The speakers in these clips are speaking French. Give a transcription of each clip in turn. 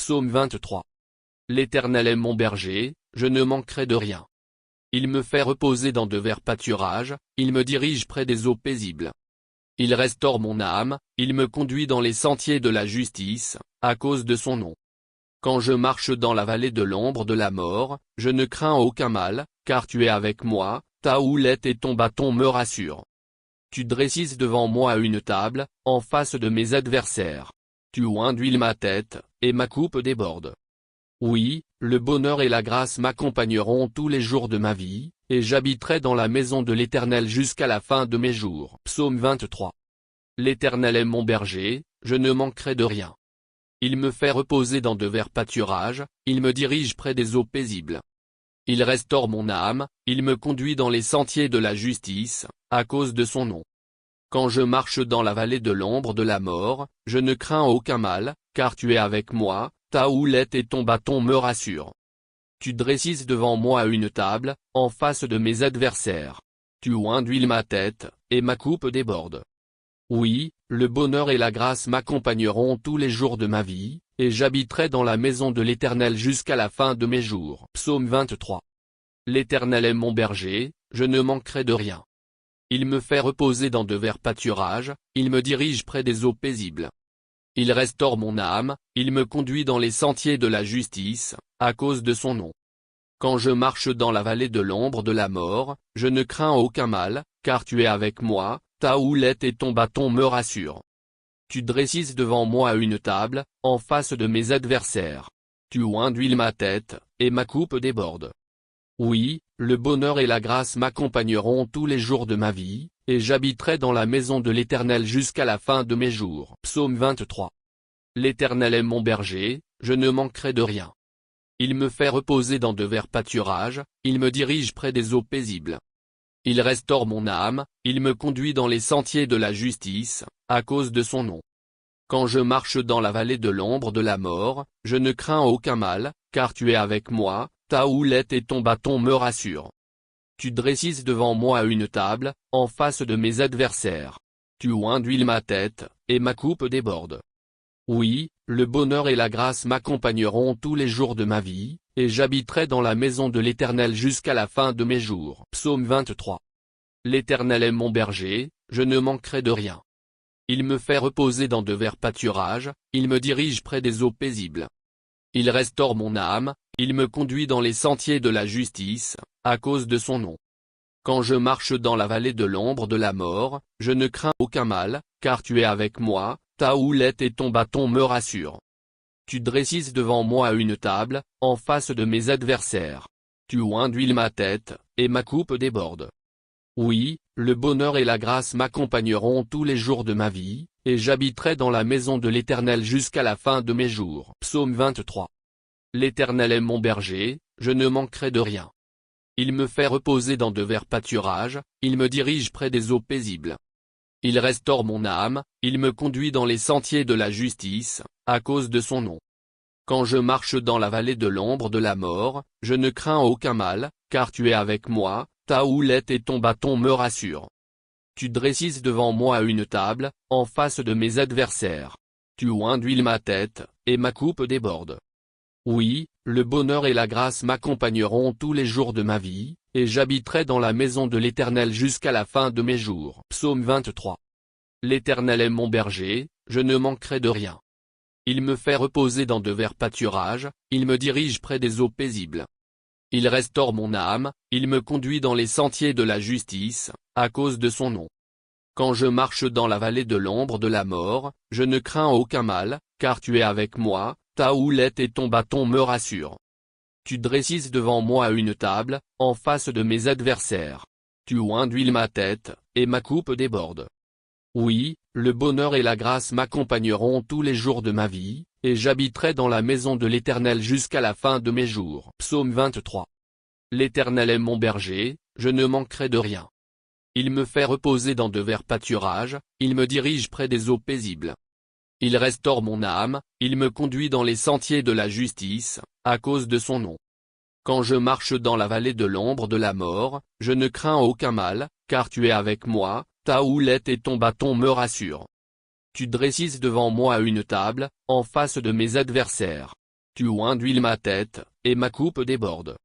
Psaume 23. L'Éternel est mon berger, je ne manquerai de rien. Il me fait reposer dans de verts pâturages, il me dirige près des eaux paisibles. Il restaure mon âme, il me conduit dans les sentiers de la justice, à cause de son nom. Quand je marche dans la vallée de l'ombre de la mort, je ne crains aucun mal, car tu es avec moi, ta houlette et ton bâton me rassurent. Tu dresses devant moi une table, en face de mes adversaires. Tu induis ma tête, et ma coupe déborde. Oui, le bonheur et la grâce m'accompagneront tous les jours de ma vie, et j'habiterai dans la maison de l'Éternel jusqu'à la fin de mes jours. Psaume 23. L'Éternel est mon berger, je ne manquerai de rien. Il me fait reposer dans de verts pâturages, il me dirige près des eaux paisibles. Il restaure mon âme, il me conduit dans les sentiers de la justice, à cause de son nom. Quand je marche dans la vallée de l'ombre de la mort, je ne crains aucun mal, car tu es avec moi, ta houlette et ton bâton me rassurent. Tu dresses devant moi une table, en face de mes adversaires. Tu induis ma tête, et ma coupe déborde. Oui, le bonheur et la grâce m'accompagneront tous les jours de ma vie, et j'habiterai dans la maison de l'Éternel jusqu'à la fin de mes jours. Psaume 23. L'Éternel est mon berger, je ne manquerai de rien. Il me fait reposer dans de verts pâturages, il me dirige près des eaux paisibles. Il restaure mon âme, il me conduit dans les sentiers de la justice, à cause de son nom. Quand je marche dans la vallée de l'ombre de la mort, je ne crains aucun mal, car tu es avec moi, ta houlette et ton bâton me rassurent. Tu dresses devant moi une table, en face de mes adversaires. Tu induis ma tête, et ma coupe déborde. Oui, le bonheur et la grâce m'accompagneront tous les jours de ma vie, et j'habiterai dans la maison de l'Éternel jusqu'à la fin de mes jours. Psaume 23. L'Éternel est mon berger, je ne manquerai de rien. Il me fait reposer dans de verts pâturages, il me dirige près des eaux paisibles. Il restaure mon âme, il me conduit dans les sentiers de la justice, à cause de son nom. Quand je marche dans la vallée de l'ombre de la mort, je ne crains aucun mal, car tu es avec moi, ta houlette et ton bâton me rassurent. Tu dresses devant moi une table, en face de mes adversaires. Tu induis ma tête, et ma coupe déborde. Oui, le bonheur et la grâce m'accompagneront tous les jours de ma vie, et j'habiterai dans la maison de l'Éternel jusqu'à la fin de mes jours. Psaume 23. L'Éternel est mon berger, je ne manquerai de rien. Il me fait reposer dans de verts pâturages, il me dirige près des eaux paisibles. Il restaure mon âme, il me conduit dans les sentiers de la justice, à cause de son nom. Quand je marche dans la vallée de l'ombre de la mort, je ne crains aucun mal, car tu es avec moi, ta houlette et ton bâton me rassurent. Tu dresses devant moi une table, en face de mes adversaires. Tu induis ma tête, et ma coupe déborde. Oui, le bonheur et la grâce m'accompagneront tous les jours de ma vie, et j'habiterai dans la maison de l'Éternel jusqu'à la fin de mes jours. Psaume 23. L'Éternel est mon berger, je ne manquerai de rien. Il me fait reposer dans de verts pâturages, il me dirige près des eaux paisibles. Il restaure mon âme, il me conduit dans les sentiers de la justice, à cause de son nom. Quand je marche dans la vallée de l'ombre de la mort, je ne crains aucun mal, car tu es avec moi, ta houlette et ton bâton me rassurent. Tu dresses devant moi une table, en face de mes adversaires. Tu induis ma tête, et ma coupe déborde. Oui, le bonheur et la grâce m'accompagneront tous les jours de ma vie, et j'habiterai dans la maison de l'Éternel jusqu'à la fin de mes jours. Psaume 23. L'Éternel est mon berger, je ne manquerai de rien. Il me fait reposer dans de verts pâturages, il me dirige près des eaux paisibles. Il restaure mon âme, il me conduit dans les sentiers de la justice, à cause de son nom. Quand je marche dans la vallée de l'ombre de la mort, je ne crains aucun mal, car tu es avec moi, ta houlette et ton bâton me rassurent. Tu dresses devant moi une table, en face de mes adversaires. Tu induis ma tête, et ma coupe déborde. Oui, le bonheur et la grâce m'accompagneront tous les jours de ma vie, et j'habiterai dans la maison de l'Éternel jusqu'à la fin de mes jours. Psaume 23. L'Éternel est mon berger, je ne manquerai de rien. Il me fait reposer dans de verts pâturages, il me dirige près des eaux paisibles. Il restaure mon âme, il me conduit dans les sentiers de la justice, à cause de son nom. Quand je marche dans la vallée de l'ombre de la mort, je ne crains aucun mal, car tu es avec moi, ta houlette et ton bâton me rassurent. Tu dresses devant moi une table, en face de mes adversaires. Tu oins d'huile ma tête, et ma coupe déborde.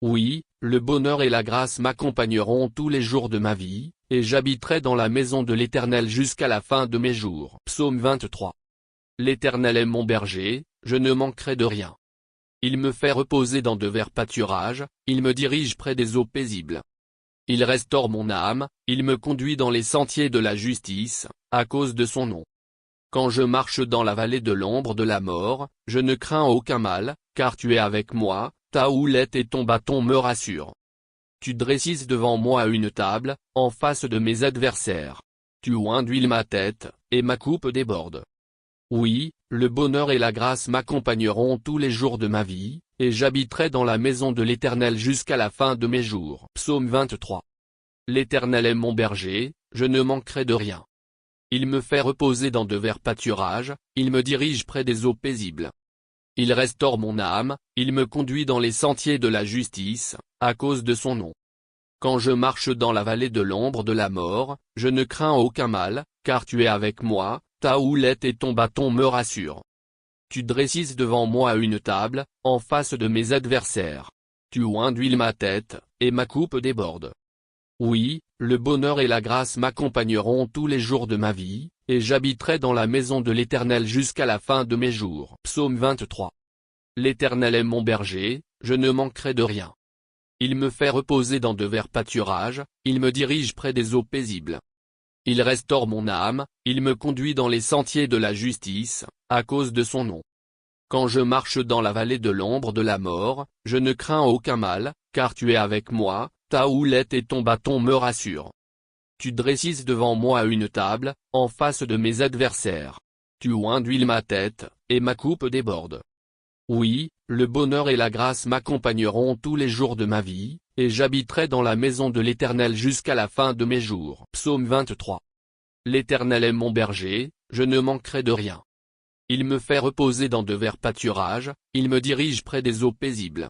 Oui, le bonheur et la grâce m'accompagneront tous les jours de ma vie, et j'habiterai dans la maison de l'Éternel jusqu'à la fin de mes jours. Psaume 23. L'Éternel est mon berger, je ne manquerai de rien. Il me fait reposer dans de verts pâturages, il me dirige près des eaux paisibles. Il restaure mon âme, il me conduit dans les sentiers de la justice, à cause de son nom. Quand je marche dans la vallée de l'ombre de la mort, je ne crains aucun mal, car tu es avec moi, ta houlette et ton bâton me rassurent. Tu dresses devant moi une table, en face de mes adversaires. Tu oins d'huile ma tête, et ma coupe déborde. Oui, le bonheur et la grâce m'accompagneront tous les jours de ma vie, et j'habiterai dans la maison de l'Éternel jusqu'à la fin de mes jours. Psaume 23. L'Éternel est mon berger, je ne manquerai de rien. Il me fait reposer dans de verts pâturages, il me dirige près des eaux paisibles. Il restaure mon âme, il me conduit dans les sentiers de la justice, à cause de son nom. Quand je marche dans la vallée de l'ombre de la mort, je ne crains aucun mal, car tu es avec moi, ta houlette et ton bâton me rassurent. Tu dresses devant moi une table, en face de mes adversaires. Tu oins d'huile ma tête, et ma coupe déborde. Oui, le bonheur et la grâce m'accompagneront tous les jours de ma vie, et j'habiterai dans la maison de l'Éternel jusqu'à la fin de mes jours. Psaume 23. L'Éternel est mon berger, je ne manquerai de rien. Il me fait reposer dans de verts pâturages, il me dirige près des eaux paisibles. Il restaure mon âme, il me conduit dans les sentiers de la justice, à cause de son nom. Quand je marche dans la vallée de l'ombre de la mort, je ne crains aucun mal, car tu es avec moi, ta houlette et ton bâton me rassurent. Tu dresses devant moi une table, en face de mes adversaires. Tu oins d'huile ma tête, et ma coupe déborde. Oui, le bonheur et la grâce m'accompagneront tous les jours de ma vie, et j'habiterai dans la maison de l'Éternel jusqu'à la fin de mes jours. Psaume 23. L'Éternel est mon berger, je ne manquerai de rien. Il me fait reposer dans de verts pâturages, il me dirige près des eaux paisibles.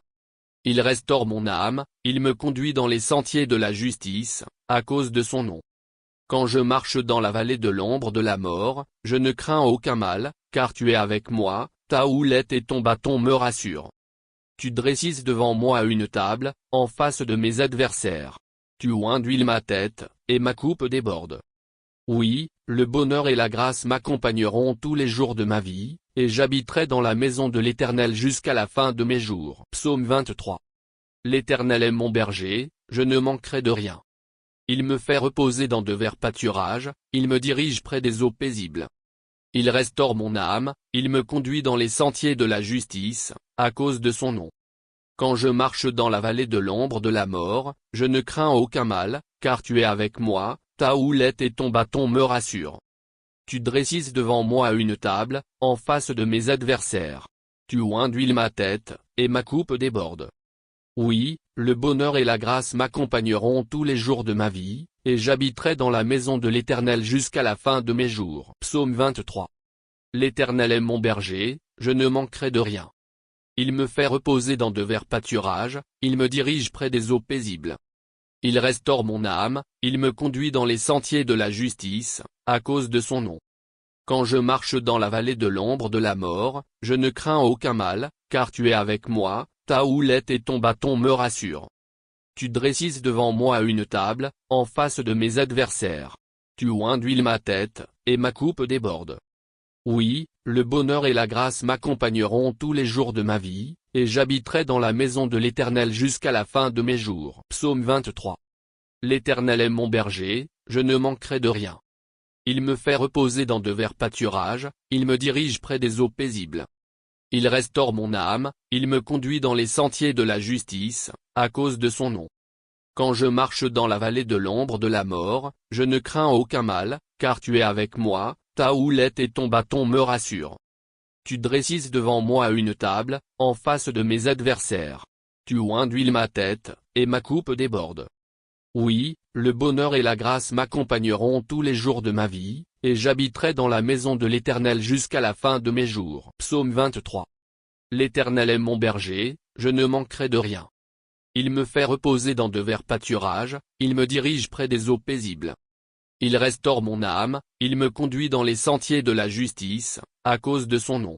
Il restaure mon âme, il me conduit dans les sentiers de la justice, à cause de son nom. Quand je marche dans la vallée de l'ombre de la mort, je ne crains aucun mal, car tu es avec moi, ta houlette et ton bâton me rassurent. Tu dresses devant moi une table, en face de mes adversaires. Tu oins d'huile ma tête, et ma coupe déborde. Oui, le bonheur et la grâce m'accompagneront tous les jours de ma vie, et j'habiterai dans la maison de l'Éternel jusqu'à la fin de mes jours. Psaume 23. L'Éternel est mon berger, je ne manquerai de rien. Il me fait reposer dans de verts pâturages, il me dirige près des eaux paisibles. Il restaure mon âme, il me conduit dans les sentiers de la justice, à cause de son nom. Quand je marche dans la vallée de l'ombre de la mort, je ne crains aucun mal, car tu es avec moi, ta houlette et ton bâton me rassurent. Tu dresses devant moi une table, en face de mes adversaires. Tu oins d'huile ma tête, et ma coupe déborde. Oui, le bonheur et la grâce m'accompagneront tous les jours de ma vie, et j'habiterai dans la maison de l'Éternel jusqu'à la fin de mes jours. Psaume 23. L'Éternel est mon berger, je ne manquerai de rien. Il me fait reposer dans de verts pâturages, il me dirige près des eaux paisibles. Il restaure mon âme, il me conduit dans les sentiers de la justice, à cause de son nom. Quand je marche dans la vallée de l'ombre de la mort, je ne crains aucun mal, car tu es avec moi, ta houlette et ton bâton me rassurent. Tu dresses devant moi une table, en face de mes adversaires. Tu oins d'huile ma tête, et ma coupe déborde. Oui, le bonheur et la grâce m'accompagneront tous les jours de ma vie, et j'habiterai dans la maison de l'Éternel jusqu'à la fin de mes jours. Psaume 23. L'Éternel est mon berger, je ne manquerai de rien. Il me fait reposer dans de verts pâturages, il me dirige près des eaux paisibles. Il restaure mon âme, il me conduit dans les sentiers de la justice, à cause de son nom. Quand je marche dans la vallée de l'ombre de la mort, je ne crains aucun mal, car tu es avec moi, ta houlette et ton bâton me rassurent. Tu dresses devant moi une table, en face de mes adversaires. Tu oins d'huile ma tête, et ma coupe déborde. Oui, le bonheur et la grâce m'accompagneront tous les jours de ma vie, et j'habiterai dans la maison de l'Éternel jusqu'à la fin de mes jours. Psaume 23. L'Éternel est mon berger, je ne manquerai de rien. Il me fait reposer dans de verts pâturages, il me dirige près des eaux paisibles. Il restaure mon âme, il me conduit dans les sentiers de la justice, à cause de son nom.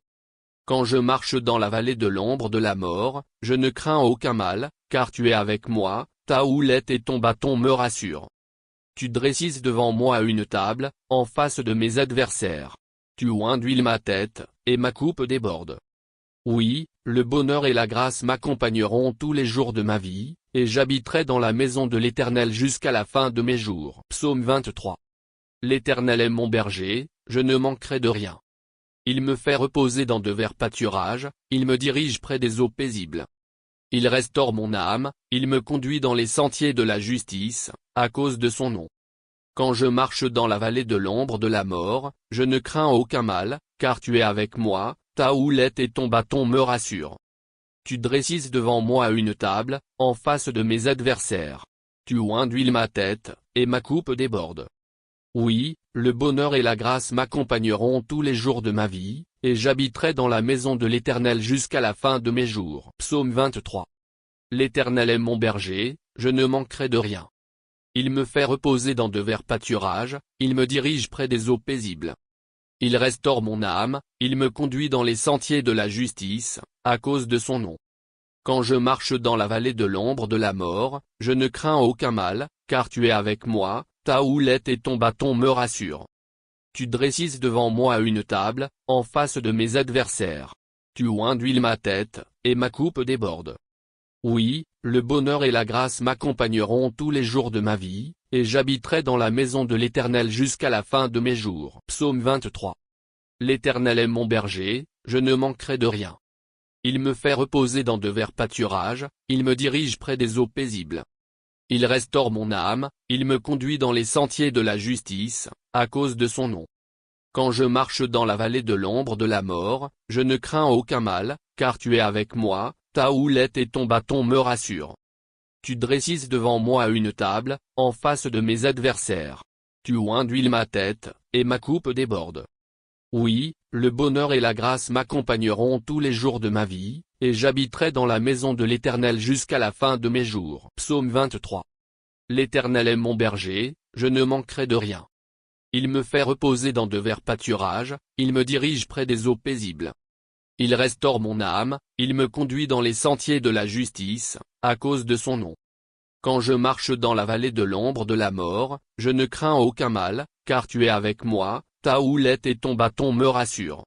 Quand je marche dans la vallée de l'ombre de la mort, je ne crains aucun mal, car tu es avec moi, ta houlette et ton bâton me rassurent. Tu dresses devant moi une table, en face de mes adversaires. Tu oinduiles ma tête, et ma coupe déborde. Oui, le bonheur et la grâce m'accompagneront tous les jours de ma vie, et j'habiterai dans la maison de l'Éternel jusqu'à la fin de mes jours. Psaume 23. L'Éternel est mon berger, je ne manquerai de rien. Il me fait reposer dans de verts pâturages, il me dirige près des eaux paisibles. Il restaure mon âme, il me conduit dans les sentiers de la justice, à cause de son nom. Quand je marche dans la vallée de l'ombre de la mort, je ne crains aucun mal, car tu es avec moi, ta houlette et ton bâton me rassurent. Tu dresses devant moi une table, en face de mes adversaires. Tu oinduiles ma tête, et ma coupe déborde. Oui, le bonheur et la grâce m'accompagneront tous les jours de ma vie, et j'habiterai dans la maison de l'Éternel jusqu'à la fin de mes jours. Psaume 23. L'Éternel est mon berger, je ne manquerai de rien. Il me fait reposer dans de verts pâturages, il me dirige près des eaux paisibles. Il restaure mon âme, il me conduit dans les sentiers de la justice, à cause de son nom. Quand je marche dans la vallée de l'ombre de la mort, je ne crains aucun mal, car tu es avec moi, ta houlette et ton bâton me rassurent. Tu dresses devant moi une table, en face de mes adversaires. Tu oinduiles ma tête, et ma coupe déborde. Oui, le bonheur et la grâce m'accompagneront tous les jours de ma vie, et j'habiterai dans la maison de l'Éternel jusqu'à la fin de mes jours. Psaume 23. L'Éternel est mon berger, je ne manquerai de rien. Il me fait reposer dans de verts pâturages, il me dirige près des eaux paisibles. Il restaure mon âme, il me conduit dans les sentiers de la justice, à cause de son nom. Quand je marche dans la vallée de l'ombre de la mort, je ne crains aucun mal, car tu es avec moi, ta houlette et ton bâton me rassurent. Tu dresses devant moi une table, en face de mes adversaires. Tu oinduiles ma tête, et ma coupe déborde. Oui, le bonheur et la grâce m'accompagneront tous les jours de ma vie, et j'habiterai dans la maison de l'Éternel jusqu'à la fin de mes jours. Psaume 23. L'Éternel est mon berger, je ne manquerai de rien. Il me fait reposer dans de verts pâturages, il me dirige près des eaux paisibles. Il restaure mon âme, il me conduit dans les sentiers de la justice, à cause de son nom. Quand je marche dans la vallée de l'ombre de la mort, je ne crains aucun mal, car tu es avec moi, ta houlette et ton bâton me rassurent.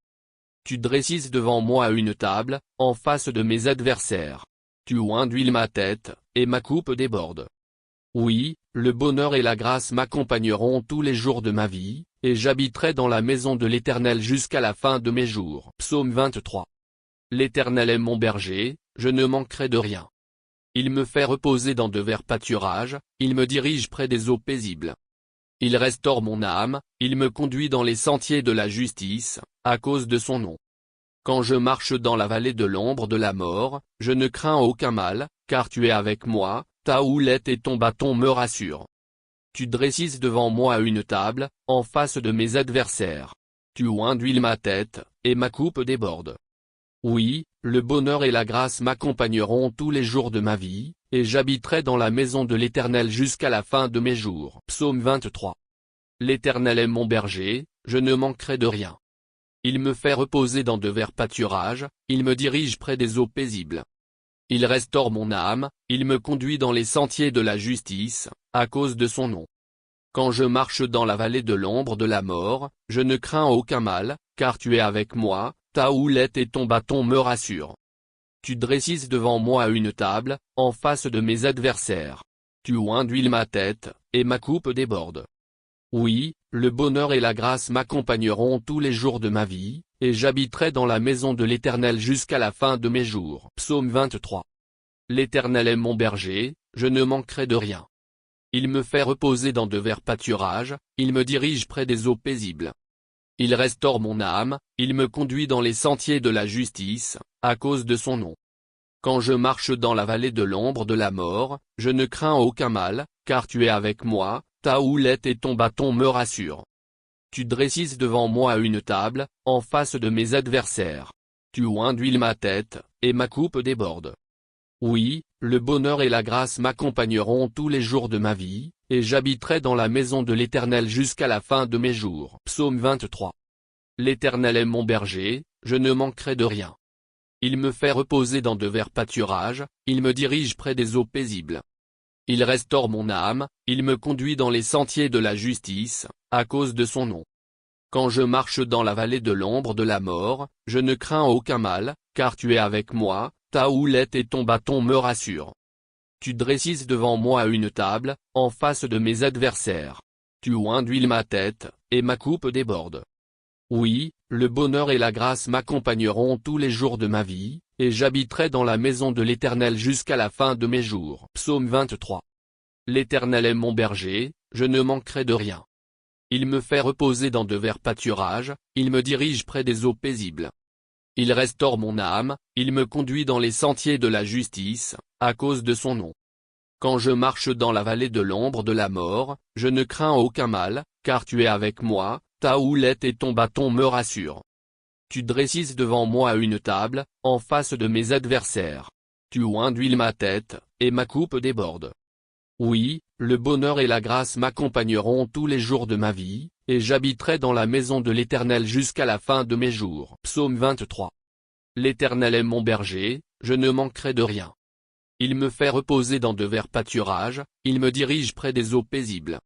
Tu dresses devant moi une table, en face de mes adversaires. Tu oinduiles ma tête, et ma coupe déborde. Oui, le bonheur et la grâce m'accompagneront tous les jours de ma vie, et j'habiterai dans la maison de l'Éternel jusqu'à la fin de mes jours. Psaume 23. L'Éternel est mon berger, je ne manquerai de rien. Il me fait reposer dans de verts pâturages, il me dirige près des eaux paisibles. Il restaure mon âme, il me conduit dans les sentiers de la justice, à cause de son nom. Quand je marche dans la vallée de l'ombre de la mort, je ne crains aucun mal, car tu es avec moi, ta houlette et ton bâton me rassurent. Tu dresses devant moi une table, en face de mes adversaires. Tu oinduiles ma tête, et ma coupe déborde. Oui, le bonheur et la grâce m'accompagneront tous les jours de ma vie, et j'habiterai dans la maison de l'Éternel jusqu'à la fin de mes jours. Psaume 23. L'Éternel est mon berger, je ne manquerai de rien. Il me fait reposer dans de verts pâturages, il me dirige près des eaux paisibles. Il restaure mon âme, il me conduit dans les sentiers de la justice, à cause de son nom. Quand je marche dans la vallée de l'ombre de la mort, je ne crains aucun mal, car tu es avec moi, ta houlette et ton bâton me rassurent. Tu dresses devant moi une table, en face de mes adversaires. Tu oinduiles ma tête, et ma coupe déborde. Oui, le bonheur et la grâce m'accompagneront tous les jours de ma vie, et j'habiterai dans la maison de l'Éternel jusqu'à la fin de mes jours. Psaume 23. L'Éternel est mon berger, je ne manquerai de rien. Il me fait reposer dans de verts pâturages, il me dirige près des eaux paisibles. Il restaure mon âme, il me conduit dans les sentiers de la justice, à cause de son nom. Quand je marche dans la vallée de l'ombre de la mort, je ne crains aucun mal, car tu es avec moi, ta houlette et ton bâton me rassurent. Tu dresses devant moi une table, en face de mes adversaires. Tu oinduiles ma tête, et ma coupe déborde. Oui, le bonheur et la grâce m'accompagneront tous les jours de ma vie, et j'habiterai dans la maison de l'Éternel jusqu'à la fin de mes jours. Psaume 23. L'Éternel est mon berger, je ne manquerai de rien. Il me fait reposer dans de verts pâturages, il me dirige près des eaux paisibles. Il restaure mon âme, il me conduit dans les sentiers de la justice, à cause de son nom. Quand je marche dans la vallée de l'ombre de la mort, je ne crains aucun mal, car tu es avec moi, ta houlette et ton bâton me rassurent. Tu dresses devant moi une table, en face de mes adversaires. Tu oinduiles ma tête, et ma coupe déborde. Oui, le bonheur et la grâce m'accompagneront tous les jours de ma vie, et j'habiterai dans la maison de l'Éternel jusqu'à la fin de mes jours. Psaume 23. L'Éternel est mon berger, je ne manquerai de rien. Il me fait reposer dans de verts pâturages, il me dirige près des eaux paisibles. Il restaure mon âme, il me conduit dans les sentiers de la justice, à cause de son nom. Quand je marche dans la vallée de l'ombre de la mort, je ne crains aucun mal, car tu es avec moi, ta houlette et ton bâton me rassurent. Tu dresses devant moi une table, en face de mes adversaires. Tu oinduiles ma tête, et ma coupe déborde. Oui, le bonheur et la grâce m'accompagneront tous les jours de ma vie, et j'habiterai dans la maison de l'Éternel jusqu'à la fin de mes jours. Psaume 23. L'Éternel est mon berger, je ne manquerai de rien. Il me fait reposer dans de verts pâturages, il me dirige près des eaux paisibles.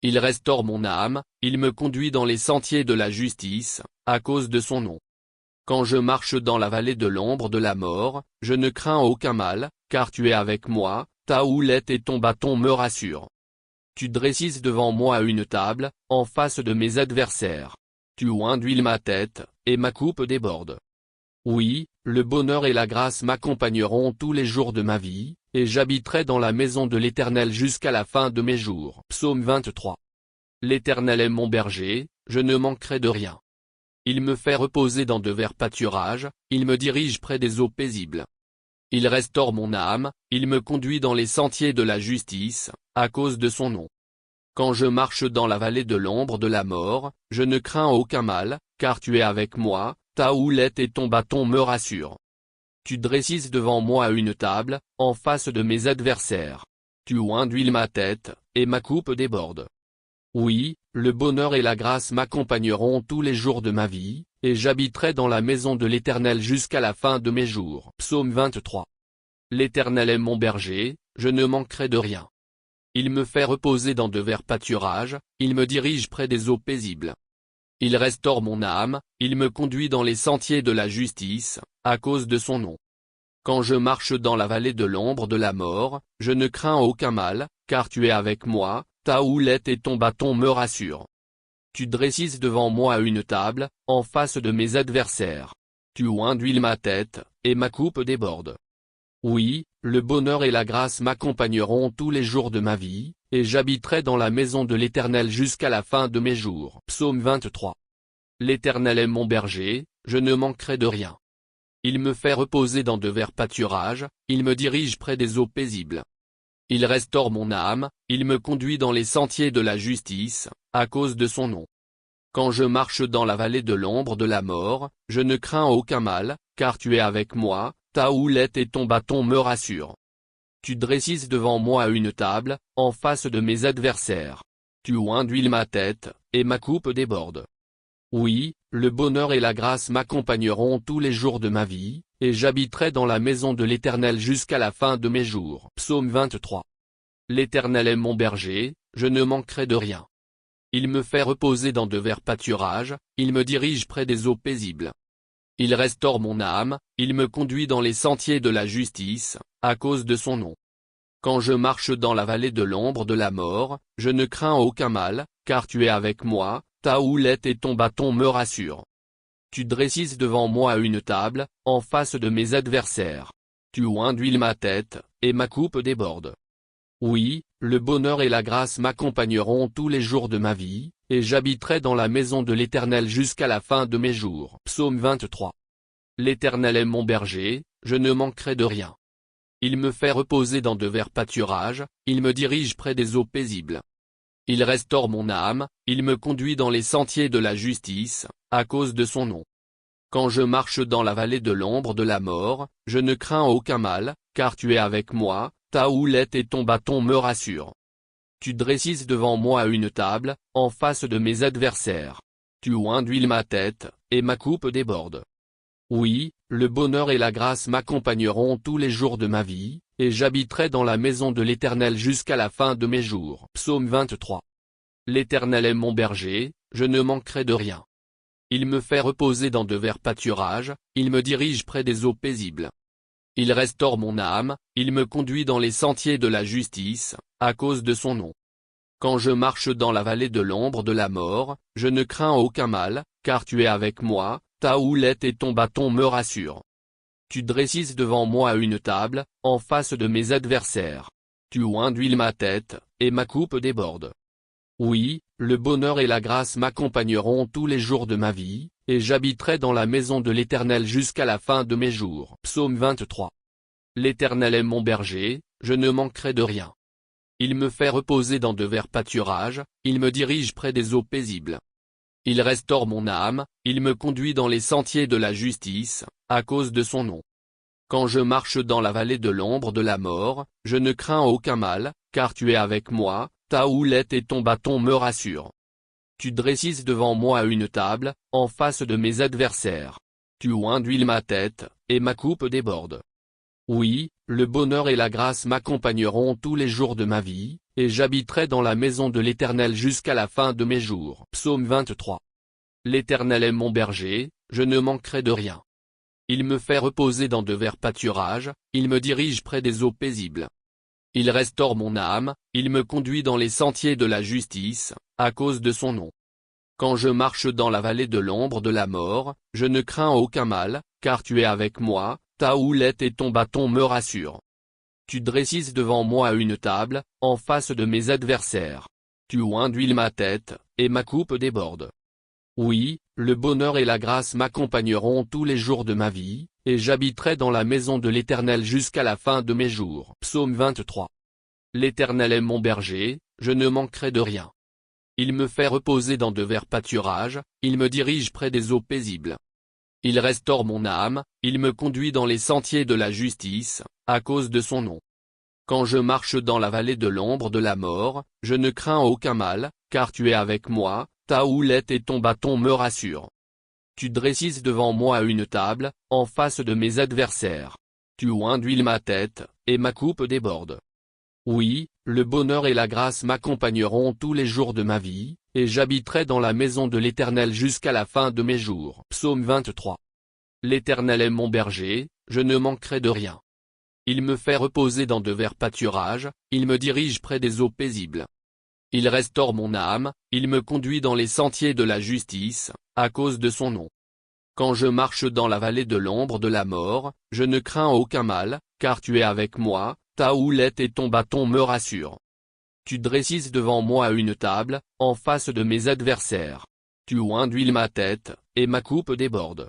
Il restaure mon âme, il me conduit dans les sentiers de la justice, à cause de son nom. Quand je marche dans la vallée de l'ombre de la mort, je ne crains aucun mal, car tu es avec moi, ta houlette et ton bâton me rassurent. Tu dresses devant moi une table, en face de mes adversaires. Tu oinduiles ma tête, et ma coupe déborde. Oui, le bonheur et la grâce m'accompagneront tous les jours de ma vie, et j'habiterai dans la maison de l'Éternel jusqu'à la fin de mes jours. Psaume 23. L'Éternel est mon berger, je ne manquerai de rien. Il me fait reposer dans de verts pâturages, il me dirige près des eaux paisibles. Il restaure mon âme, il me conduit dans les sentiers de la justice, à cause de son nom. Quand je marche dans la vallée de l'ombre de la mort, je ne crains aucun mal, car tu es avec moi, ta houlette et ton bâton me rassurent. Tu dresses devant moi une table, en face de mes adversaires. Tu oinduiles ma tête, et ma coupe déborde. Oui, le bonheur et la grâce m'accompagneront tous les jours de ma vie, et j'habiterai dans la maison de l'Éternel jusqu'à la fin de mes jours. Psaume 23. L'Éternel est mon berger, je ne manquerai de rien. Il me fait reposer dans de verts pâturages, il me dirige près des eaux paisibles. Il restaure mon âme, il me conduit dans les sentiers de la justice, à cause de son nom. Quand je marche dans la vallée de l'ombre de la mort, je ne crains aucun mal, car tu es avec moi, ta houlette et ton bâton me rassurent. Tu dresses devant moi une table, en face de mes adversaires. Tu oinduiles ma tête, et ma coupe déborde. Oui, le bonheur et la grâce m'accompagneront tous les jours de ma vie, et j'habiterai dans la maison de l'Éternel jusqu'à la fin de mes jours. Psaume 23. L'Éternel est mon berger, je ne manquerai de rien. Il me fait reposer dans de verts pâturages, il me dirige près des eaux paisibles. Il restaure mon âme, il me conduit dans les sentiers de la justice, à cause de son nom. Quand je marche dans la vallée de l'ombre de la mort, je ne crains aucun mal, car tu es avec moi, ta houlette et ton bâton me rassurent. Tu dresses devant moi une table, en face de mes adversaires. Tu oinduiles ma tête, et ma coupe déborde. Oui, le bonheur et la grâce m'accompagneront tous les jours de ma vie, et j'habiterai dans la maison de l'Éternel jusqu'à la fin de mes jours. Psaume 23. L'Éternel est mon berger, je ne manquerai de rien. Il me fait reposer dans de verts pâturages, il me dirige près des eaux paisibles. Il restaure mon âme, il me conduit dans les sentiers de la justice, à cause de son nom. Quand je marche dans la vallée de l'ombre de la mort, je ne crains aucun mal, car tu es avec moi, ta houlette et ton bâton me rassurent. Tu dresses devant moi une table, en face de mes adversaires. Tu oinduiles ma tête, et ma coupe déborde. Oui, le bonheur et la grâce m'accompagneront tous les jours de ma vie, et j'habiterai dans la maison de l'Éternel jusqu'à la fin de mes jours. Psaume 23. L'Éternel est mon berger, je ne manquerai de rien. Il me fait reposer dans de verts pâturages, il me dirige près des eaux paisibles. Il restaure mon âme, il me conduit dans les sentiers de la justice, à cause de son nom. Quand je marche dans la vallée de l'ombre de la mort, je ne crains aucun mal, car tu es avec moi, ta houlette et ton bâton me rassurent. Tu dresses devant moi une table, en face de mes adversaires. Tu oins d'huile ma tête, et ma coupe déborde. Oui, le bonheur et la grâce m'accompagneront tous les jours de ma vie, et j'habiterai dans la maison de l'Éternel jusqu'à la fin de mes jours. Psaume 23. L'Éternel est mon berger, je ne manquerai de rien. Il me fait reposer dans de verts pâturages, il me dirige près des eaux paisibles. Il restaure mon âme, il me conduit dans les sentiers de la justice, à cause de son nom. Quand je marche dans la vallée de l'ombre de la mort, je ne crains aucun mal, car tu es avec moi, ta houlette et ton bâton me rassurent. Tu dresses devant moi une table, en face de mes adversaires. Tu oins d'huile ma tête, et ma coupe déborde. Oui, le bonheur et la grâce m'accompagneront tous les jours de ma vie, et j'habiterai dans la maison de l'Éternel jusqu'à la fin de mes jours. Psaume 23. L'Éternel est mon berger, je ne manquerai de rien. Il me fait reposer dans de verts pâturages, il me dirige près des eaux paisibles. Il restaure mon âme, il me conduit dans les sentiers de la justice, à cause de son nom. Quand je marche dans la vallée de l'ombre de la mort, je ne crains aucun mal, car tu es avec moi, ta houlette et ton bâton me rassurent. Tu dresses devant moi une table, en face de mes adversaires. Tu oins d'huile ma tête, et ma coupe déborde. Oui, le bonheur et la grâce m'accompagneront tous les jours de ma vie, et j'habiterai dans la maison de l'Éternel jusqu'à la fin de mes jours. Psaume 23. L'Éternel est mon berger, je ne manquerai de rien. Il me fait reposer dans de verts pâturages, il me dirige près des eaux paisibles. Il restaure mon âme, il me conduit dans les sentiers de la justice, à cause de son nom. Quand je marche dans la vallée de l'ombre de la mort, je ne crains aucun mal, car tu es avec moi, ta houlette et ton bâton me rassurent. Tu dresses devant moi une table, en face de mes adversaires. Tu oins d'huile ma tête, et ma coupe déborde. Oui, le bonheur et la grâce m'accompagneront tous les jours de ma vie, et j'habiterai dans la maison de l'Éternel jusqu'à la fin de mes jours. Psaume 23. L'Éternel est mon berger, je ne manquerai de rien. Il me fait reposer dans de verts pâturages, il me dirige près des eaux paisibles. Il restaure mon âme, il me conduit dans les sentiers de la justice, à cause de son nom. Quand je marche dans la vallée de l'ombre de la mort, je ne crains aucun mal, car tu es avec moi, ta houlette et ton bâton me rassurent. Tu dresses devant moi une table, en face de mes adversaires. Tu oins d'huile ma tête, et ma coupe déborde. Oui, le bonheur et la grâce m'accompagneront tous les jours de ma vie, et j'habiterai dans la maison de l'Éternel jusqu'à la fin de mes jours. Psaume 23. L'Éternel est mon berger, je ne manquerai de rien. Il me fait reposer dans de verts pâturages, il me dirige près des eaux paisibles. Il restaure mon âme, il me conduit dans les sentiers de la justice, à cause de son nom. Quand je marche dans la vallée de l'ombre de la mort, je ne crains aucun mal, car tu es avec moi, ta houlette et ton bâton me rassurent. Tu dresses devant moi une table, en face de mes adversaires. Tu oins d'huile ma tête, et ma coupe déborde.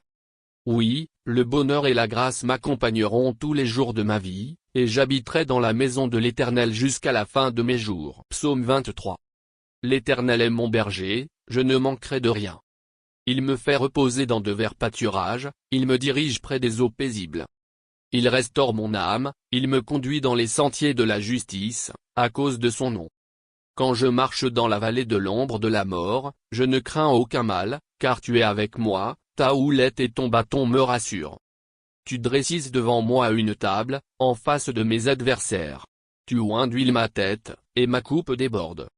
Oui, le bonheur et la grâce m'accompagneront tous les jours de ma vie, et j'habiterai dans la maison de l'Éternel jusqu'à la fin de mes jours. Psaume 23. L'Éternel est mon berger, je ne manquerai de rien. Il me fait reposer dans de verts pâturages, il me dirige près des eaux paisibles. Il restaure mon âme, il me conduit dans les sentiers de la justice, à cause de son nom. Quand je marche dans la vallée de l'ombre de la mort, je ne crains aucun mal, car tu es avec moi, ta houlette et ton bâton me rassurent. Tu dresses devant moi une table, en face de mes adversaires. Tu oins d'huile ma tête, et ma coupe déborde.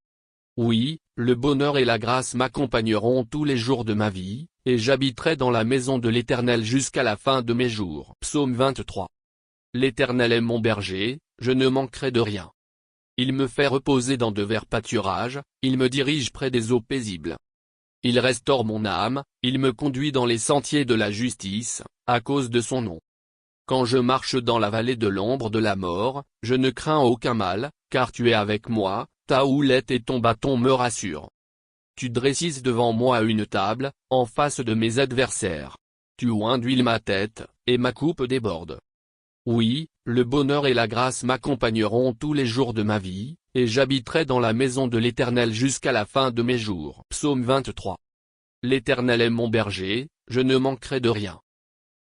Oui, le bonheur et la grâce m'accompagneront tous les jours de ma vie, et j'habiterai dans la maison de l'Éternel jusqu'à la fin de mes jours. Psaume 23. L'Éternel est mon berger, je ne manquerai de rien. Il me fait reposer dans de verts pâturages, il me dirige près des eaux paisibles. Il restaure mon âme, il me conduit dans les sentiers de la justice, à cause de son nom. Quand je marche dans la vallée de l'ombre de la mort, je ne crains aucun mal, car tu es avec moi, ta houlette et ton bâton me rassurent. Tu dresses devant moi une table, en face de mes adversaires. Tu oins d'huile ma tête, et ma coupe déborde. Oui, le bonheur et la grâce m'accompagneront tous les jours de ma vie, et j'habiterai dans la maison de l'Éternel jusqu'à la fin de mes jours. Psaume 23. L'Éternel est mon berger, je ne manquerai de rien.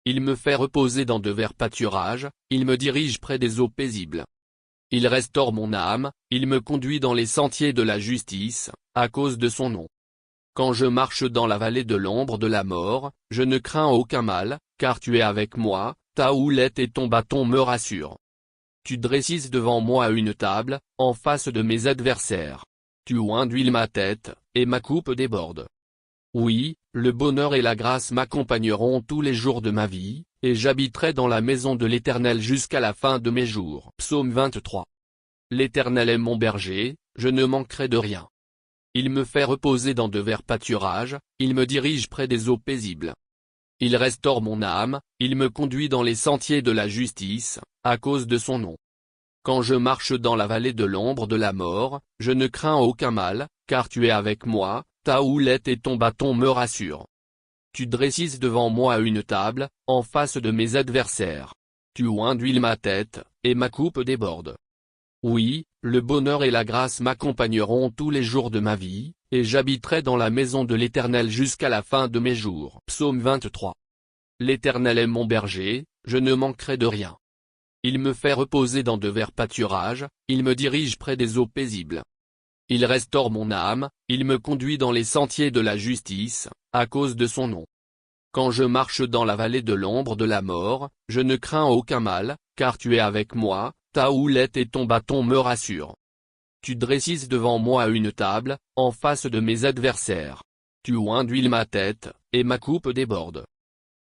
Il me fait reposer dans de verts pâturages, il me dirige près des eaux paisibles. Il restaure mon âme, il me conduit dans les sentiers de la justice, à cause de son nom. Quand je marche dans la vallée de l'ombre de la mort, je ne crains aucun mal, car tu es avec moi, ta houlette et ton bâton me rassurent. Tu dresses devant moi une table, en face de mes adversaires. Tu oins d'huile ma tête, et ma coupe déborde. Oui, le bonheur et la grâce m'accompagneront tous les jours de ma vie, et j'habiterai dans la maison de l'Éternel jusqu'à la fin de mes jours. Psaume 23. L'Éternel est mon berger, je ne manquerai de rien. Il me fait reposer dans de verts pâturages, il me dirige près des eaux paisibles. Il restaure mon âme, il me conduit dans les sentiers de la justice, à cause de son nom. Quand je marche dans la vallée de l'ombre de la mort, je ne crains aucun mal, car tu es avec moi, ta houlette et ton bâton me rassurent. Tu dresses devant moi une table, en face de mes adversaires. Tu oins d'huile ma tête, et ma coupe déborde. Oui, le bonheur et la grâce m'accompagneront tous les jours de ma vie, et j'habiterai dans la maison de l'Éternel jusqu'à la fin de mes jours. Psaume 23. L'Éternel est mon berger, je ne manquerai de rien. Il me fait reposer dans de verts pâturages, il me dirige près des eaux paisibles. Il restaure mon âme, il me conduit dans les sentiers de la justice, à cause de son nom. Quand je marche dans la vallée de l'ombre de la mort, je ne crains aucun mal, car tu es avec moi, ta houlette et ton bâton me rassurent. Tu dresses devant moi une table, en face de mes adversaires. Tu oins d'huile ma tête, et ma coupe déborde.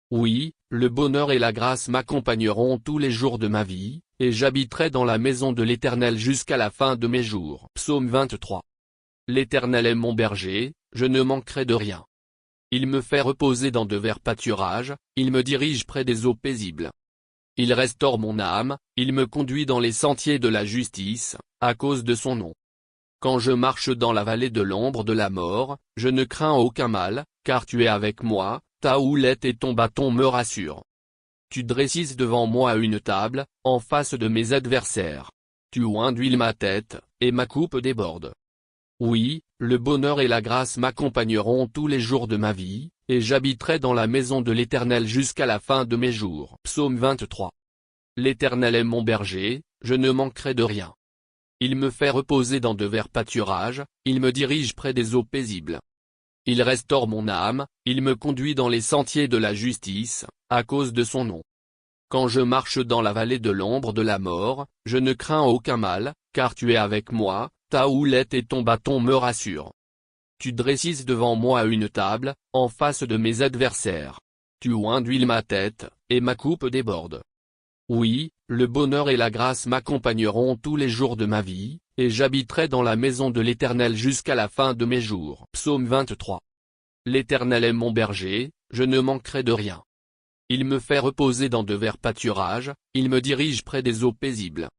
Oui, le bonheur et la grâce m'accompagneront tous les jours de ma vie, et j'habiterai dans la maison de l'Éternel jusqu'à la fin de mes jours. Psaume 23. L'Éternel est mon berger, je ne manquerai de rien. Il me fait reposer dans de verts pâturages, il me dirige près des eaux paisibles. Il restaure mon âme, il me conduit dans les sentiers de la justice, à cause de son nom. Quand je marche dans la vallée de l'ombre de la mort, je ne crains aucun mal, car tu es avec moi, ta houlette et ton bâton me rassurent. Tu dresses devant moi une table, en face de mes adversaires. Tu oins d'huile ma tête, et ma coupe déborde. Oui, le bonheur et la grâce m'accompagneront tous les jours de ma vie, et j'habiterai dans la maison de l'Éternel jusqu'à la fin de mes jours. Psaume 23. L'Éternel est mon berger, je ne manquerai de rien. Il me fait reposer dans de verts pâturages, il me dirige près des eaux paisibles. Il restaure mon âme, il me conduit dans les sentiers de la justice, à cause de son nom. Quand je marche dans la vallée de l'ombre de la mort, je ne crains aucun mal, car tu es avec moi, ta houlette et ton bâton me rassurent. Tu dresses devant moi une table, en face de mes adversaires. Tu oins d'huile ma tête, et ma coupe déborde. Oui, le bonheur et la grâce m'accompagneront tous les jours de ma vie, et j'habiterai dans la maison de l'Éternel jusqu'à la fin de mes jours. Psaume 23. L'Éternel est mon berger, je ne manquerai de rien. Il me fait reposer dans de verts pâturages, il me dirige près des eaux paisibles.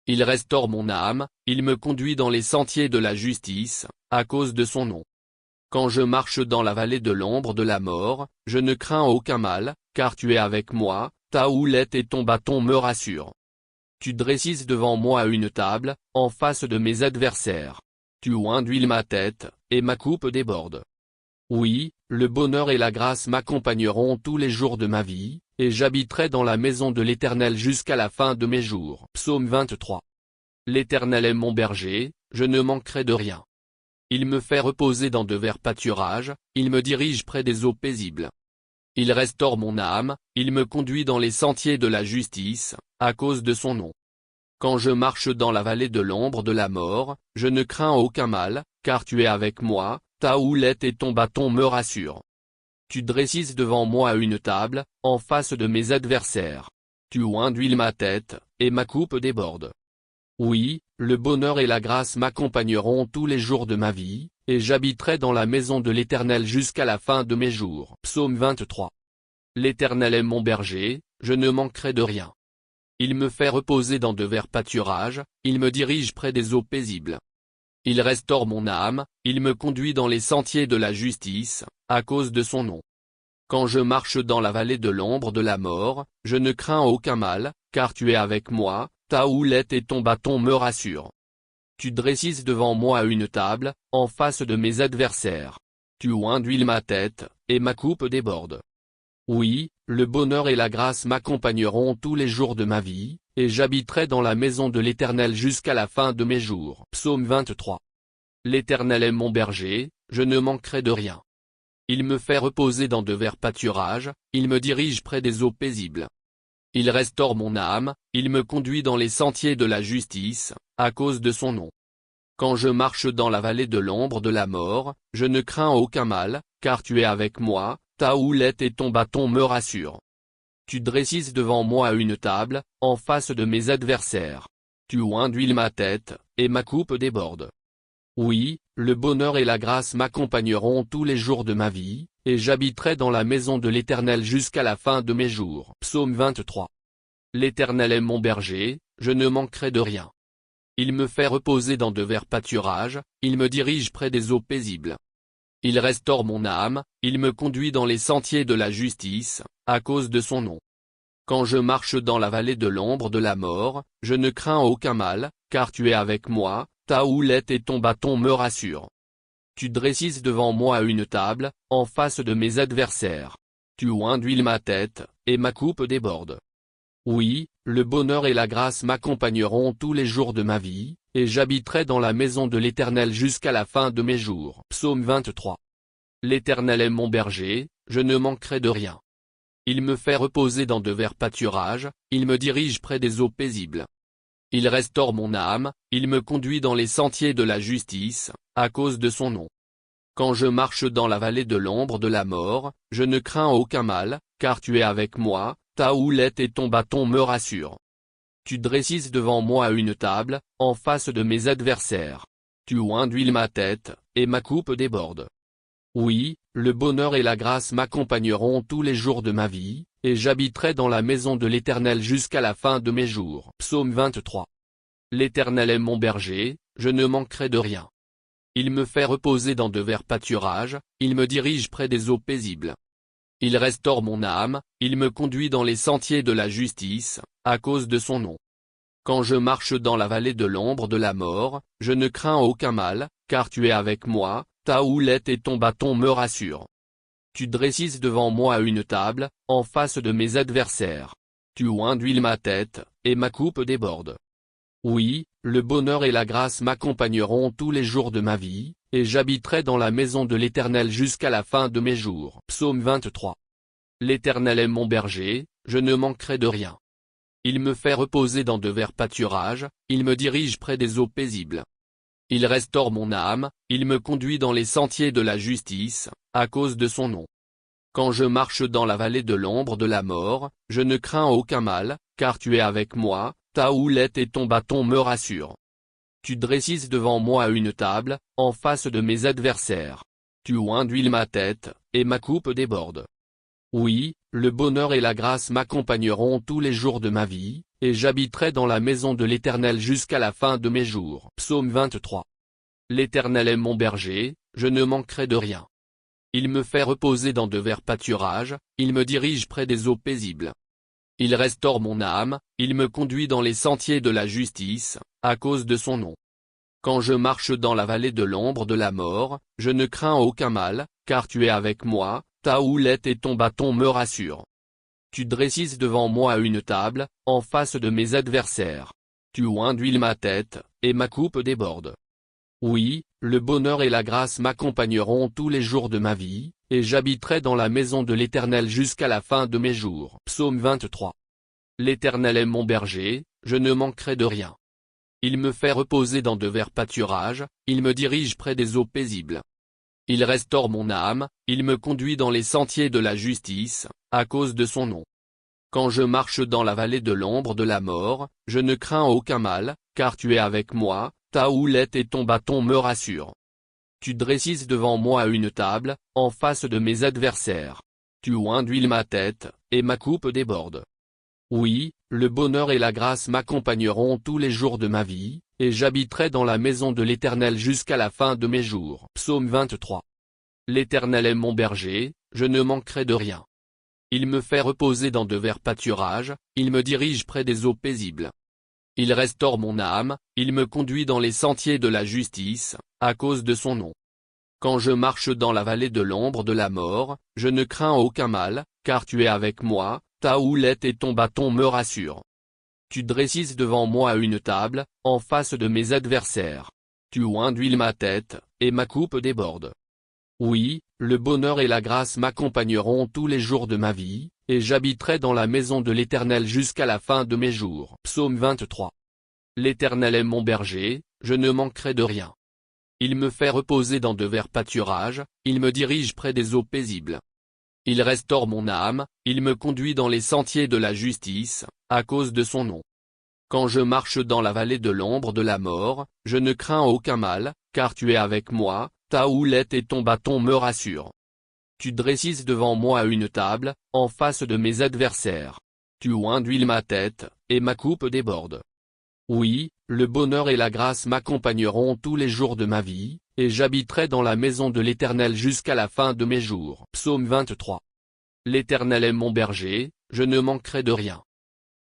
Il restaure mon âme, il me conduit dans les sentiers de la justice, à cause de son nom. Quand je marche dans la vallée de l'ombre de la mort, je ne crains aucun mal, car tu es avec moi, ta houlette et ton bâton me rassurent. Tu dresses devant moi une table, en face de mes adversaires. Tu oins d'huile ma tête, et ma coupe déborde. Oui, le bonheur et la grâce m'accompagneront tous les jours de ma vie, et j'habiterai dans la maison de l'Éternel jusqu'à la fin de mes jours. Psaume 23. L'Éternel est mon berger, je ne manquerai de rien. Il me fait reposer dans de verts pâturages, il me dirige près des eaux paisibles. Il restaure mon âme, il me conduit dans les sentiers de la justice, à cause de son nom. Quand je marche dans la vallée de l'ombre de la mort, je ne crains aucun mal, car tu es avec moi, ta houlette et ton bâton me rassurent. Tu dresses devant moi une table, en face de mes adversaires. Tu oins d'huile ma tête, et ma coupe déborde. Oui, le bonheur et la grâce m'accompagneront tous les jours de ma vie, et j'habiterai dans la maison de l'Éternel jusqu'à la fin de mes jours. Psaume 23. L'Éternel est mon berger, je ne manquerai de rien. Il me fait reposer dans de verts pâturages, il me dirige près des eaux paisibles. Il restaure mon âme, il me conduit dans les sentiers de la justice, à cause de son nom. Quand je marche dans la vallée de l'ombre de la mort, je ne crains aucun mal, car tu es avec moi, ta houlette et ton bâton me rassurent. Tu dresses devant moi une table, en face de mes adversaires. Tu oins d'huile ma tête, et ma coupe déborde. Oui, le bonheur et la grâce m'accompagneront tous les jours de ma vie, et j'habiterai dans la maison de l'Éternel jusqu'à la fin de mes jours. Psaume 23. L'Éternel est mon berger, je ne manquerai de rien. Il me fait reposer dans de verts pâturages, il me dirige près des eaux paisibles. Il restaure mon âme, il me conduit dans les sentiers de la justice, à cause de son nom. Quand je marche dans la vallée de l'ombre de la mort, je ne crains aucun mal, car tu es avec moi, ta houlette et ton bâton me rassurent. Tu dresses devant moi une table, en face de mes adversaires. Tu oins d'huile ma tête, et ma coupe déborde. Oui, le bonheur et la grâce m'accompagneront tous les jours de ma vie, et j'habiterai dans la maison de l'Éternel jusqu'à la fin de mes jours. Psaume 23. L'Éternel est mon berger, je ne manquerai de rien. Il me fait reposer dans de verts pâturages, il me dirige près des eaux paisibles. Il restaure mon âme, il me conduit dans les sentiers de la justice, à cause de son nom. Quand je marche dans la vallée de l'ombre de la mort, je ne crains aucun mal, car tu es avec moi, ta houlette et ton bâton me rassurent. Tu dresses devant moi une table, en face de mes adversaires. Tu oins d'huile ma tête, et ma coupe déborde. Oui, le bonheur et la grâce m'accompagneront tous les jours de ma vie, et j'habiterai dans la maison de l'Éternel jusqu'à la fin de mes jours. Psaume 23. L'Éternel est mon berger, je ne manquerai de rien. Il me fait reposer dans de verts pâturages, il me dirige près des eaux paisibles. Il restaure mon âme, il me conduit dans les sentiers de la justice, à cause de son nom. Quand je marche dans la vallée de l'ombre de la mort, je ne crains aucun mal, car tu es avec moi, ta houlette et ton bâton me rassurent. Tu dresses devant moi une table, en face de mes adversaires. Tu oins d'huile ma tête, et ma coupe déborde. Oui, le bonheur et la grâce m'accompagneront tous les jours de ma vie, et j'habiterai dans la maison de l'Éternel jusqu'à la fin de mes jours. Psaume 23. L'Éternel est mon berger, je ne manquerai de rien. Il me fait reposer dans de verts pâturages, il me dirige près des eaux paisibles. Il restaure mon âme, il me conduit dans les sentiers de la justice, à cause de son nom. Quand je marche dans la vallée de l'ombre de la mort, je ne crains aucun mal, car tu es avec moi, ta houlette et ton bâton me rassurent. Tu dresses devant moi une table, en face de mes adversaires. Tu oins d'huile ma tête, et ma coupe déborde. Oui, le bonheur et la grâce m'accompagneront tous les jours de ma vie, et j'habiterai dans la maison de l'Éternel jusqu'à la fin de mes jours. Psaume 23. L'Éternel est mon berger, je ne manquerai de rien. Il me fait reposer dans de verts pâturages, il me dirige près des eaux paisibles. Il restaure mon âme, il me conduit dans les sentiers de la justice, à cause de son nom. Quand je marche dans la vallée de l'ombre de la mort, je ne crains aucun mal, car tu es avec moi, ta houlette et ton bâton me rassurent. Tu dresses devant moi une table, en face de mes adversaires. Tu oins d'huile ma tête, et ma coupe déborde. Oui, le bonheur et la grâce m'accompagneront tous les jours de ma vie, et j'habiterai dans la maison de l'Éternel jusqu'à la fin de mes jours. Psaume 23. L'Éternel est mon berger, je ne manquerai de rien. Il me fait reposer dans de verts pâturages, il me dirige près des eaux paisibles. Il restaure mon âme, il me conduit dans les sentiers de la justice, à cause de son nom. Quand je marche dans la vallée de l'ombre de la mort, je ne crains aucun mal, car tu es avec moi, ta houlette et ton bâton me rassurent. Tu dresses devant moi une table, en face de mes adversaires. Tu oins d'huile ma tête, et ma coupe déborde. Oui, le bonheur et la grâce m'accompagneront tous les jours de ma vie, et j'habiterai dans la maison de l'Éternel jusqu'à la fin de mes jours. Psaume 23. L'Éternel est mon berger, je ne manquerai de rien. Il me fait reposer dans de verts pâturages, il me dirige près des eaux paisibles. Il restaure mon âme, il me conduit dans les sentiers de la justice, à cause de son nom. Quand je marche dans la vallée de l'ombre de la mort, je ne crains aucun mal, car tu es avec moi, ta houlette et ton bâton me rassurent. Tu dresses devant moi une table, en face de mes adversaires. Tu oins d'huile ma tête, et ma coupe déborde. Oui, le bonheur et la grâce m'accompagneront tous les jours de ma vie, et j'habiterai dans la maison de l'Éternel jusqu'à la fin de mes jours. Psaume 23. L'Éternel est mon berger, je ne manquerai de rien. Il me fait reposer dans de verts pâturages, il me dirige près des eaux paisibles. Il restaure mon âme, il me conduit dans les sentiers de la justice, à cause de son nom. Quand je marche dans la vallée de l'ombre de la mort, je ne crains aucun mal, car tu es avec moi, ta houlette et ton bâton me rassurent. Tu dresses devant moi une table, en face de mes adversaires. Tu oins d'huile ma tête, et ma coupe déborde. Oui, le bonheur et la grâce m'accompagneront tous les jours de ma vie, et j'habiterai dans la maison de l'Éternel jusqu'à la fin de mes jours. Psaume 23. L'Éternel est mon berger, je ne manquerai de rien. Il me fait reposer dans de verts pâturages, il me dirige près des eaux paisibles. Il restaure mon âme, il me conduit dans les sentiers de la justice, à cause de son nom. Quand je marche dans la vallée de l'ombre de la mort, je ne crains aucun mal, car tu es avec moi, ta houlette et ton bâton me rassurent. Tu dresses devant moi une table, en face de mes adversaires. Tu oinduiles ma tête, et ma coupe déborde. Oui, le bonheur et la grâce m'accompagneront tous les jours de ma vie, et j'habiterai dans la maison de l'Éternel jusqu'à la fin de mes jours. Psaume 23. L'Éternel est mon berger, je ne manquerai de rien.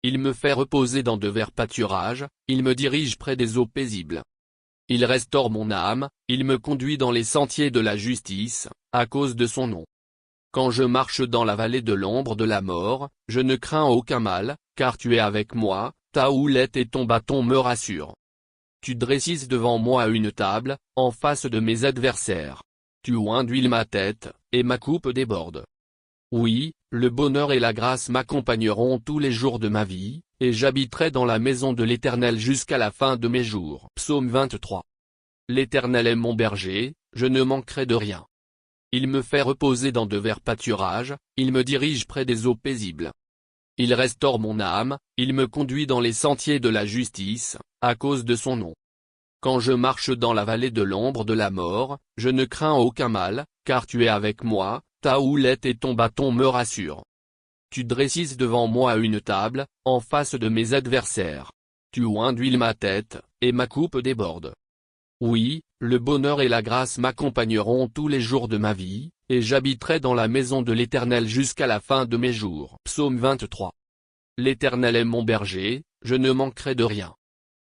Il me fait reposer dans de verts pâturages, il me dirige près des eaux paisibles. Il restaure mon âme, il me conduit dans les sentiers de la justice, à cause de son nom. Quand je marche dans la vallée de l'ombre de la mort, je ne crains aucun mal, car tu es avec moi, ta houlette et ton bâton me rassurent. Tu dresses devant moi une table, en face de mes adversaires. Tu oinduiles ma tête, et ma coupe déborde. Oui, le bonheur et la grâce m'accompagneront tous les jours de ma vie, et j'habiterai dans la maison de l'Éternel jusqu'à la fin de mes jours. Psaume 23. L'Éternel est mon berger, je ne manquerai de rien. Il me fait reposer dans de verts pâturages, il me dirige près des eaux paisibles. Il restaure mon âme, il me conduit dans les sentiers de la justice, à cause de son nom. Quand je marche dans la vallée de l'ombre de la mort, je ne crains aucun mal, car tu es avec moi, ta houlette et ton bâton me rassurent. Tu dresses devant moi une table, en face de mes adversaires. Tu oinduiles ma tête, et ma coupe déborde. Oui, le bonheur et la grâce m'accompagneront tous les jours de ma vie, et j'habiterai dans la maison de l'Éternel jusqu'à la fin de mes jours. Psaume 23. L'Éternel est mon berger, je ne manquerai de rien.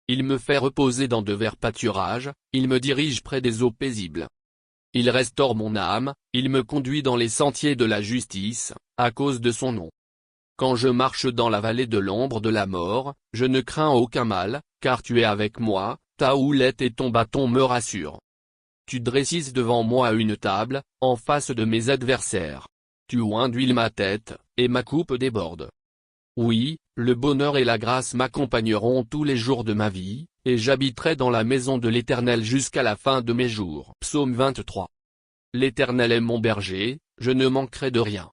Il me fait reposer dans de verts pâturages, il me dirige près des eaux paisibles. Il restaure mon âme, il me conduit dans les sentiers de la justice, à cause de son nom. Quand je marche dans la vallée de l'ombre de la mort, je ne crains aucun mal, car tu es avec moi, ta houlette et ton bâton me rassurent. Tu dresses devant moi une table, en face de mes adversaires. Tu oinduiles ma tête, et ma coupe déborde. Oui, le bonheur et la grâce m'accompagneront tous les jours de ma vie, et j'habiterai dans la maison de l'Éternel jusqu'à la fin de mes jours. Psaume 23. L'Éternel est mon berger, je ne manquerai de rien.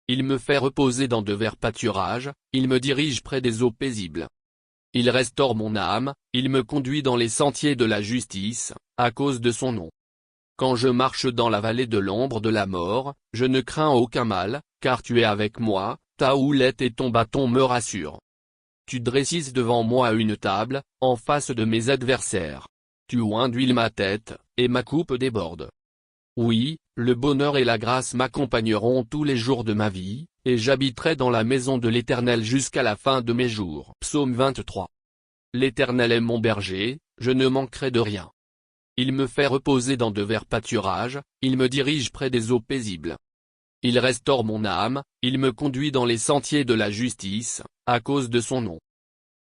Il me fait reposer dans de verts pâturages, il me dirige près des eaux paisibles. Il restaure mon âme, il me conduit dans les sentiers de la justice, à cause de son nom. Quand je marche dans la vallée de l'ombre de la mort, je ne crains aucun mal, car tu es avec moi, ta houlette et ton bâton me rassurent. Tu dresses devant moi une table, en face de mes adversaires. Tu oinduiles ma tête, et ma coupe déborde. Oui, le bonheur et la grâce m'accompagneront tous les jours de ma vie, et j'habiterai dans la maison de l'Éternel jusqu'à la fin de mes jours. Psaume 23. L'Éternel est mon berger, je ne manquerai de rien. Il me fait reposer dans de verts pâturages, il me dirige près des eaux paisibles. Il restaure mon âme, il me conduit dans les sentiers de la justice, à cause de son nom.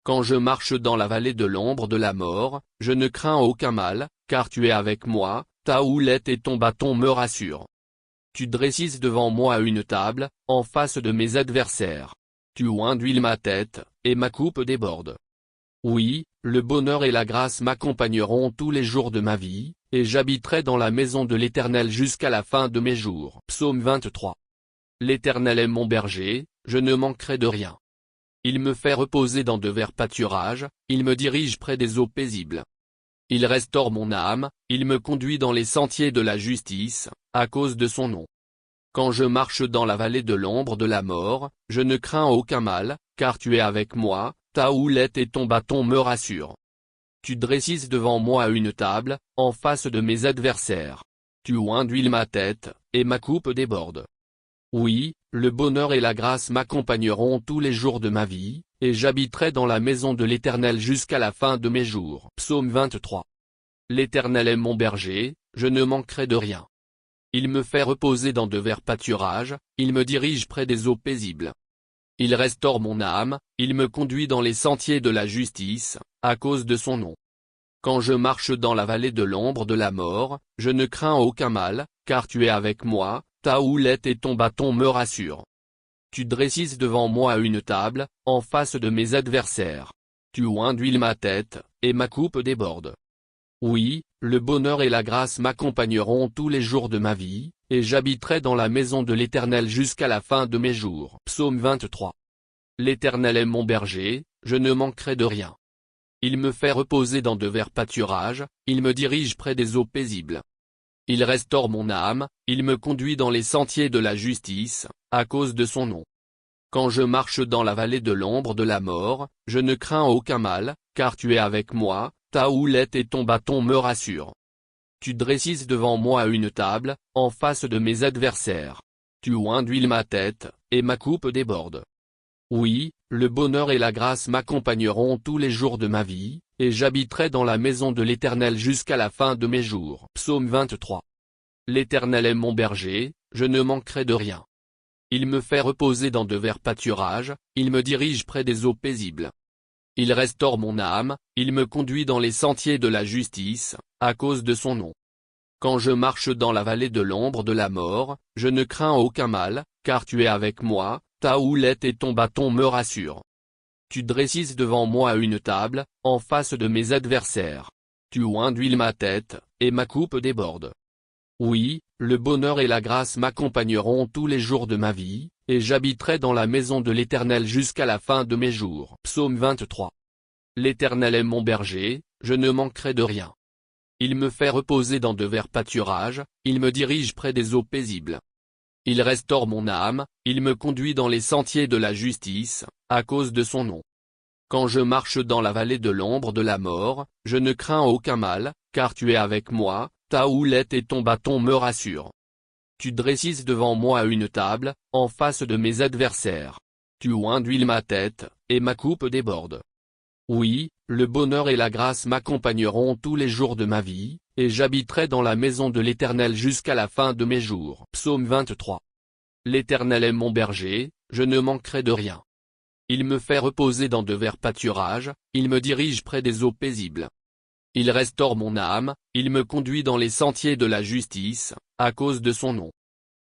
Quand je marche dans la vallée de l'ombre de la mort, je ne crains aucun mal, car tu es avec moi, ta houlette et ton bâton me rassurent. Tu dresses devant moi une table, en face de mes adversaires. Tu oinduiles ma tête, et ma coupe déborde. Oui, le bonheur et la grâce m'accompagneront tous les jours de ma vie, et j'habiterai dans la maison de l'Éternel jusqu'à la fin de mes jours. Psaume 23. L'Éternel est mon berger, je ne manquerai de rien. Il me fait reposer dans de verts pâturages, il me dirige près des eaux paisibles. Il restaure mon âme, il me conduit dans les sentiers de la justice, à cause de son nom. Quand je marche dans la vallée de l'ombre de la mort, je ne crains aucun mal, car tu es avec moi, ta houlette et ton bâton me rassurent. Tu dresses devant moi une table, en face de mes adversaires. Tu oinduiles ma tête, et ma coupe déborde. Oui, le bonheur et la grâce m'accompagneront tous les jours de ma vie, et j'habiterai dans la maison de l'Éternel jusqu'à la fin de mes jours. Psaume 23. L'Éternel est mon berger, je ne manquerai de rien. Il me fait reposer dans de verts pâturages, il me dirige près des eaux paisibles. Il restaure mon âme, il me conduit dans les sentiers de la justice, à cause de son nom. Quand je marche dans la vallée de l'ombre de la mort, je ne crains aucun mal, car tu es avec moi, ta houlette et ton bâton me rassurent. Tu dresses devant moi une table, en face de mes adversaires. Tu oinduiles ma tête, et ma coupe déborde. Oui, le bonheur et la grâce m'accompagneront tous les jours de ma vie, et j'habiterai dans la maison de l'Éternel jusqu'à la fin de mes jours. Psaume 23. L'Éternel est mon berger, je ne manquerai de rien. Il me fait reposer dans de verts pâturages, il me dirige près des eaux paisibles. Il restaure mon âme, il me conduit dans les sentiers de la justice, à cause de son nom. Quand je marche dans la vallée de l'ombre de la mort, je ne crains aucun mal, car tu es avec moi, ta houlette et ton bâton me rassurent. Tu dresses devant moi une table, en face de mes adversaires. Tu oinduiles ma tête, et ma coupe déborde. Oui, le bonheur et la grâce m'accompagneront tous les jours de ma vie, et j'habiterai dans la maison de l'Éternel jusqu'à la fin de mes jours. Psaume 23. L'Éternel est mon berger, je ne manquerai de rien. Il me fait reposer dans de verts pâturages, il me dirige près des eaux paisibles. Il restaure mon âme, il me conduit dans les sentiers de la justice, à cause de son nom. Quand je marche dans la vallée de l'ombre de la mort, je ne crains aucun mal, car tu es avec moi, ta houlette et ton bâton me rassurent. Tu dresses devant moi une table, en face de mes adversaires. Tu oinduiles ma tête, et ma coupe déborde. Oui, le bonheur et la grâce m'accompagneront tous les jours de ma vie, et j'habiterai dans la maison de l'Éternel jusqu'à la fin de mes jours. Psaume 23. L'Éternel est mon berger, je ne manquerai de rien. Il me fait reposer dans de verts pâturages, il me dirige près des eaux paisibles. Il restaure mon âme, il me conduit dans les sentiers de la justice, à cause de son nom. Quand je marche dans la vallée de l'ombre de la mort, je ne crains aucun mal, car tu es avec moi, ta houlette et ton bâton me rassurent. Tu dresses devant moi une table, en face de mes adversaires. Tu oinduiles ma tête, et ma coupe déborde. Oui, le bonheur et la grâce m'accompagneront tous les jours de ma vie, et j'habiterai dans la maison de l'Éternel jusqu'à la fin de mes jours. Psaume 23. L'Éternel est mon berger, je ne manquerai de rien. Il me fait reposer dans de verts pâturages, il me dirige près des eaux paisibles. Il restaure mon âme, il me conduit dans les sentiers de la justice, à cause de son nom.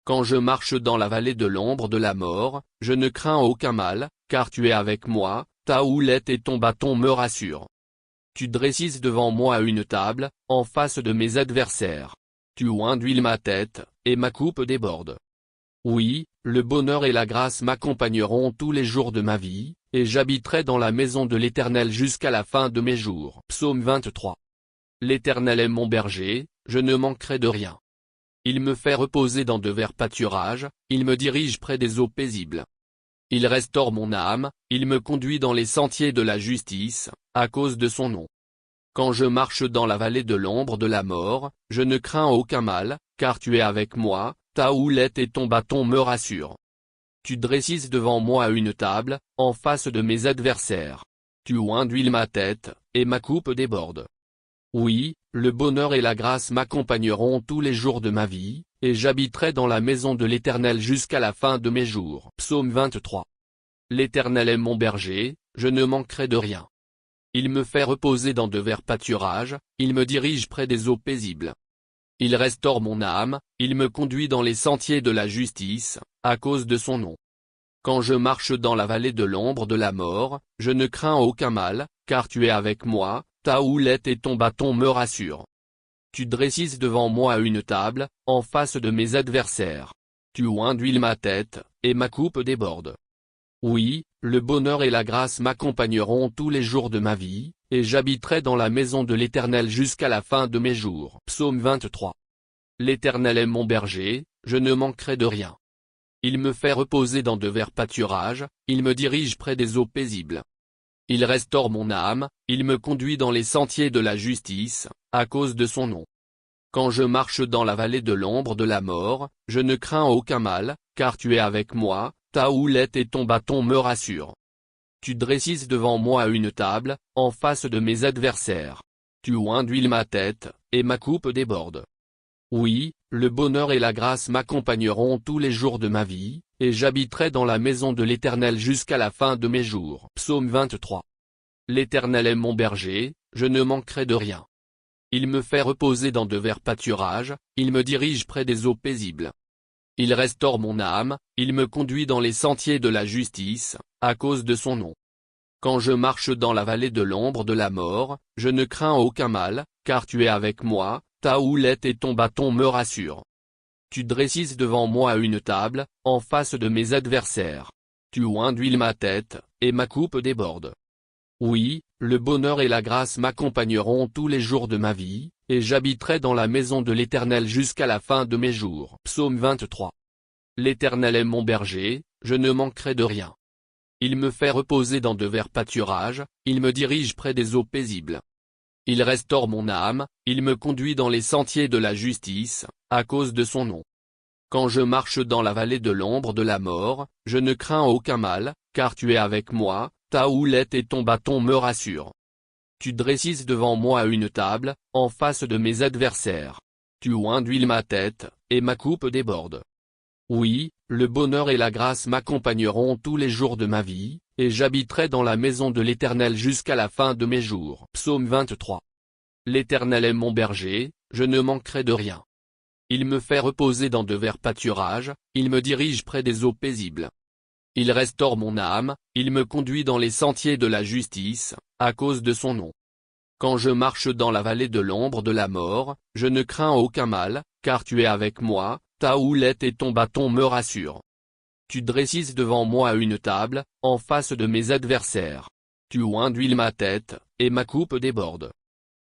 Quand je marche dans la vallée de l'ombre de la mort, je ne crains aucun mal, car tu es avec moi, ta houlette et ton bâton me rassurent. Tu dresses devant moi une table, en face de mes adversaires. Tu oinduiles ma tête, et ma coupe déborde. Oui, le bonheur et la grâce m'accompagneront tous les jours de ma vie, et j'habiterai dans la maison de l'Éternel jusqu'à la fin de mes jours. Psaume 23. L'Éternel est mon berger, je ne manquerai de rien. Il me fait reposer dans de verts pâturages, il me dirige près des eaux paisibles. Il restaure mon âme, il me conduit dans les sentiers de la justice, à cause de son nom. Quand je marche dans la vallée de l'ombre de la mort, je ne crains aucun mal, car tu es avec moi, ta houlette et ton bâton me rassurent. Tu dresses devant moi une table, en face de mes adversaires. Tu oinduiles ma tête, et ma coupe déborde. Oui, le bonheur et la grâce m'accompagneront tous les jours de ma vie, et j'habiterai dans la maison de l'Éternel jusqu'à la fin de mes jours. Psaume 23. L'Éternel est mon berger, je ne manquerai de rien. Il me fait reposer dans de verts pâturages, il me dirige près des eaux paisibles. Il restaure mon âme, il me conduit dans les sentiers de la justice, à cause de son nom. Quand je marche dans la vallée de l'ombre de la mort, je ne crains aucun mal, car tu es avec moi, ta houlette et ton bâton me rassurent. Tu dresses devant moi une table, en face de mes adversaires. Tu oinduiles ma tête, et ma coupe déborde. Oui, le bonheur et la grâce m'accompagneront tous les jours de ma vie, et j'habiterai dans la maison de l'Éternel jusqu'à la fin de mes jours. Psaume 23. L'Éternel est mon berger, je ne manquerai de rien. Il me fait reposer dans de verts pâturages, il me dirige près des eaux paisibles. Il restaure mon âme, il me conduit dans les sentiers de la justice, à cause de son nom. Quand je marche dans la vallée de l'ombre de la mort, je ne crains aucun mal, car tu es avec moi, ta houlette et ton bâton me rassurent. Tu dresses devant moi une table, en face de mes adversaires. Tu oinduiles ma tête, et ma coupe déborde. Oui, le bonheur et la grâce m'accompagneront tous les jours de ma vie, et j'habiterai dans la maison de l'Éternel jusqu'à la fin de mes jours. Psaume 23. L'Éternel est mon berger, je ne manquerai de rien. Il me fait reposer dans de verts pâturages, il me dirige près des eaux paisibles. Il restaure mon âme, il me conduit dans les sentiers de la justice, à cause de son nom. Quand je marche dans la vallée de l'ombre de la mort, je ne crains aucun mal, car tu es avec moi, ta houlette et ton bâton me rassurent. Tu dresses devant moi une table, en face de mes adversaires. Tu oins d'huile ma tête, et ma coupe déborde. Oui, le bonheur et la grâce m'accompagneront tous les jours de ma vie, et j'habiterai dans la maison de l'Éternel jusqu'à la fin de mes jours. Psaume 23. L'Éternel est mon berger, je ne manquerai de rien. Il me fait reposer dans de verts pâturages, il me dirige près des eaux paisibles. Il restaure mon âme, il me conduit dans les sentiers de la justice, à cause de son nom. Quand je marche dans la vallée de l'ombre de la mort, je ne crains aucun mal, car tu es avec moi, ta houlette et ton bâton me rassurent. Tu dresses devant moi une table, en face de mes adversaires. Tu oins d'huile ma tête, et ma coupe déborde. Oui, le bonheur et la grâce m'accompagneront tous les jours de ma vie, et j'habiterai dans la maison de l'Éternel jusqu'à la fin de mes jours. Psaume 23. L'Éternel est mon berger, je ne manquerai de rien. Il me fait reposer dans de verts pâturages, il me dirige près des eaux paisibles. Il restaure mon âme, il me conduit dans les sentiers de la justice, à cause de son nom. Quand je marche dans la vallée de l'ombre de la mort, je ne crains aucun mal, car tu es avec moi, ta houlette et ton bâton me rassurent. Tu dresses devant moi une table, en face de mes adversaires. Tu oins d'huile ma tête, et ma coupe déborde.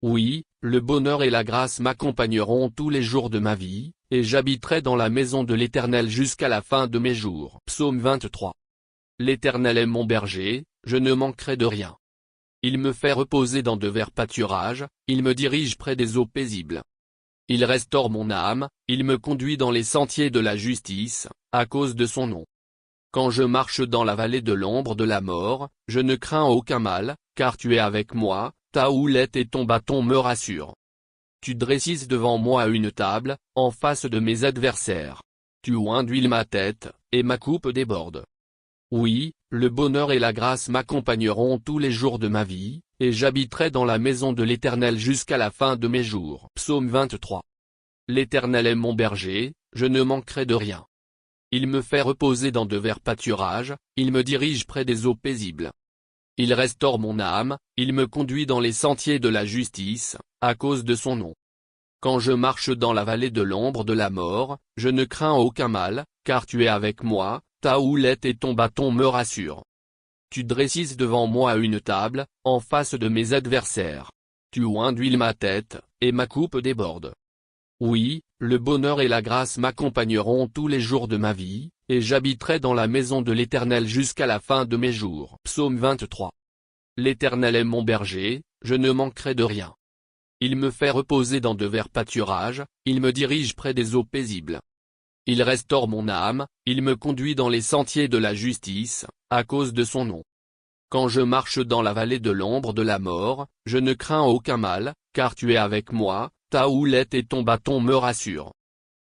Oui, le bonheur et la grâce m'accompagneront tous les jours de ma vie, et j'habiterai dans la maison de l'Éternel jusqu'à la fin de mes jours. Psaume 23. L'Éternel est mon berger, je ne manquerai de rien. Il me fait reposer dans de verts pâturages, il me dirige près des eaux paisibles. Il restaure mon âme, il me conduit dans les sentiers de la justice, à cause de son nom. Quand je marche dans la vallée de l'ombre de la mort, je ne crains aucun mal, car tu es avec moi, ta houlette et ton bâton me rassurent. Tu dresses devant moi une table, en face de mes adversaires. Tu oins d'huile ma tête, et ma coupe déborde. Oui, le bonheur et la grâce m'accompagneront tous les jours de ma vie, et j'habiterai dans la maison de l'Éternel jusqu'à la fin de mes jours. Psaume 23. L'Éternel est mon berger, je ne manquerai de rien. Il me fait reposer dans de verts pâturages, il me dirige près des eaux paisibles. Il restaure mon âme, il me conduit dans les sentiers de la justice, à cause de son nom. Quand je marche dans la vallée de l'ombre de la mort, je ne crains aucun mal, car tu es avec moi, ta houlette et ton bâton me rassurent. Tu dresses devant moi une table, en face de mes adversaires. Tu oins d'huile ma tête, et ma coupe déborde. Oui, le bonheur et la grâce m'accompagneront tous les jours de ma vie, et j'habiterai dans la maison de l'Éternel jusqu'à la fin de mes jours. Psaume 23. L'Éternel est mon berger, je ne manquerai de rien. Il me fait reposer dans de verts pâturages, il me dirige près des eaux paisibles. Il restaure mon âme, il me conduit dans les sentiers de la justice, à cause de son nom. Quand je marche dans la vallée de l'ombre de la mort, je ne crains aucun mal, car tu es avec moi, ta houlette et ton bâton me rassurent.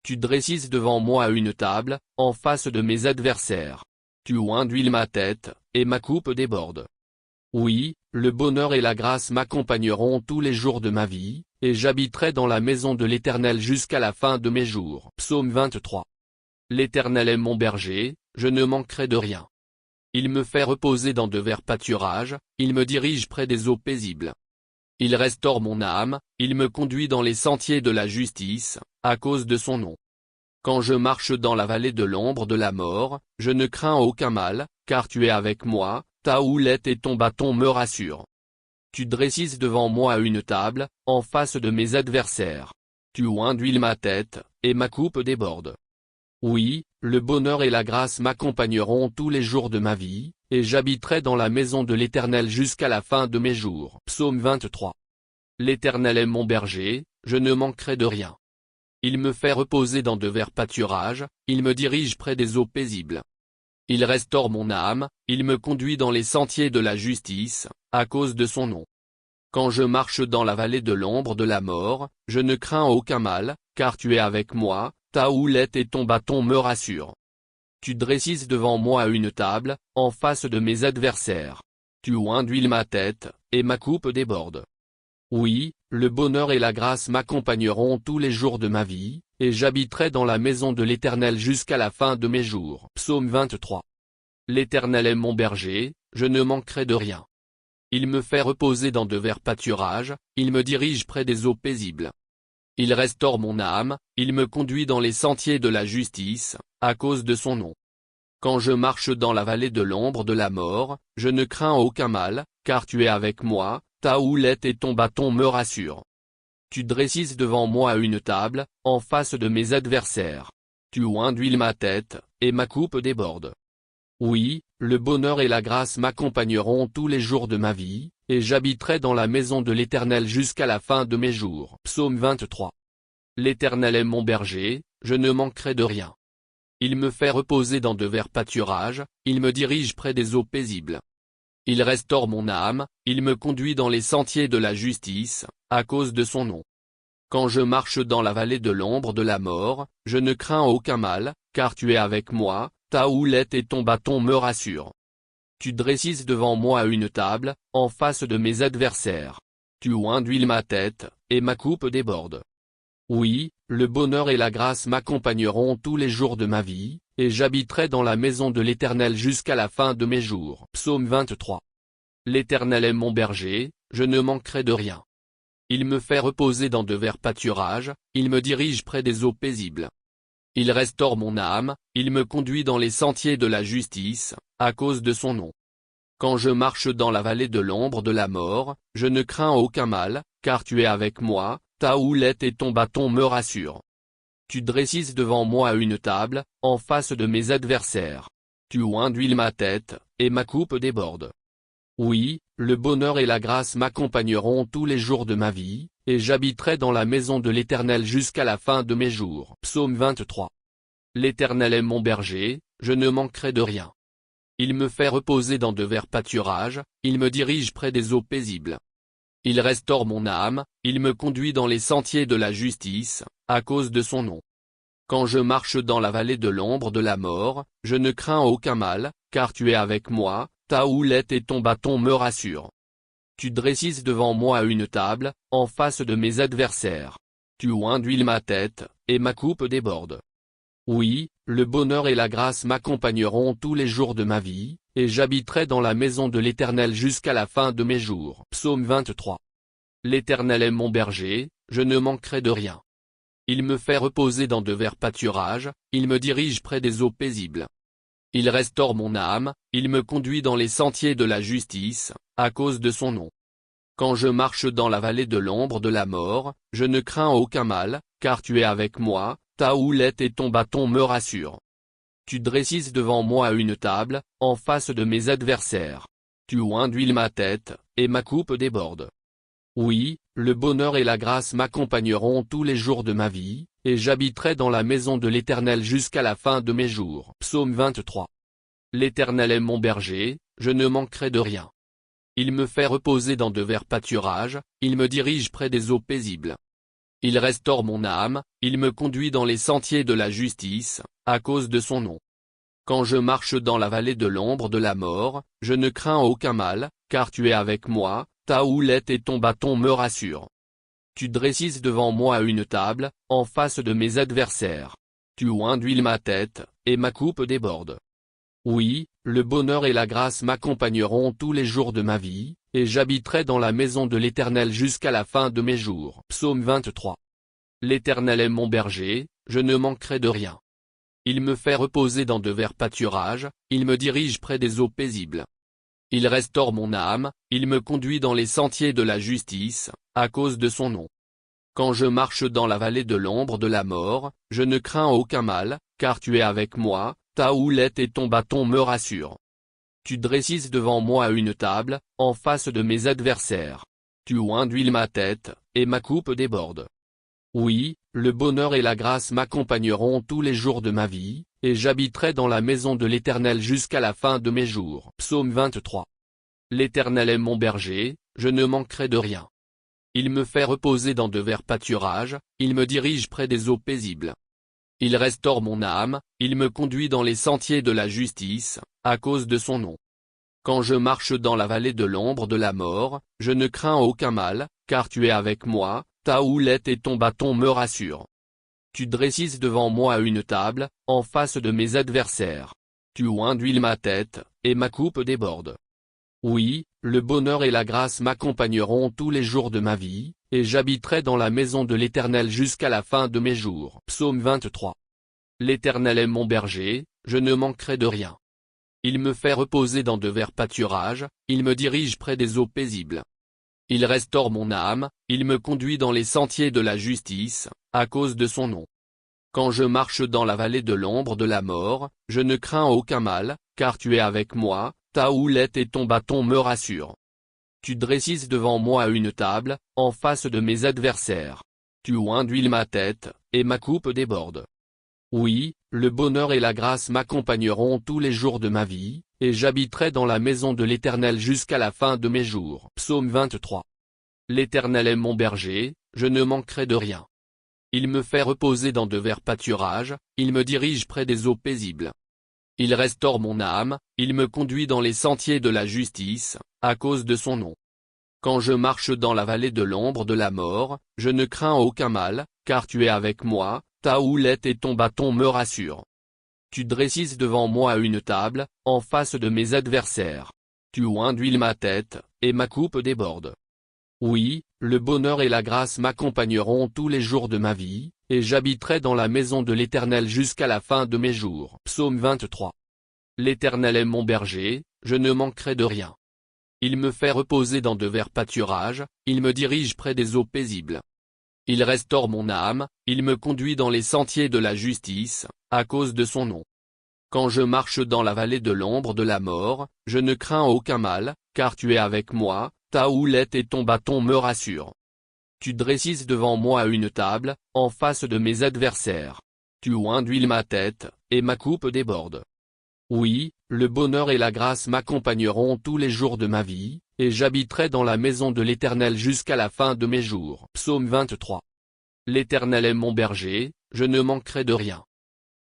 Tu dresses devant moi une table, en face de mes adversaires. Tu oins d'huile ma tête, et ma coupe déborde. Oui, le bonheur et la grâce m'accompagneront tous les jours de ma vie, et j'habiterai dans la maison de l'Éternel jusqu'à la fin de mes jours. Psaume 23. L'Éternel est mon berger, je ne manquerai de rien. Il me fait reposer dans de verts pâturages, il me dirige près des eaux paisibles. Il restaure mon âme, il me conduit dans les sentiers de la justice, à cause de son nom. Quand je marche dans la vallée de l'ombre de la mort, je ne crains aucun mal, car tu es avec moi, ta houlette et ton bâton me rassurent. Tu dresses devant moi une table, en face de mes adversaires. Tu oins d'huile ma tête, et ma coupe déborde. Oui, le bonheur et la grâce m'accompagneront tous les jours de ma vie, et j'habiterai dans la maison de l'Éternel jusqu'à la fin de mes jours. Psaume 23. L'Éternel est mon berger, je ne manquerai de rien. Il me fait reposer dans de verts pâturages, il me dirige près des eaux paisibles. Il restaure mon âme, il me conduit dans les sentiers de la justice, à cause de son nom. Quand je marche dans la vallée de l'ombre de la mort, je ne crains aucun mal, car tu es avec moi, ta houlette et ton bâton me rassurent. Tu dresses devant moi une table, en face de mes adversaires. Tu oins d'huile ma tête, et ma coupe déborde. Oui, le bonheur et la grâce m'accompagneront tous les jours de ma vie, et j'habiterai dans la maison de l'Éternel jusqu'à la fin de mes jours. Psaume 23. L'Éternel est mon berger, je ne manquerai de rien. Il me fait reposer dans de verts pâturages, il me dirige près des eaux paisibles. Il restaure mon âme, il me conduit dans les sentiers de la justice, à cause de son nom. Quand je marche dans la vallée de l'ombre de la mort, je ne crains aucun mal, car tu es avec moi, ta houlette et ton bâton me rassurent. Tu dresses devant moi une table, en face de mes adversaires. Tu oins d'huile ma tête, et ma coupe déborde. Oui, le bonheur et la grâce m'accompagneront tous les jours de ma vie, et j'habiterai dans la maison de l'Éternel jusqu'à la fin de mes jours. Psaume 23. L'Éternel est mon berger, je ne manquerai de rien. Il me fait reposer dans de verts pâturages, il me dirige près des eaux paisibles. Il restaure mon âme, il me conduit dans les sentiers de la justice, à cause de son nom. Quand je marche dans la vallée de l'ombre de la mort, je ne crains aucun mal, car tu es avec moi, ta houlette et ton bâton me rassurent. Tu dresses devant moi une table, en face de mes adversaires. Tu oins d'huile ma tête, et ma coupe déborde. Oui, le bonheur et la grâce m'accompagneront tous les jours de ma vie, et j'habiterai dans la maison de l'Éternel jusqu'à la fin de mes jours. Psaume 23. L'Éternel est mon berger, je ne manquerai de rien. Il me fait reposer dans de verts pâturages, il me dirige près des eaux paisibles. Il restaure mon âme, il me conduit dans les sentiers de la justice, à cause de son nom. Quand je marche dans la vallée de l'ombre de la mort, je ne crains aucun mal, car tu es avec moi, ta houlette et ton bâton me rassurent. Tu dresses devant moi une table, en face de mes adversaires. Tu oins d'huile ma tête, et ma coupe déborde. Oui, le bonheur et la grâce m'accompagneront tous les jours de ma vie, et j'habiterai dans la maison de l'Éternel jusqu'à la fin de mes jours. Psaume 23. L'Éternel est mon berger, je ne manquerai de rien. Il me fait reposer dans de verts pâturages, il me dirige près des eaux paisibles. Il restaure mon âme, il me conduit dans les sentiers de la justice, à cause de son nom. Quand je marche dans la vallée de l'ombre de la mort, je ne crains aucun mal, car tu es avec moi, ta houlette et ton bâton me rassurent. Tu dresses devant moi une table, en face de mes adversaires. Tu oins d'huile ma tête, et ma coupe déborde. Oui, le bonheur et la grâce m'accompagneront tous les jours de ma vie, et j'habiterai dans la maison de l'Éternel jusqu'à la fin de mes jours. Psaume 23. L'Éternel est mon berger, je ne manquerai de rien. Il me fait reposer dans de verts pâturages, il me dirige près des eaux paisibles. Il restaure mon âme, il me conduit dans les sentiers de la justice, à cause de son nom. Quand je marche dans la vallée de l'ombre de la mort, je ne crains aucun mal, car tu es avec moi, ta houlette et ton bâton me rassurent. Tu dresses devant moi une table, en face de mes adversaires. Tu oins d'huile ma tête, et ma coupe déborde. Oui, le bonheur et la grâce m'accompagneront tous les jours de ma vie, et j'habiterai dans la maison de l'Éternel jusqu'à la fin de mes jours. Psaume 23. L'Éternel est mon berger, je ne manquerai de rien. Il me fait reposer dans de verts pâturages, il me dirige près des eaux paisibles. Il restaure mon âme, il me conduit dans les sentiers de la justice, à cause de son nom. Quand je marche dans la vallée de l'ombre de la mort, je ne crains aucun mal, car tu es avec moi, ta houlette et ton bâton me rassurent. Tu dresses devant moi une table, en face de mes adversaires. Tu oins d'huile ma tête, et ma coupe déborde. Oui, le bonheur et la grâce m'accompagneront tous les jours de ma vie, et j'habiterai dans la maison de l'Éternel jusqu'à la fin de mes jours. Psaume 23. L'Éternel est mon berger, je ne manquerai de rien. Il me fait reposer dans de verts pâturages, il me dirige près des eaux paisibles. Il restaure mon âme, il me conduit dans les sentiers de la justice, à cause de son nom. Quand je marche dans la vallée de l'ombre de la mort, je ne crains aucun mal, car tu es avec moi, ta houlette et ton bâton me rassurent. Tu dresses devant moi une table, en face de mes adversaires. Tu oins d'huile ma tête, et ma coupe déborde. Oui, le bonheur et la grâce m'accompagneront tous les jours de ma vie, et j'habiterai dans la maison de l'Éternel jusqu'à la fin de mes jours. Psaume 23. L'Éternel est mon berger, je ne manquerai de rien. Il me fait reposer dans de verts pâturages, il me dirige près des eaux paisibles. Il restaure mon âme, il me conduit dans les sentiers de la justice, à cause de son nom. Quand je marche dans la vallée de l'ombre de la mort, je ne crains aucun mal, car tu es avec moi, ta houlette et ton bâton me rassurent. Tu dresses devant moi une table, en face de mes adversaires. Tu oins d'huile ma tête, et ma coupe déborde. Oui, le bonheur et la grâce m'accompagneront tous les jours de ma vie, et j'habiterai dans la maison de l'Éternel jusqu'à la fin de mes jours. Psaume 23. L'Éternel est mon berger, je ne manquerai de rien. Il me fait reposer dans de verts pâturages, il me dirige près des eaux paisibles. Il restaure mon âme, il me conduit dans les sentiers de la justice, à cause de son nom. Quand je marche dans la vallée de l'ombre de la mort, je ne crains aucun mal, car tu es avec moi, ta houlette et ton bâton me rassurent. Tu dresses devant moi une table, en face de mes adversaires. Tu oins d'huile ma tête, et ma coupe déborde. Oui, le bonheur et la grâce m'accompagneront tous les jours de ma vie, et j'habiterai dans la maison de l'Éternel jusqu'à la fin de mes jours. Psaume 23. L'Éternel est mon berger, je ne manquerai de rien. Il me fait reposer dans de verts pâturages, il me dirige près des eaux paisibles. Il restaure mon âme, il me conduit dans les sentiers de la justice, à cause de son nom. Quand je marche dans la vallée de l'ombre de la mort, je ne crains aucun mal, car tu es avec moi, ta houlette et ton bâton me rassurent. Tu dresses devant moi une table, en face de mes adversaires. Tu oins d'huile ma tête, et ma coupe déborde. Oui, le bonheur et la grâce m'accompagneront tous les jours de ma vie, et j'habiterai dans la maison de l'Éternel jusqu'à la fin de mes jours. Psaume 23. L'Éternel est mon berger, je ne manquerai de rien. Il me fait reposer dans de verts pâturages, il me dirige près des eaux paisibles. Il restaure mon âme, il me conduit dans les sentiers de la justice, à cause de son nom. Quand je marche dans la vallée de l'ombre de la mort, je ne crains aucun mal, car tu es avec moi, ta houlette et ton bâton me rassurent. Tu dresses devant moi une table, en face de mes adversaires. Tu oins d'huile ma tête, et ma coupe déborde. Oui, le bonheur et la grâce m'accompagneront tous les jours de ma vie, et j'habiterai dans la maison de l'Éternel jusqu'à la fin de mes jours. Psaume 23. L'Éternel est mon berger, je ne manquerai de rien.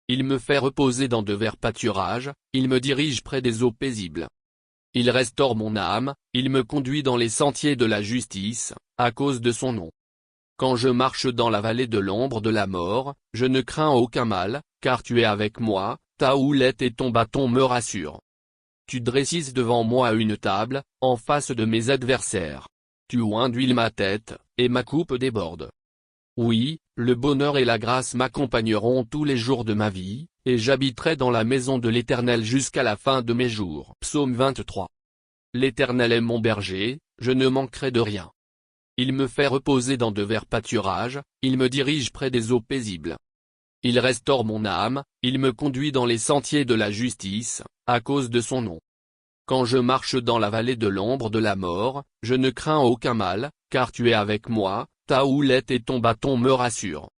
Il me fait reposer dans de verts pâturages, il me dirige près des eaux paisibles. Il restaure mon âme, il me conduit dans les sentiers de la justice, à cause de son nom. Quand je marche dans la vallée de l'ombre de la mort, je ne crains aucun mal, car tu es avec moi, ta houlette et ton bâton me rassurent. Tu dresses devant moi une table, en face de mes adversaires. Tu oins d'huile ma tête, et ma coupe déborde. Oui, le bonheur et la grâce m'accompagneront tous les jours de ma vie, et j'habiterai dans la maison de l'Éternel jusqu'à la fin de mes jours. Psaume 23. L'Éternel est mon berger, je ne manquerai de rien. Il me fait reposer dans de verts pâturages, il me dirige près des eaux paisibles. Il restaure mon âme, il me conduit dans les sentiers de la justice, à cause de son nom. Quand je marche dans la vallée de l'ombre de la mort, je ne crains aucun mal, car tu es avec moi, ta houlette et ton bâton me rassurent.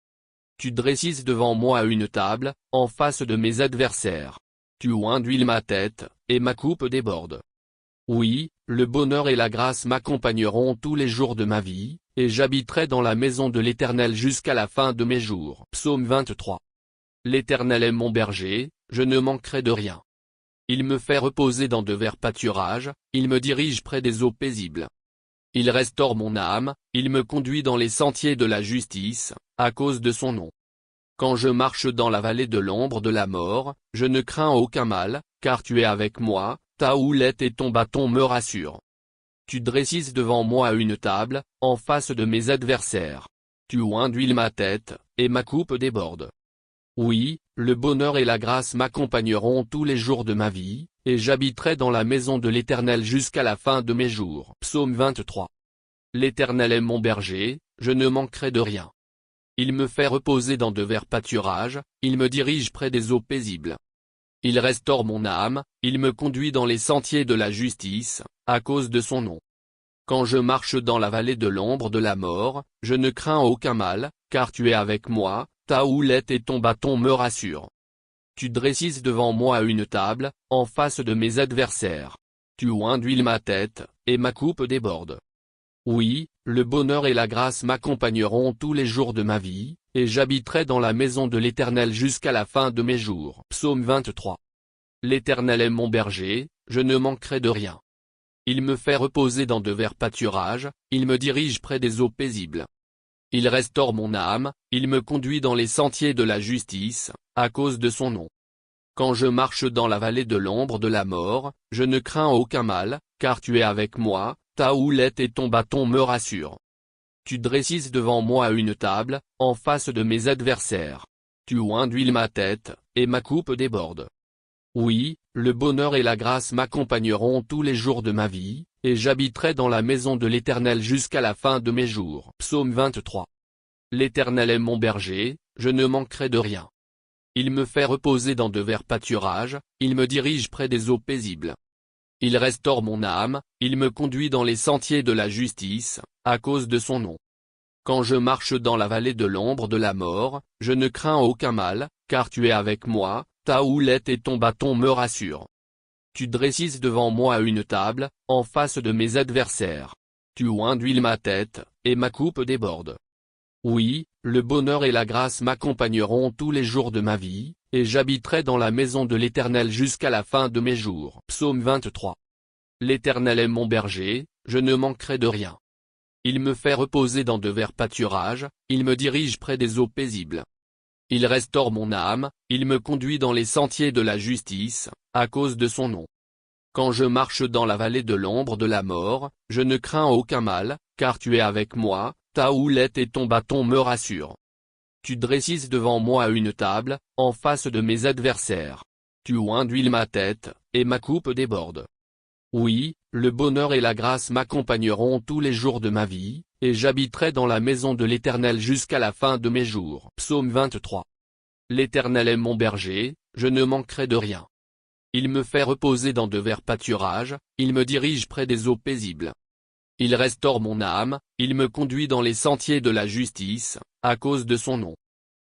Tu dresses devant moi une table, en face de mes adversaires. Tu oins d'huile ma tête, et ma coupe déborde. Oui, le bonheur et la grâce m'accompagneront tous les jours de ma vie, et j'habiterai dans la maison de l'Éternel jusqu'à la fin de mes jours. Psaume 23. L'Éternel est mon berger, je ne manquerai de rien. Il me fait reposer dans de verts pâturages, il me dirige près des eaux paisibles. Il restaure mon âme, il me conduit dans les sentiers de la justice, à cause de son nom. Quand je marche dans la vallée de l'ombre de la mort, je ne crains aucun mal, car tu es avec moi, ta houlette et ton bâton me rassurent. Tu dresses devant moi une table, en face de mes adversaires. Tu oins d'huile ma tête, et ma coupe déborde. Oui, le bonheur et la grâce m'accompagneront tous les jours de ma vie, et j'habiterai dans la maison de l'Éternel jusqu'à la fin de mes jours. Psaume 23. L'Éternel est mon berger, je ne manquerai de rien. Il me fait reposer dans de verts pâturages, il me dirige près des eaux paisibles. Il restaure mon âme, il me conduit dans les sentiers de la justice, à cause de son nom. Quand je marche dans la vallée de l'ombre de la mort, je ne crains aucun mal, car tu es avec moi, ta houlette et ton bâton me rassurent. Tu dresses devant moi une table, en face de mes adversaires. Tu oins d'huile ma tête, et ma coupe déborde. Oui, le bonheur et la grâce m'accompagneront tous les jours de ma vie, et j'habiterai dans la maison de l'Éternel jusqu'à la fin de mes jours. Psaume 23. L'Éternel est mon berger, je ne manquerai de rien. Il me fait reposer dans de verts pâturages, il me dirige près des eaux paisibles. Il restaure mon âme, il me conduit dans les sentiers de la justice, à cause de son nom. Quand je marche dans la vallée de l'ombre de la mort, je ne crains aucun mal, car tu es avec moi, ta houlette et ton bâton me rassurent. Tu dresses devant moi une table, en face de mes adversaires. Tu oins d'huile ma tête, et ma coupe déborde. Oui, le bonheur et la grâce m'accompagneront tous les jours de ma vie, et j'habiterai dans la maison de l'Éternel jusqu'à la fin de mes jours. Psaume 23. L'Éternel est mon berger, je ne manquerai de rien. Il me fait reposer dans de verts pâturages, il me dirige près des eaux paisibles. Il restaure mon âme, il me conduit dans les sentiers de la justice, à cause de son nom. Quand je marche dans la vallée de l'ombre de la mort, je ne crains aucun mal, car tu es avec moi, ta houlette et ton bâton me rassurent. Tu dresses devant moi une table, en face de mes adversaires. Tu oins d'huile ma tête, et ma coupe déborde. Oui, le bonheur et la grâce m'accompagneront tous les jours de ma vie, et j'habiterai dans la maison de l'Éternel jusqu'à la fin de mes jours. Psaume 23. L'Éternel est mon berger, je ne manquerai de rien. Il me fait reposer dans de verts pâturages, il me dirige près des eaux paisibles. Il restaure mon âme, il me conduit dans les sentiers de la justice, à cause de son nom. Quand je marche dans la vallée de l'ombre de la mort, je ne crains aucun mal, car tu es avec moi, ta houlette et ton bâton me rassurent. Tu dresses devant moi une table, en face de mes adversaires. Tu oins d'huile ma tête, et ma coupe déborde. Oui, le bonheur et la grâce m'accompagneront tous les jours de ma vie, et j'habiterai dans la maison de l'Éternel jusqu'à la fin de mes jours. Psaume 23. L'Éternel est mon berger, je ne manquerai de rien. Il me fait reposer dans de verts pâturages, il me dirige près des eaux paisibles. Il restaure mon âme, il me conduit dans les sentiers de la justice, à cause de son nom.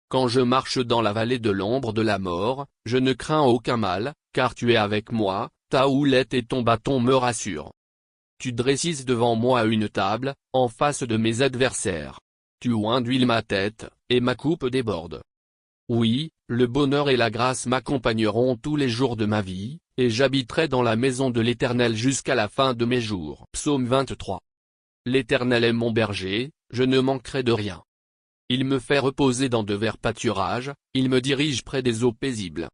Quand je marche dans la vallée de l'ombre de la mort, je ne crains aucun mal, car tu es avec moi, ta houlette et ton bâton me rassurent. Tu dresses devant moi une table, en face de mes adversaires. Tu oins d'huile ma tête, et ma coupe déborde. Oui, le bonheur et la grâce m'accompagneront tous les jours de ma vie, et j'habiterai dans la maison de l'Éternel jusqu'à la fin de mes jours. Psaume 23. L'Éternel est mon berger, je ne manquerai de rien. Il me fait reposer dans de verts pâturages, il me dirige près des eaux paisibles.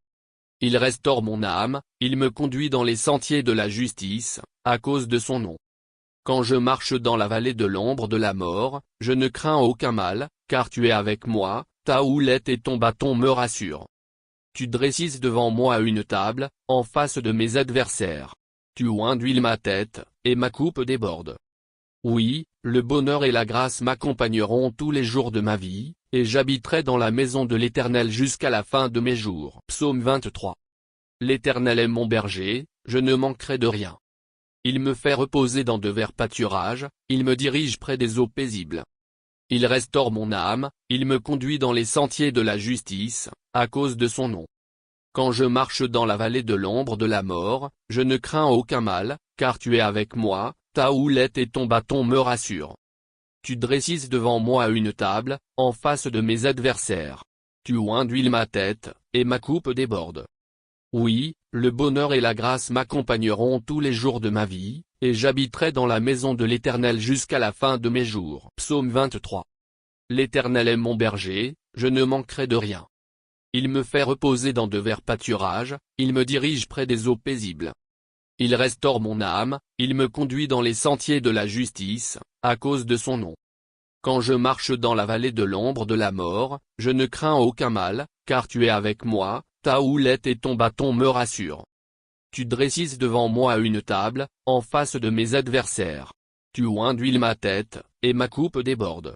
Il restaure mon âme, il me conduit dans les sentiers de la justice, à cause de son nom. Quand je marche dans la vallée de l'ombre de la mort, je ne crains aucun mal, car tu es avec moi, ta houlette et ton bâton me rassurent. Tu dresses devant moi une table, en face de mes adversaires. Tu oins d'huile ma tête, et ma coupe déborde. Oui, le bonheur et la grâce m'accompagneront tous les jours de ma vie, et j'habiterai dans la maison de l'Éternel jusqu'à la fin de mes jours. Psaume 23. L'Éternel est mon berger, je ne manquerai de rien. Il me fait reposer dans de verts pâturages, il me dirige près des eaux paisibles. Il restaure mon âme, il me conduit dans les sentiers de la justice, à cause de son nom. Quand je marche dans la vallée de l'ombre de la mort, je ne crains aucun mal, car tu es avec moi, ta houlette et ton bâton me rassurent. Tu dresses devant moi une table, en face de mes adversaires. Tu oins d'huile ma tête, et ma coupe déborde. Oui, le bonheur et la grâce m'accompagneront tous les jours de ma vie, et j'habiterai dans la maison de l'Éternel jusqu'à la fin de mes jours. Psaume 23. L'Éternel est mon berger, je ne manquerai de rien. Il me fait reposer dans de verts pâturages, il me dirige près des eaux paisibles. Il restaure mon âme, il me conduit dans les sentiers de la justice, à cause de son nom. Quand je marche dans la vallée de l'ombre de la mort, je ne crains aucun mal, car tu es avec moi, ta houlette et ton bâton me rassurent. Tu dresses devant moi une table, en face de mes adversaires. Tu oins d'huile ma tête, et ma coupe déborde.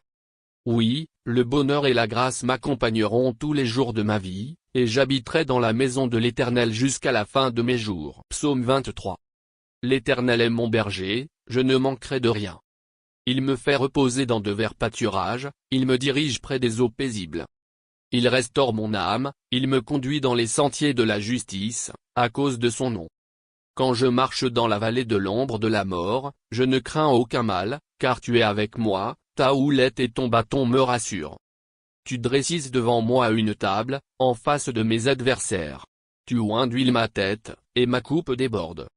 Oui, le bonheur et la grâce m'accompagneront tous les jours de ma vie, et j'habiterai dans la maison de l'Éternel jusqu'à la fin de mes jours. Psaume 23. L'Éternel est mon berger, je ne manquerai de rien. Il me fait reposer dans de verts pâturages, il me dirige près des eaux paisibles. Il restaure mon âme, il me conduit dans les sentiers de la justice, à cause de son nom. Quand je marche dans la vallée de l'ombre de la mort, je ne crains aucun mal, car tu es avec moi, ta houlette et ton bâton me rassurent. Tu dresses devant moi une table, en face de mes adversaires. Tu oins d'huile ma tête, et ma coupe déborde.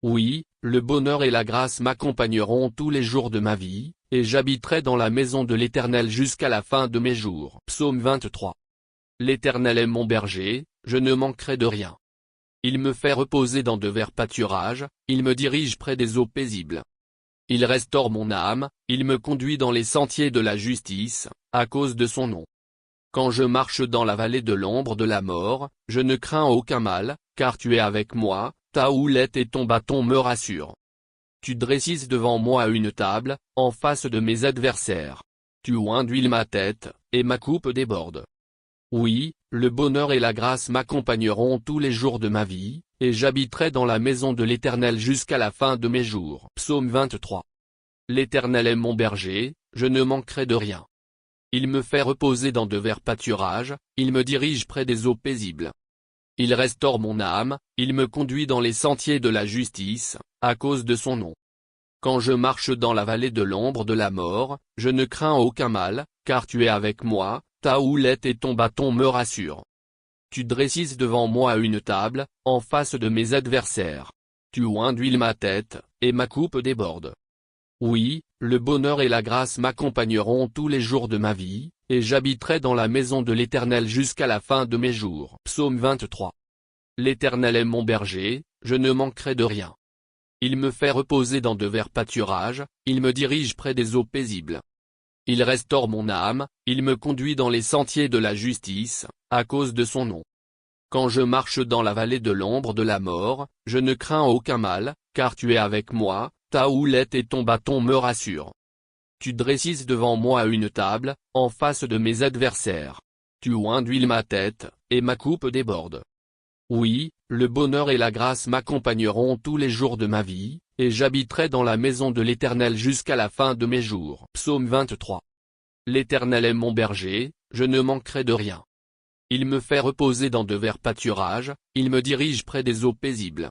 Oui, le bonheur et la grâce m'accompagneront tous les jours de ma vie, et j'habiterai dans la maison de l'Éternel jusqu'à la fin de mes jours. Psaume 23. L'Éternel est mon berger, je ne manquerai de rien. Il me fait reposer dans de verts pâturages, il me dirige près des eaux paisibles. Il restaure mon âme, il me conduit dans les sentiers de la justice, à cause de son nom. Quand je marche dans la vallée de l'ombre de la mort, je ne crains aucun mal, car tu es avec moi, ta houlette et ton bâton me rassurent. Tu dresses devant moi une table, en face de mes adversaires. Tu oinduiles ma tête, et ma coupe déborde. Oui, le bonheur et la grâce m'accompagneront tous les jours de ma vie, et j'habiterai dans la maison de l'Éternel jusqu'à la fin de mes jours. Psaume 23. L'Éternel est mon berger, je ne manquerai de rien. Il me fait reposer dans de verts pâturages, il me dirige près des eaux paisibles. Il restaure mon âme, il me conduit dans les sentiers de la justice, à cause de son nom. Quand je marche dans la vallée de l'ombre de la mort, je ne crains aucun mal, car tu es avec moi, ta houlette et ton bâton me rassurent. Tu dresses devant moi une table, en face de mes adversaires. Tu oinduiles ma tête, et ma coupe déborde. Oui, le bonheur et la grâce m'accompagneront tous les jours de ma vie, et j'habiterai dans la maison de l'Éternel jusqu'à la fin de mes jours. Psaume 23. L'Éternel est mon berger, je ne manquerai de rien. Il me fait reposer dans de verts pâturages, il me dirige près des eaux paisibles. Il restaure mon âme, il me conduit dans les sentiers de la justice, à cause de son nom. Quand je marche dans la vallée de l'ombre de la mort, je ne crains aucun mal, car tu es avec moi, ta houlette et ton bâton me rassurent. Tu dresses devant moi une table, en face de mes adversaires. Tu oinduiles ma tête, et ma coupe déborde. Oui, le bonheur et la grâce m'accompagneront tous les jours de ma vie, et j'habiterai dans la maison de l'Éternel jusqu'à la fin de mes jours. Psaume 23. L'Éternel est mon berger, je ne manquerai de rien. Il me fait reposer dans de verts pâturages, il me dirige près des eaux paisibles.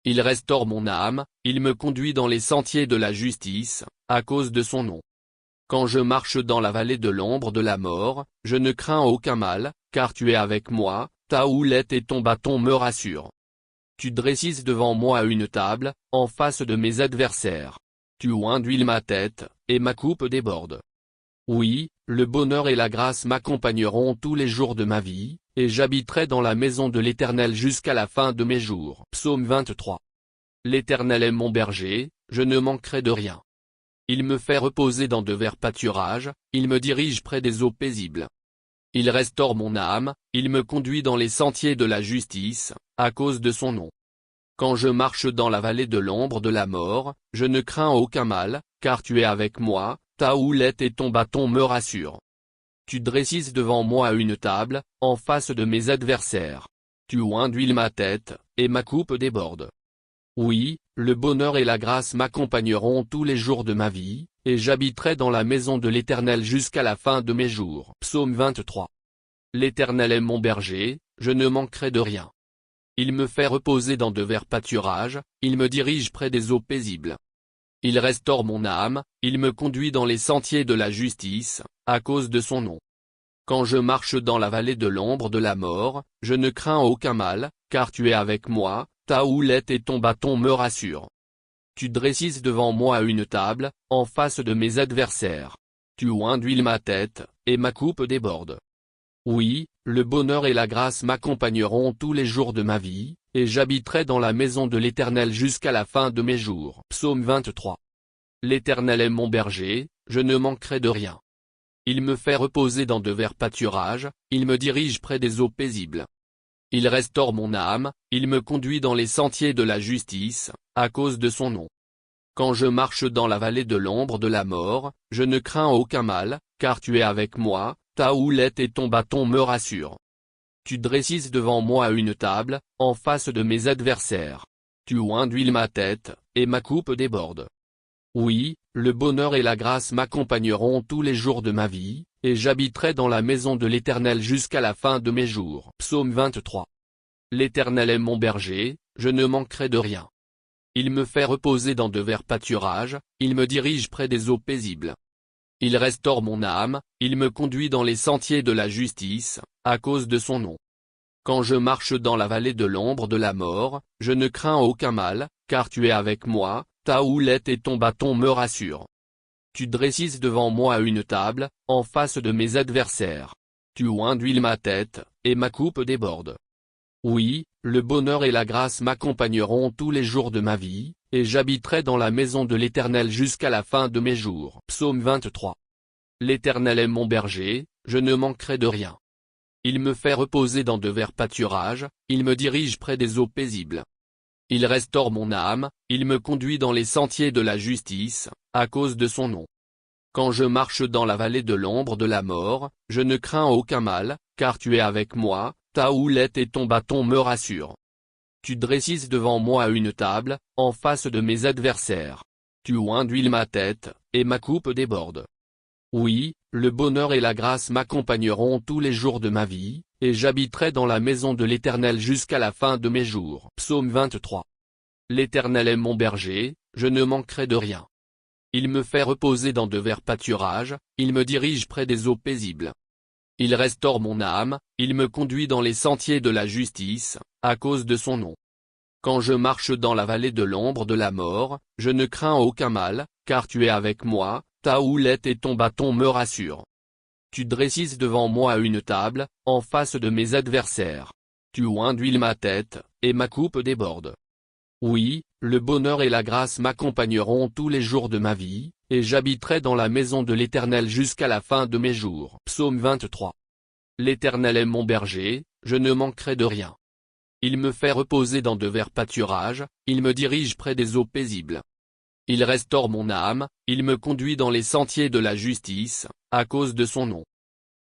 Il restaure mon âme, il me conduit dans les sentiers de la justice, à cause de son nom. Quand je marche dans la vallée de l'ombre de la mort, je ne crains aucun mal, car tu es avec moi, ta houlette et ton bâton me rassurent. Tu dresses devant moi une table, en face de mes adversaires. Tu oinduiles ma tête, et ma coupe déborde. Oui, le bonheur et la grâce m'accompagneront tous les jours de ma vie, et j'habiterai dans la maison de l'Éternel jusqu'à la fin de mes jours. Psaume 23. L'Éternel est mon berger, je ne manquerai de rien. Il me fait reposer dans de verts pâturages, il me dirige près des eaux paisibles. Il restaure mon âme, il me conduit dans les sentiers de la justice, à cause de son nom. Quand je marche dans la vallée de l'ombre de la mort, je ne crains aucun mal, car tu es avec moi, ta houlette et ton bâton me rassurent. Tu dresses devant moi une table, en face de mes adversaires. Tu oinduiles ma tête, et ma coupe déborde. Oui, le bonheur et la grâce m'accompagneront tous les jours de ma vie, et j'habiterai dans la maison de l'Éternel jusqu'à la fin de mes jours. Psaume 23. L'Éternel est mon berger, je ne manquerai de rien. Il me fait reposer dans de verts pâturages, il me dirige près des eaux paisibles. Il restaure mon âme, il me conduit dans les sentiers de la justice, à cause de son nom. Quand je marche dans la vallée de l'ombre de la mort, je ne crains aucun mal, car tu es avec moi, ta houlette et ton bâton me rassurent. Tu dresses devant moi une table, en face de mes adversaires. Tu oinduiles ma tête, et ma coupe déborde. Oui, le bonheur et la grâce m'accompagneront tous les jours de ma vie, et j'habiterai dans la maison de l'Éternel jusqu'à la fin de mes jours. Psaume 23. L'Éternel est mon berger, je ne manquerai de rien. Il me fait reposer dans de verts pâturages, il me dirige près des eaux paisibles. Il restaure mon âme, il me conduit dans les sentiers de la justice, à cause de son nom. Quand je marche dans la vallée de l'ombre de la mort, je ne crains aucun mal, car tu es avec moi, ta houlette et ton bâton me rassurent. Tu dresses devant moi une table, en face de mes adversaires. Tu oinduiles ma tête, et ma coupe déborde. Oui, le bonheur et la grâce m'accompagneront tous les jours de ma vie, et j'habiterai dans la maison de l'Éternel jusqu'à la fin de mes jours. Psaume 23. L'Éternel est mon berger, je ne manquerai de rien. Il me fait reposer dans de verts pâturages, il me dirige près des eaux paisibles. Il restaure mon âme, il me conduit dans les sentiers de la justice, à cause de son nom. Quand je marche dans la vallée de l'ombre de la mort, je ne crains aucun mal, car tu es avec moi, ta houlette et ton bâton me rassurent. Tu dresses devant moi une table, en face de mes adversaires. Tu oins d'huile ma tête, et ma coupe déborde. Oui, le bonheur et la grâce m'accompagneront tous les jours de ma vie, et j'habiterai dans la maison de l'Éternel jusqu'à la fin de mes jours. Psaume 23. L'Éternel est mon berger, je ne manquerai de rien. Il me fait reposer dans de verts pâturages, il me dirige près des eaux paisibles. Il restaure mon âme, il me conduit dans les sentiers de la justice, à cause de son nom. Quand je marche dans la vallée de l'ombre de la mort, je ne crains aucun mal, car tu es avec moi, ta houlette et ton bâton me rassurent. Tu dresses devant moi une table, en face de mes adversaires. Tu oins d'huile ma tête, et ma coupe déborde. Oui, le bonheur et la grâce m'accompagneront tous les jours de ma vie, et j'habiterai dans la maison de l'Éternel jusqu'à la fin de mes jours. Psaume 23. L'Éternel est mon berger, je ne manquerai de rien. Il me fait reposer dans de verts pâturages, il me dirige près des eaux paisibles. Il restaure mon âme, il me conduit dans les sentiers de la justice, à cause de son nom. Quand je marche dans la vallée de l'ombre de la mort, je ne crains aucun mal, car tu es avec moi, ta houlette et ton bâton me rassurent. Tu dresses devant moi une table, en face de mes adversaires. Tu oins d'huile ma tête, et ma coupe déborde. Oui, le bonheur et la grâce m'accompagneront tous les jours de ma vie, et j'habiterai dans la maison de l'Éternel jusqu'à la fin de mes jours. Psaume 23. L'Éternel est mon berger, je ne manquerai de rien. Il me fait reposer dans de verts pâturages, il me dirige près des eaux paisibles. Il restaure mon âme, il me conduit dans les sentiers de la justice, à cause de son nom.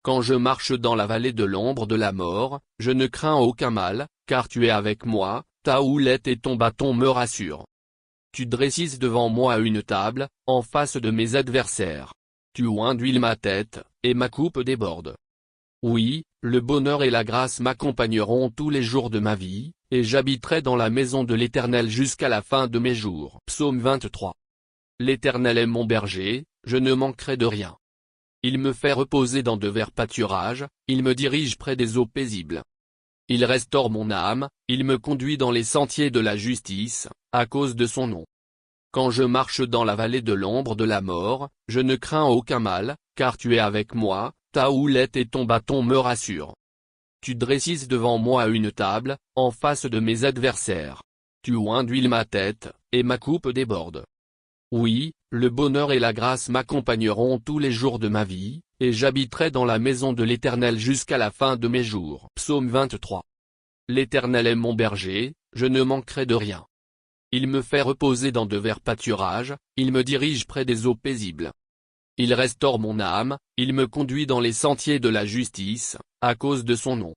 Quand je marche dans la vallée de l'ombre de la mort, je ne crains aucun mal, car tu es avec moi, ta houlette et ton bâton me rassurent. Tu dresses devant moi une table, en face de mes adversaires. Tu oins d'huile ma tête, et ma coupe déborde. Oui, le bonheur et la grâce m'accompagneront tous les jours de ma vie, et j'habiterai dans la maison de l'Éternel jusqu'à la fin de mes jours. Psaume 23. L'Éternel est mon berger, je ne manquerai de rien. Il me fait reposer dans de verts pâturages, il me dirige près des eaux paisibles. Il restaure mon âme, il me conduit dans les sentiers de la justice, à cause de son nom. Quand je marche dans la vallée de l'ombre de la mort, je ne crains aucun mal, car tu es avec moi, ta houlette et ton bâton me rassurent. Tu dresses devant moi une table, en face de mes adversaires. Tu oins d'huile ma tête, et ma coupe déborde. Oui, le bonheur et la grâce m'accompagneront tous les jours de ma vie, et j'habiterai dans la maison de l'Éternel jusqu'à la fin de mes jours. Psaume 23. L'Éternel est mon berger, je ne manquerai de rien. Il me fait reposer dans de verts pâturages, il me dirige près des eaux paisibles. Il restaure mon âme, il me conduit dans les sentiers de la justice, à cause de son nom.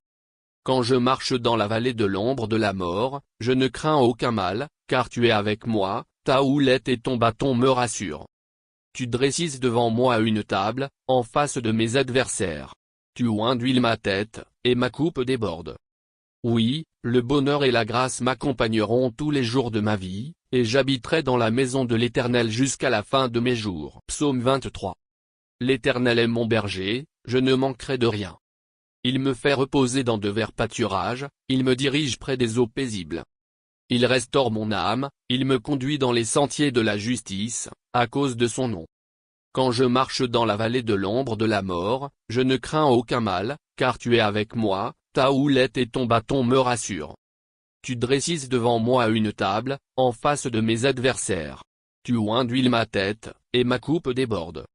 Quand je marche dans la vallée de l'ombre de la mort, je ne crains aucun mal, car tu es avec moi, ta houlette et ton bâton me rassurent. Tu dresses devant moi une table, en face de mes adversaires. Tu oins d'huile ma tête, et ma coupe déborde. Oui, le bonheur et la grâce m'accompagneront tous les jours de ma vie, et j'habiterai dans la maison de l'Éternel jusqu'à la fin de mes jours. Psaume 23. L'Éternel est mon berger, je ne manquerai de rien. Il me fait reposer dans de verts pâturages, il me dirige près des eaux paisibles. Il restaure mon âme, il me conduit dans les sentiers de la justice, à cause de son nom. Quand je marche dans la vallée de l'ombre de la mort, je ne crains aucun mal, car tu es avec moi, ta houlette et ton bâton me rassurent. Tu dresses devant moi une table, en face de mes adversaires. Tu oins d'huile ma tête, et ma coupe déborde.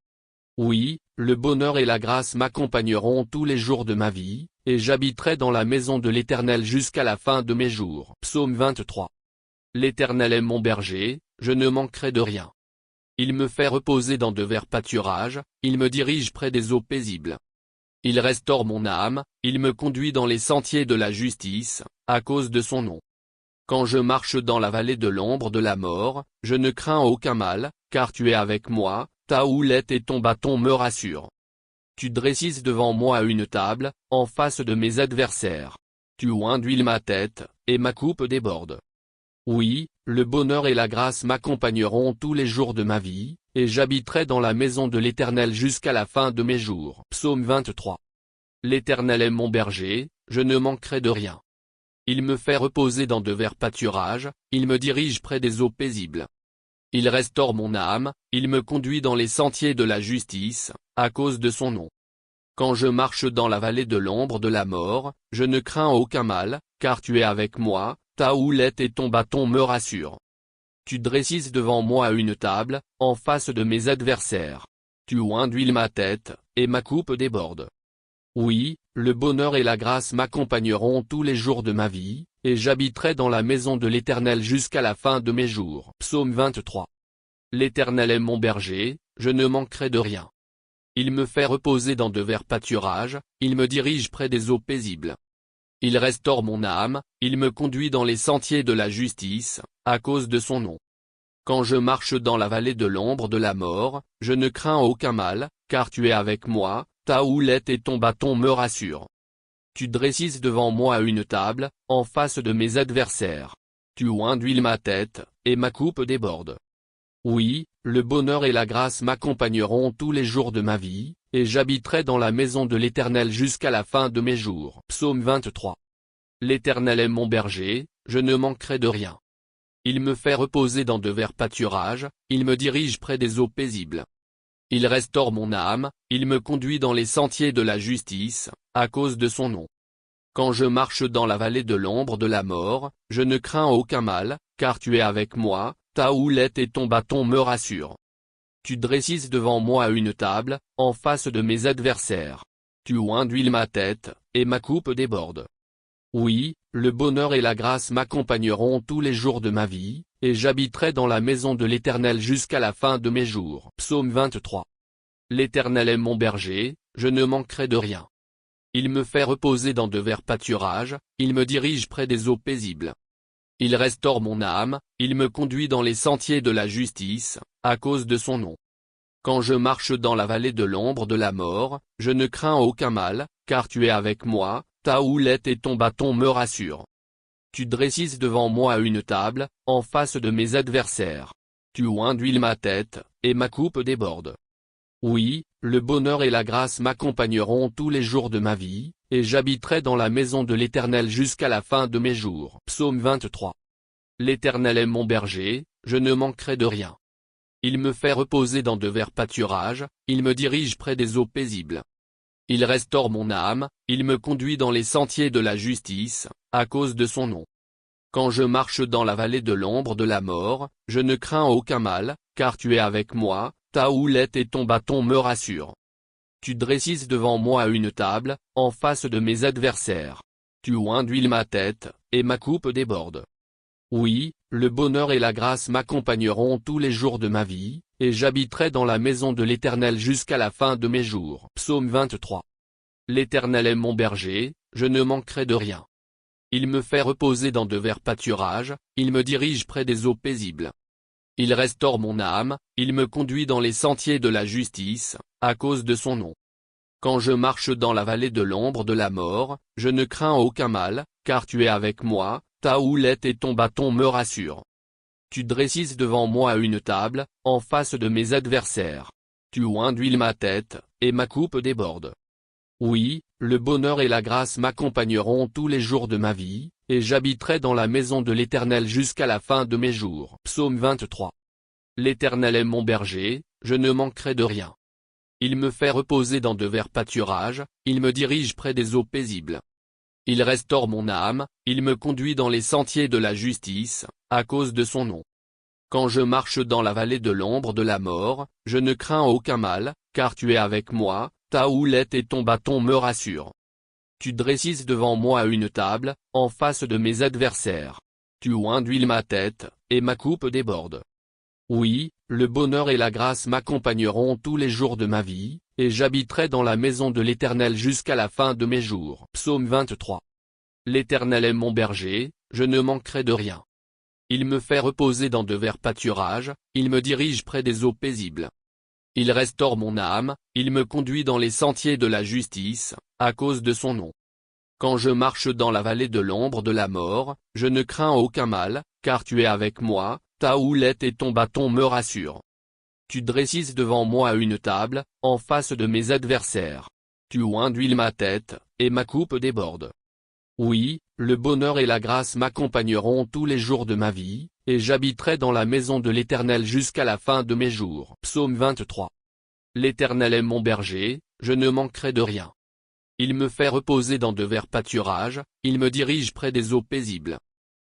Oui, le bonheur et la grâce m'accompagneront tous les jours de ma vie, et j'habiterai dans la maison de l'Éternel jusqu'à la fin de mes jours. Psaume 23. L'Éternel est mon berger, je ne manquerai de rien. Il me fait reposer dans de verts pâturages, il me dirige près des eaux paisibles. Il restaure mon âme, il me conduit dans les sentiers de la justice, à cause de son nom. Quand je marche dans la vallée de l'ombre de la mort, je ne crains aucun mal, car tu es avec moi, ta houlette et ton bâton me rassurent. Tu dresses devant moi une table, en face de mes adversaires. Tu oins d'huile ma tête, et ma coupe déborde. Oui, le bonheur et la grâce m'accompagneront tous les jours de ma vie, et j'habiterai dans la maison de l'Éternel jusqu'à la fin de mes jours. Psaume 23. L'Éternel est mon berger, je ne manquerai de rien. Il me fait reposer dans de verts pâturages, il me dirige près des eaux paisibles. Il restaure mon âme, il me conduit dans les sentiers de la justice, à cause de son nom. Quand je marche dans la vallée de l'ombre de la mort, je ne crains aucun mal, car tu es avec moi, ta houlette et ton bâton me rassurent. Tu dresses devant moi une table, en face de mes adversaires. Tu oins d'huile ma tête, et ma coupe déborde. Oui, le bonheur et la grâce m'accompagneront tous les jours de ma vie, et j'habiterai dans la maison de l'Éternel jusqu'à la fin de mes jours. Psaume 23. L'Éternel est mon berger, je ne manquerai de rien. Il me fait reposer dans de verts pâturages, il me dirige près des eaux paisibles. Il restaure mon âme, il me conduit dans les sentiers de la justice, à cause de son nom. Quand je marche dans la vallée de l'ombre de la mort, je ne crains aucun mal, car tu es avec moi, ta houlette et ton bâton me rassurent. Tu dresses devant moi une table, en face de mes adversaires. Tu oins d'huile ma tête, et ma coupe déborde. Oui, le bonheur et la grâce m'accompagneront tous les jours de ma vie, et j'habiterai dans la maison de l'Éternel jusqu'à la fin de mes jours. Psaume 23. L'Éternel est mon berger, je ne manquerai de rien. Il me fait reposer dans de verts pâturages, il me dirige près des eaux paisibles. Il restaure mon âme, il me conduit dans les sentiers de la justice, à cause de son nom. Quand je marche dans la vallée de l'ombre de la mort, je ne crains aucun mal, car tu es avec moi, ta houlette et ton bâton me rassurent. Tu dresses devant moi une table, en face de mes adversaires. Tu oins d'huile ma tête, et ma coupe déborde. Oui, le bonheur et la grâce m'accompagneront tous les jours de ma vie, et j'habiterai dans la maison de l'Éternel jusqu'à la fin de mes jours. Psaume 23. L'Éternel est mon berger, je ne manquerai de rien. Il me fait reposer dans de verts pâturages, il me dirige près des eaux paisibles. Il restaure mon âme, il me conduit dans les sentiers de la justice, à cause de son nom. Quand je marche dans la vallée de l'ombre de la mort, je ne crains aucun mal, car tu es avec moi, ta houlette et ton bâton me rassurent. Tu dresses devant moi une table, en face de mes adversaires. Tu oins d'huile ma tête, et ma coupe déborde. Oui, le bonheur et la grâce m'accompagneront tous les jours de ma vie, et j'habiterai dans la maison de l'Éternel jusqu'à la fin de mes jours. Psaume 23. L'Éternel est mon berger, je ne manquerai de rien. Il me fait reposer dans de verts pâturages, il me dirige près des eaux paisibles. Il restaure mon âme, il me conduit dans les sentiers de la justice, à cause de son nom. Quand je marche dans la vallée de l'ombre de la mort, je ne crains aucun mal, car tu es avec moi, ta houlette et ton bâton me rassurent. Tu dresses devant moi une table, en face de mes adversaires. Tu oins d'huile ma tête, et ma coupe déborde. Oui, le bonheur et la grâce m'accompagneront tous les jours de ma vie, et j'habiterai dans la maison de l'Éternel jusqu'à la fin de mes jours. Psaume 23. L'Éternel est mon berger, je ne manquerai de rien. Il me fait reposer dans de verts pâturages, il me dirige près des eaux paisibles. Il restaure mon âme, il me conduit dans les sentiers de la justice, à cause de son nom. Quand je marche dans la vallée de l'ombre de la mort, je ne crains aucun mal, car tu es avec moi, ta houlette et ton bâton me rassurent. Tu dresses devant moi une table, en face de mes adversaires. Tu oins d'huile ma tête, et ma coupe déborde. Oui, le bonheur et la grâce m'accompagneront tous les jours de ma vie, et j'habiterai dans la maison de l'Éternel jusqu'à la fin de mes jours. Psaume 23. L'Éternel est mon berger, je ne manquerai de rien. Il me fait reposer dans de verts pâturages, il me dirige près des eaux paisibles. Il restaure mon âme, il me conduit dans les sentiers de la justice, à cause de son nom. Quand je marche dans la vallée de l'ombre de la mort, je ne crains aucun mal, car tu es avec moi, ta houlette et ton bâton me rassurent. Tu dresses devant moi une table, en face de mes adversaires. Tu oins d'huile ma tête, et ma coupe déborde. Oui, le bonheur et la grâce m'accompagneront tous les jours de ma vie, et j'habiterai dans la maison de l'Éternel jusqu'à la fin de mes jours. Psaume 23. L'Éternel est mon berger, je ne manquerai de rien. Il me fait reposer dans de verts pâturages, il me dirige près des eaux paisibles. Il restaure mon âme, il me conduit dans les sentiers de la justice, à cause de son nom. Quand je marche dans la vallée de l'ombre de la mort, je ne crains aucun mal, car tu es avec moi, ta houlette et ton bâton me rassurent. Tu dresses devant moi une table, en face de mes adversaires. Tu oins d'huile ma tête, et ma coupe déborde. Oui, le bonheur et la grâce m'accompagneront tous les jours de ma vie, et j'habiterai dans la maison de l'Éternel jusqu'à la fin de mes jours. Psaume 23. L'Éternel est mon berger, je ne manquerai de rien. Il me fait reposer dans de verts pâturages, il me dirige près des eaux paisibles.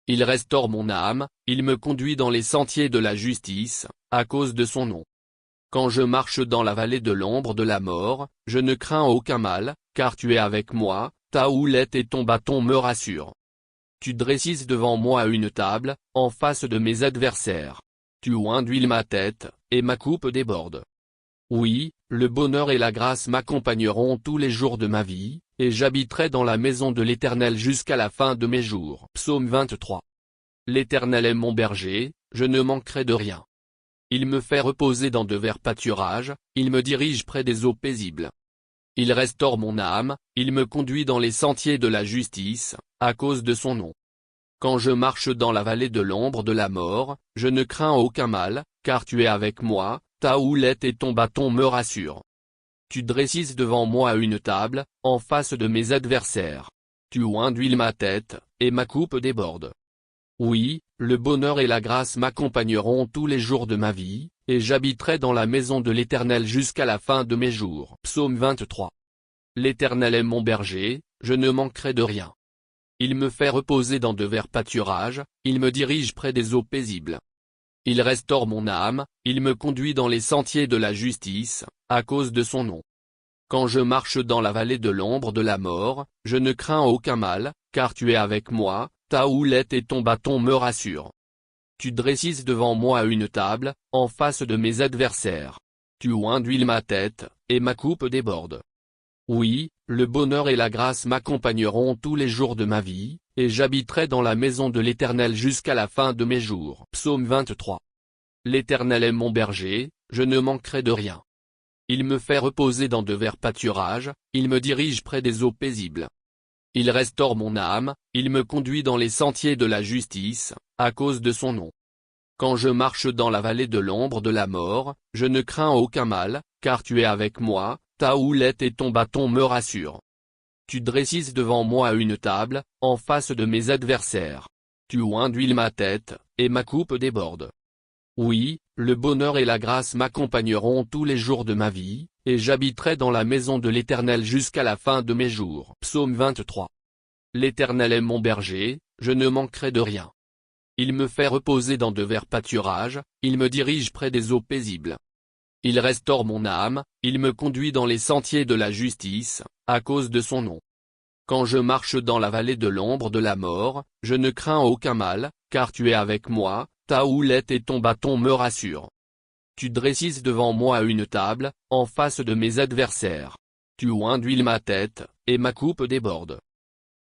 Il restaure mon âme, il me conduit dans les sentiers de la justice, à cause de son nom. Quand je marche dans la vallée de l'ombre de la mort, je ne crains aucun mal, car tu es avec moi, ta houlette et ton bâton me rassurent. Tu dresses devant moi une table, en face de mes adversaires. Tu oinduiles ma tête, et ma coupe déborde. Oui, le bonheur et la grâce m'accompagneront tous les jours de ma vie, et j'habiterai dans la maison de l'Éternel jusqu'à la fin de mes jours. Psaume 23. L'Éternel est mon berger, je ne manquerai de rien. Il me fait reposer dans de verts pâturages, il me dirige près des eaux paisibles. Il restaure mon âme, il me conduit dans les sentiers de la justice, à cause de son nom. Quand je marche dans la vallée de l'ombre de la mort, je ne crains aucun mal, car tu es avec moi, ta houlette et ton bâton me rassurent. Tu dresses devant moi une table, en face de mes adversaires. Tu oinduiles ma tête, et ma coupe déborde. Oui, le bonheur et la grâce m'accompagneront tous les jours de ma vie, et j'habiterai dans la maison de l'Éternel jusqu'à la fin de mes jours. Psaume 23. L'Éternel est mon berger, je ne manquerai de rien. Il me fait reposer dans de verts pâturages, il me dirige près des eaux paisibles. Il restaure mon âme, il me conduit dans les sentiers de la justice, à cause de son nom. Quand je marche dans la vallée de l'ombre de la mort, je ne crains aucun mal, car tu es avec moi, ta houlette et ton bâton me rassurent. Tu dresses devant moi une table, en face de mes adversaires. Tu oinduiles ma tête, et ma coupe déborde. Oui, le bonheur et la grâce m'accompagneront tous les jours de ma vie, et j'habiterai dans la maison de l'Éternel jusqu'à la fin de mes jours. Psaume 23. L'Éternel est mon berger, je ne manquerai de rien. Il me fait reposer dans de verts pâturages, il me dirige près des eaux paisibles. Il restaure mon âme, il me conduit dans les sentiers de la justice, à cause de son nom. Quand je marche dans la vallée de l'ombre de la mort, je ne crains aucun mal, car tu es avec moi, ta houlette et ton bâton me rassurent. Tu dresses devant moi une table, en face de mes adversaires. Tu oinduiles ma tête, et ma coupe déborde. Oui, le bonheur et la grâce m'accompagneront tous les jours de ma vie, et j'habiterai dans la maison de l'Éternel jusqu'à la fin de mes jours. Psaume 23. L'Éternel est mon berger, je ne manquerai de rien. Il me fait reposer dans de verts pâturages, il me dirige près des eaux paisibles. Il restaure mon âme, il me conduit dans les sentiers de la justice, à cause de son nom. Quand je marche dans la vallée de l'ombre de la mort, je ne crains aucun mal, car tu es avec moi, ta houlette et ton bâton me rassurent. Tu dresses devant moi une table, en face de mes adversaires. Tu oinduiles ma tête, et ma coupe déborde.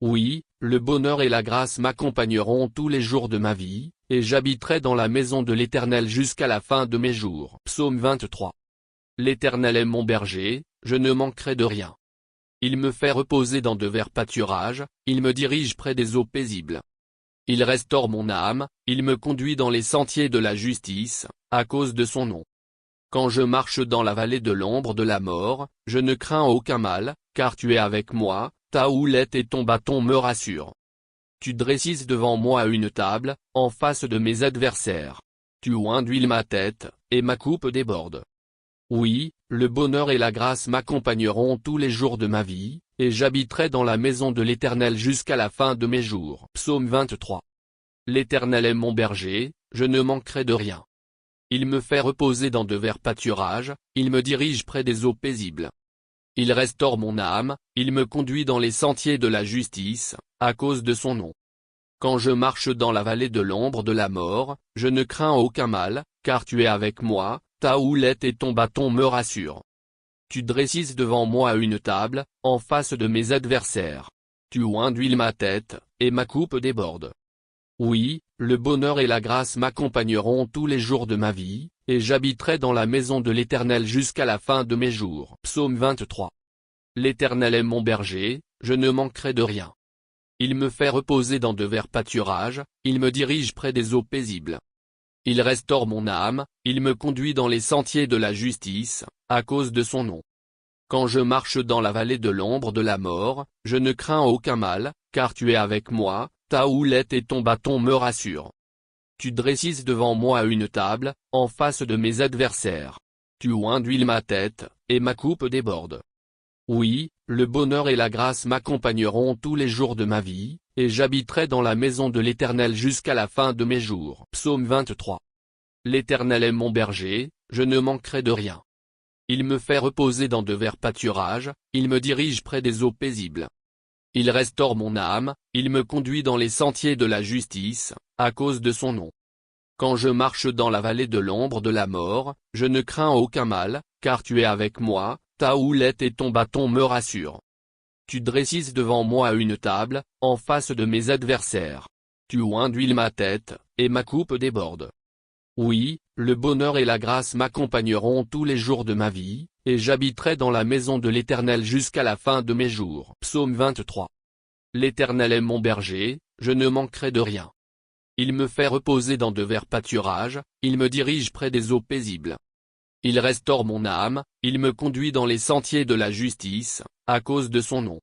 Oui, le bonheur et la grâce m'accompagneront tous les jours de ma vie, et j'habiterai dans la maison de l'Éternel jusqu'à la fin de mes jours. Psaume 23. L'Éternel est mon berger, je ne manquerai de rien. Il me fait reposer dans de verts pâturages, il me dirige près des eaux paisibles. Il restaure mon âme, il me conduit dans les sentiers de la justice, à cause de son nom. Quand je marche dans la vallée de l'ombre de la mort, je ne crains aucun mal, car tu es avec moi, ta houlette et ton bâton me rassurent. Tu dresses devant moi une table, en face de mes adversaires. Tu oinduiles ma tête, et ma coupe déborde. Oui, le bonheur et la grâce m'accompagneront tous les jours de ma vie, et j'habiterai dans la maison de l'Éternel jusqu'à la fin de mes jours. Psaume 23. L'Éternel est mon berger, je ne manquerai de rien. Il me fait reposer dans de verts pâturages, il me dirige près des eaux paisibles. Il restaure mon âme, il me conduit dans les sentiers de la justice, à cause de son nom. Quand je marche dans la vallée de l'ombre de la mort, je ne crains aucun mal, car tu es avec moi, ta houlette et ton bâton me rassurent. Tu dresses devant moi une table, en face de mes adversaires. Tu oinduiles ma tête, et ma coupe déborde. Oui, le bonheur et la grâce m'accompagneront tous les jours de ma vie, et j'habiterai dans la maison de l'Éternel jusqu'à la fin de mes jours. Psaume 23. L'Éternel est mon berger, je ne manquerai de rien. Il me fait reposer dans de verts pâturages, il me dirige près des eaux paisibles. Il restaure mon âme, il me conduit dans les sentiers de la justice, à cause de son nom. Quand je marche dans la vallée de l'ombre de la mort, je ne crains aucun mal, car tu es avec moi, ta houlette et ton bâton me rassurent. Tu dresses devant moi une table, en face de mes adversaires. Tu oinduiles ma tête, et ma coupe déborde. Oui, le bonheur et la grâce m'accompagneront tous les jours de ma vie, et j'habiterai dans la maison de l'Éternel jusqu'à la fin de mes jours. Psaume 23. L'Éternel est mon berger, je ne manquerai de rien. Il me fait reposer dans de verts pâturages, il me dirige près des eaux paisibles. Il restaure mon âme, il me conduit dans les sentiers de la justice, à cause de son nom. Quand je marche dans la vallée de l'ombre de la mort, je ne crains aucun mal, car tu es avec moi, ta houlette et ton bâton me rassurent. Tu dresses devant moi une table, en face de mes adversaires. Tu oinduiles ma tête, et ma coupe déborde. Oui, le bonheur et la grâce m'accompagneront tous les jours de ma vie, et j'habiterai dans la maison de l'Éternel jusqu'à la fin de mes jours. Psaume 23. L'Éternel est mon berger, je ne manquerai de rien. Il me fait reposer dans de verts pâturages, il me dirige près des eaux paisibles. Il restaure mon âme, il me conduit dans les sentiers de la justice, à cause de son nom.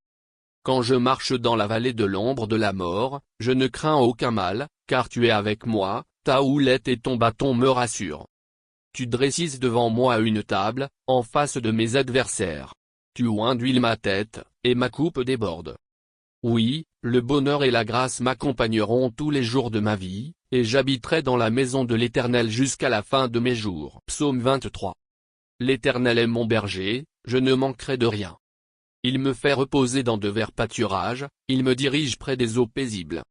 Quand je marche dans la vallée de l'ombre de la mort, je ne crains aucun mal, car tu es avec moi, ta houlette et ton bâton me rassurent. Tu dresses devant moi une table, en face de mes adversaires. Tu oinduiles ma tête, et ma coupe déborde. Oui, le bonheur et la grâce m'accompagneront tous les jours de ma vie, et j'habiterai dans la maison de l'Éternel jusqu'à la fin de mes jours. Psaume 23. L'Éternel est mon berger, je ne manquerai de rien. Il me fait reposer dans de verts pâturages, il me dirige près des eaux paisibles.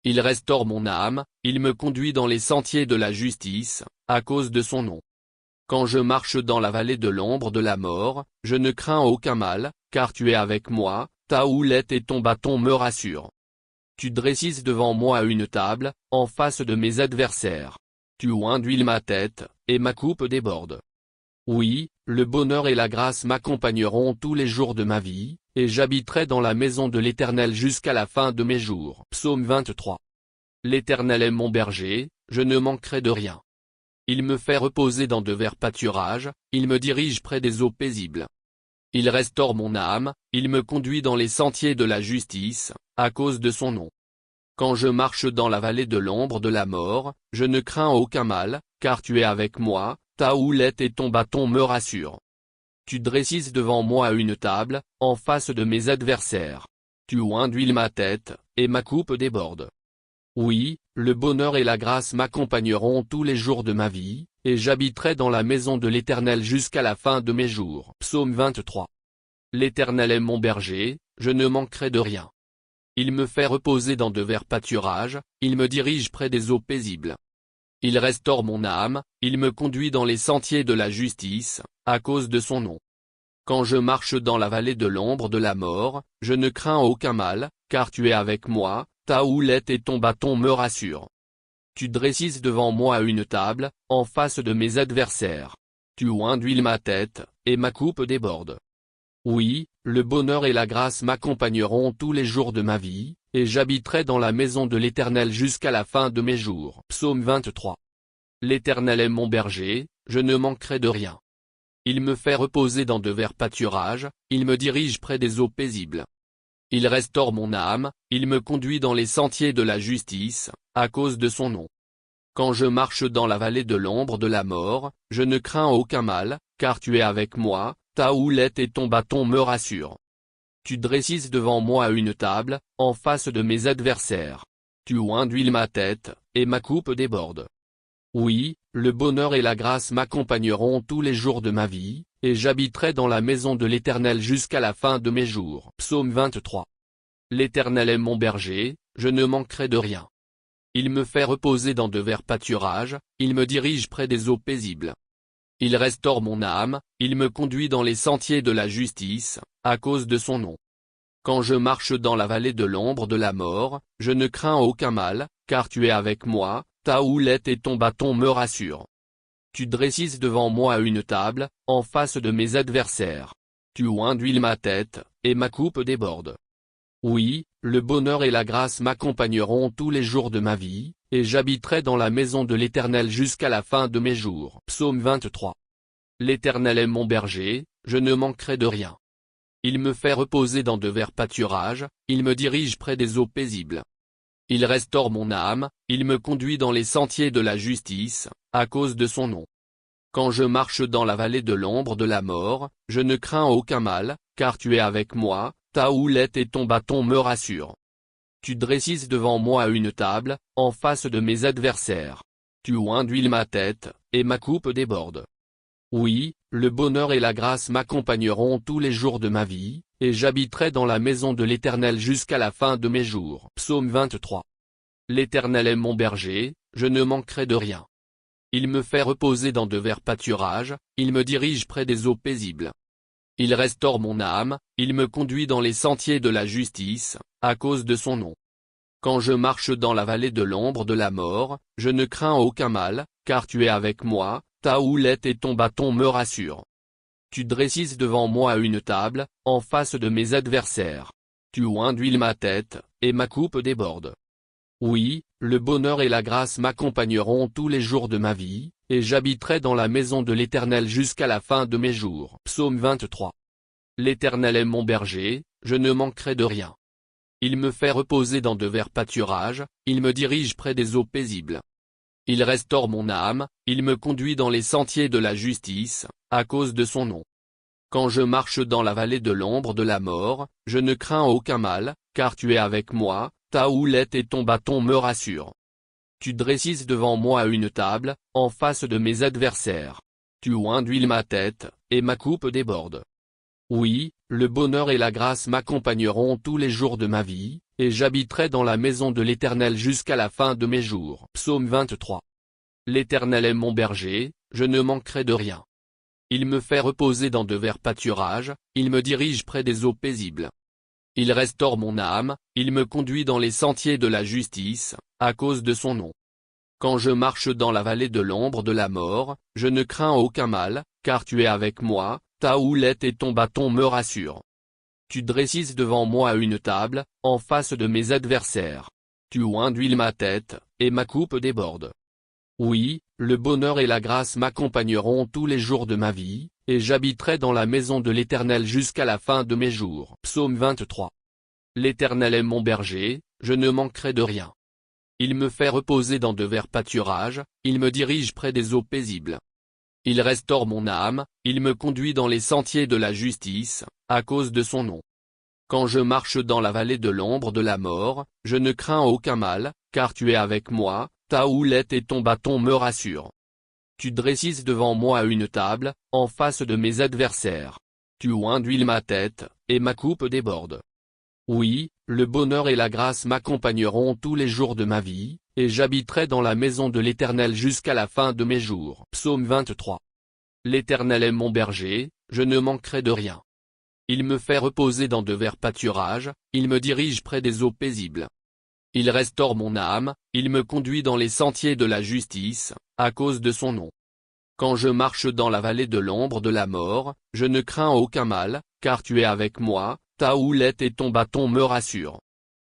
Il restaure mon âme, il me conduit dans les sentiers de la justice, à cause de son nom. Quand je marche dans la vallée de l'ombre de la mort, je ne crains aucun mal, car tu es avec moi, ta houlette et ton bâton me rassurent. Tu dresses devant moi une table, en face de mes adversaires. Tu oinduiles ma tête, et ma coupe déborde. Oui, le bonheur et la grâce m'accompagneront tous les jours de ma vie, et j'habiterai dans la maison de l'Éternel jusqu'à la fin de mes jours. Psaume 23. L'Éternel est mon berger, je ne manquerai de rien. Il me fait reposer dans de verts pâturages, il me dirige près des eaux paisibles. Il restaure mon âme, il me conduit dans les sentiers de la justice, à cause de son nom. Quand je marche dans la vallée de l'ombre de la mort, je ne crains aucun mal, car tu es avec moi, ta houlette et ton bâton me rassurent. Tu dresses devant moi une table, en face de mes adversaires. Tu oinduiles ma tête, et ma coupe déborde. Oui, le bonheur et la grâce m'accompagneront tous les jours de ma vie, et j'habiterai dans la maison de l'Éternel jusqu'à la fin de mes jours. Psaume 23. L'Éternel est mon berger, je ne manquerai de rien. Il me fait reposer dans de verts pâturages, il me dirige près des eaux paisibles. Il restaure mon âme, il me conduit dans les sentiers de la justice, à cause de son nom. Quand je marche dans la vallée de l'ombre de la mort, je ne crains aucun mal, car tu es avec moi, ta houlette et ton bâton me rassurent. Tu dresses devant moi une table, en face de mes adversaires. Tu oinduiles ma tête, et ma coupe déborde. Oui, le bonheur et la grâce m'accompagneront tous les jours de ma vie, et j'habiterai dans la maison de l'Éternel jusqu'à la fin de mes jours. Psaume 23. L'Éternel est mon berger, je ne manquerai de rien. Il me fait reposer dans de verts pâturages, il me dirige près des eaux paisibles. Il restaure mon âme, il me conduit dans les sentiers de la justice, à cause de son nom. Quand je marche dans la vallée de l'ombre de la mort, je ne crains aucun mal, car tu es avec moi, ta houlette et ton bâton me rassurent. Tu dresses devant moi une table, en face de mes adversaires. Tu oinduiles ma tête, et ma coupe déborde. Oui, le bonheur et la grâce m'accompagneront tous les jours de ma vie, et j'habiterai dans la maison de l'Éternel jusqu'à la fin de mes jours. Psaume 23. L'Éternel est mon berger, je ne manquerai de rien. Il me fait reposer dans de verts pâturages, il me dirige près des eaux paisibles. Il restaure mon âme, il me conduit dans les sentiers de la justice, à cause de son nom. Quand je marche dans la vallée de l'ombre de la mort, je ne crains aucun mal, car tu es avec moi, ta houlette et ton bâton me rassurent. Tu dresses devant moi une table, en face de mes adversaires. Tu oinduiles ma tête, et ma coupe déborde. Oui, le bonheur et la grâce m'accompagneront tous les jours de ma vie, et j'habiterai dans la maison de l'Éternel jusqu'à la fin de mes jours. Psaume 23. L'Éternel est mon berger, je ne manquerai de rien. Il me fait reposer dans de verts pâturages, il me dirige près des eaux paisibles. Il restaure mon âme, il me conduit dans les sentiers de la justice, à cause de son nom. Quand je marche dans la vallée de l'ombre de la mort, je ne crains aucun mal, car tu es avec moi, ta houlette et ton bâton me rassurent. Tu dresses devant moi une table, en face de mes adversaires. Tu oinduiles ma tête, et ma coupe déborde. Oui, le bonheur et la grâce m'accompagneront tous les jours de ma vie, et j'habiterai dans la maison de l'Éternel jusqu'à la fin de mes jours. Psaume 23. L'Éternel est mon berger, je ne manquerai de rien. Il me fait reposer dans de verts pâturages, il me dirige près des eaux paisibles. Il restaure mon âme, il me conduit dans les sentiers de la justice, à cause de son nom. Quand je marche dans la vallée de l'ombre de la mort, je ne crains aucun mal, car tu es avec moi, ta houlette et ton bâton me rassurent. Tu dresses devant moi une table, en face de mes adversaires. Tu oinduiles ma tête, et ma coupe déborde. Oui, le bonheur et la grâce m'accompagneront tous les jours de ma vie, et j'habiterai dans la maison de l'Éternel jusqu'à la fin de mes jours. Psaume 23. L'Éternel est mon berger, je ne manquerai de rien. Il me fait reposer dans de verts pâturages, il me dirige près des eaux paisibles. Il restaure mon âme, il me conduit dans les sentiers de la justice, à cause de son nom. Quand je marche dans la vallée de l'ombre de la mort, je ne crains aucun mal, car tu es avec moi, ta houlette et ton bâton me rassurent. Tu dresses devant moi une table, en face de mes adversaires. Tu oinduiles ma tête, et ma coupe déborde. Oui, le bonheur et la grâce m'accompagneront tous les jours de ma vie, et j'habiterai dans la maison de l'Éternel jusqu'à la fin de mes jours. Psaume 23. L'Éternel est mon berger, je ne manquerai de rien. Il me fait reposer dans de verts pâturages, il me dirige près des eaux paisibles. Il restaure mon âme, il me conduit dans les sentiers de la justice, à cause de son nom. Quand je marche dans la vallée de l'ombre de la mort, je ne crains aucun mal, car tu es avec moi, ta houlette et ton bâton me rassurent. Tu dresses devant moi une table, en face de mes adversaires. Tu oinduiles ma tête, et ma coupe déborde. Oui, le bonheur et la grâce m'accompagneront tous les jours de ma vie, et j'habiterai dans la maison de l'Éternel jusqu'à la fin de mes jours. Psaume 23. L'Éternel est mon berger, je ne manquerai de rien. Il me fait reposer dans de verts pâturages, il me dirige près des eaux paisibles. Il restaure mon âme, il me conduit dans les sentiers de la justice, à cause de son nom. Quand je marche dans la vallée de l'ombre de la mort, je ne crains aucun mal, car tu es avec moi, ta houlette et ton bâton me rassurent. Tu dresses devant moi une table, en face de mes adversaires. Tu oinduiles ma tête, et ma coupe déborde. Oui, le bonheur et la grâce m'accompagneront tous les jours de ma vie, et j'habiterai dans la maison de l'Éternel jusqu'à la fin de mes jours. Psaume 23. L'Éternel est mon berger, je ne manquerai de rien. Il me fait reposer dans de verts pâturages, il me dirige près des eaux paisibles. Il restaure mon âme, il me conduit dans les sentiers de la justice, à cause de son nom. Quand je marche dans la vallée de l'ombre de la mort, je ne crains aucun mal, car tu es avec moi, ta houlette et ton bâton me rassurent.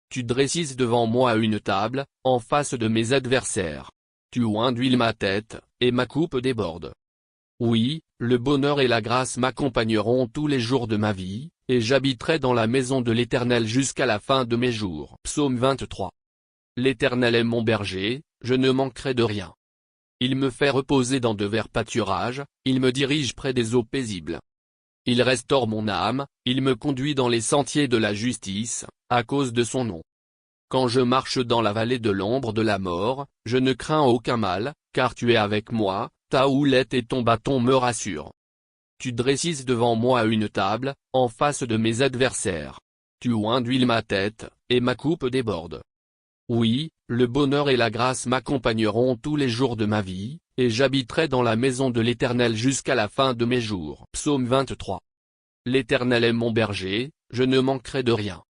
Tu dresses devant moi une table, en face de mes adversaires. Tu oinduiles ma tête, et ma coupe déborde. Oui, le bonheur et la grâce m'accompagneront tous les jours de ma vie, et j'habiterai dans la maison de l'Éternel jusqu'à la fin de mes jours. Psaume 23. L'Éternel est mon berger, je ne manquerai de rien. Il me fait reposer dans de verts pâturages, il me dirige près des eaux paisibles. Il restaure mon âme, il me conduit dans les sentiers de la justice, à cause de son nom. Quand je marche dans la vallée de l'ombre de la mort, je ne crains aucun mal, car tu es avec moi, ta houlette et ton bâton me rassurent. Tu dresses devant moi une table, en face de mes adversaires. Tu oinduiles ma tête, et ma coupe déborde. Oui, le bonheur et la grâce m'accompagneront tous les jours de ma vie, et j'habiterai dans la maison de l'Éternel jusqu'à la fin de mes jours. Psaume 23. L'Éternel est mon berger, je ne manquerai de rien.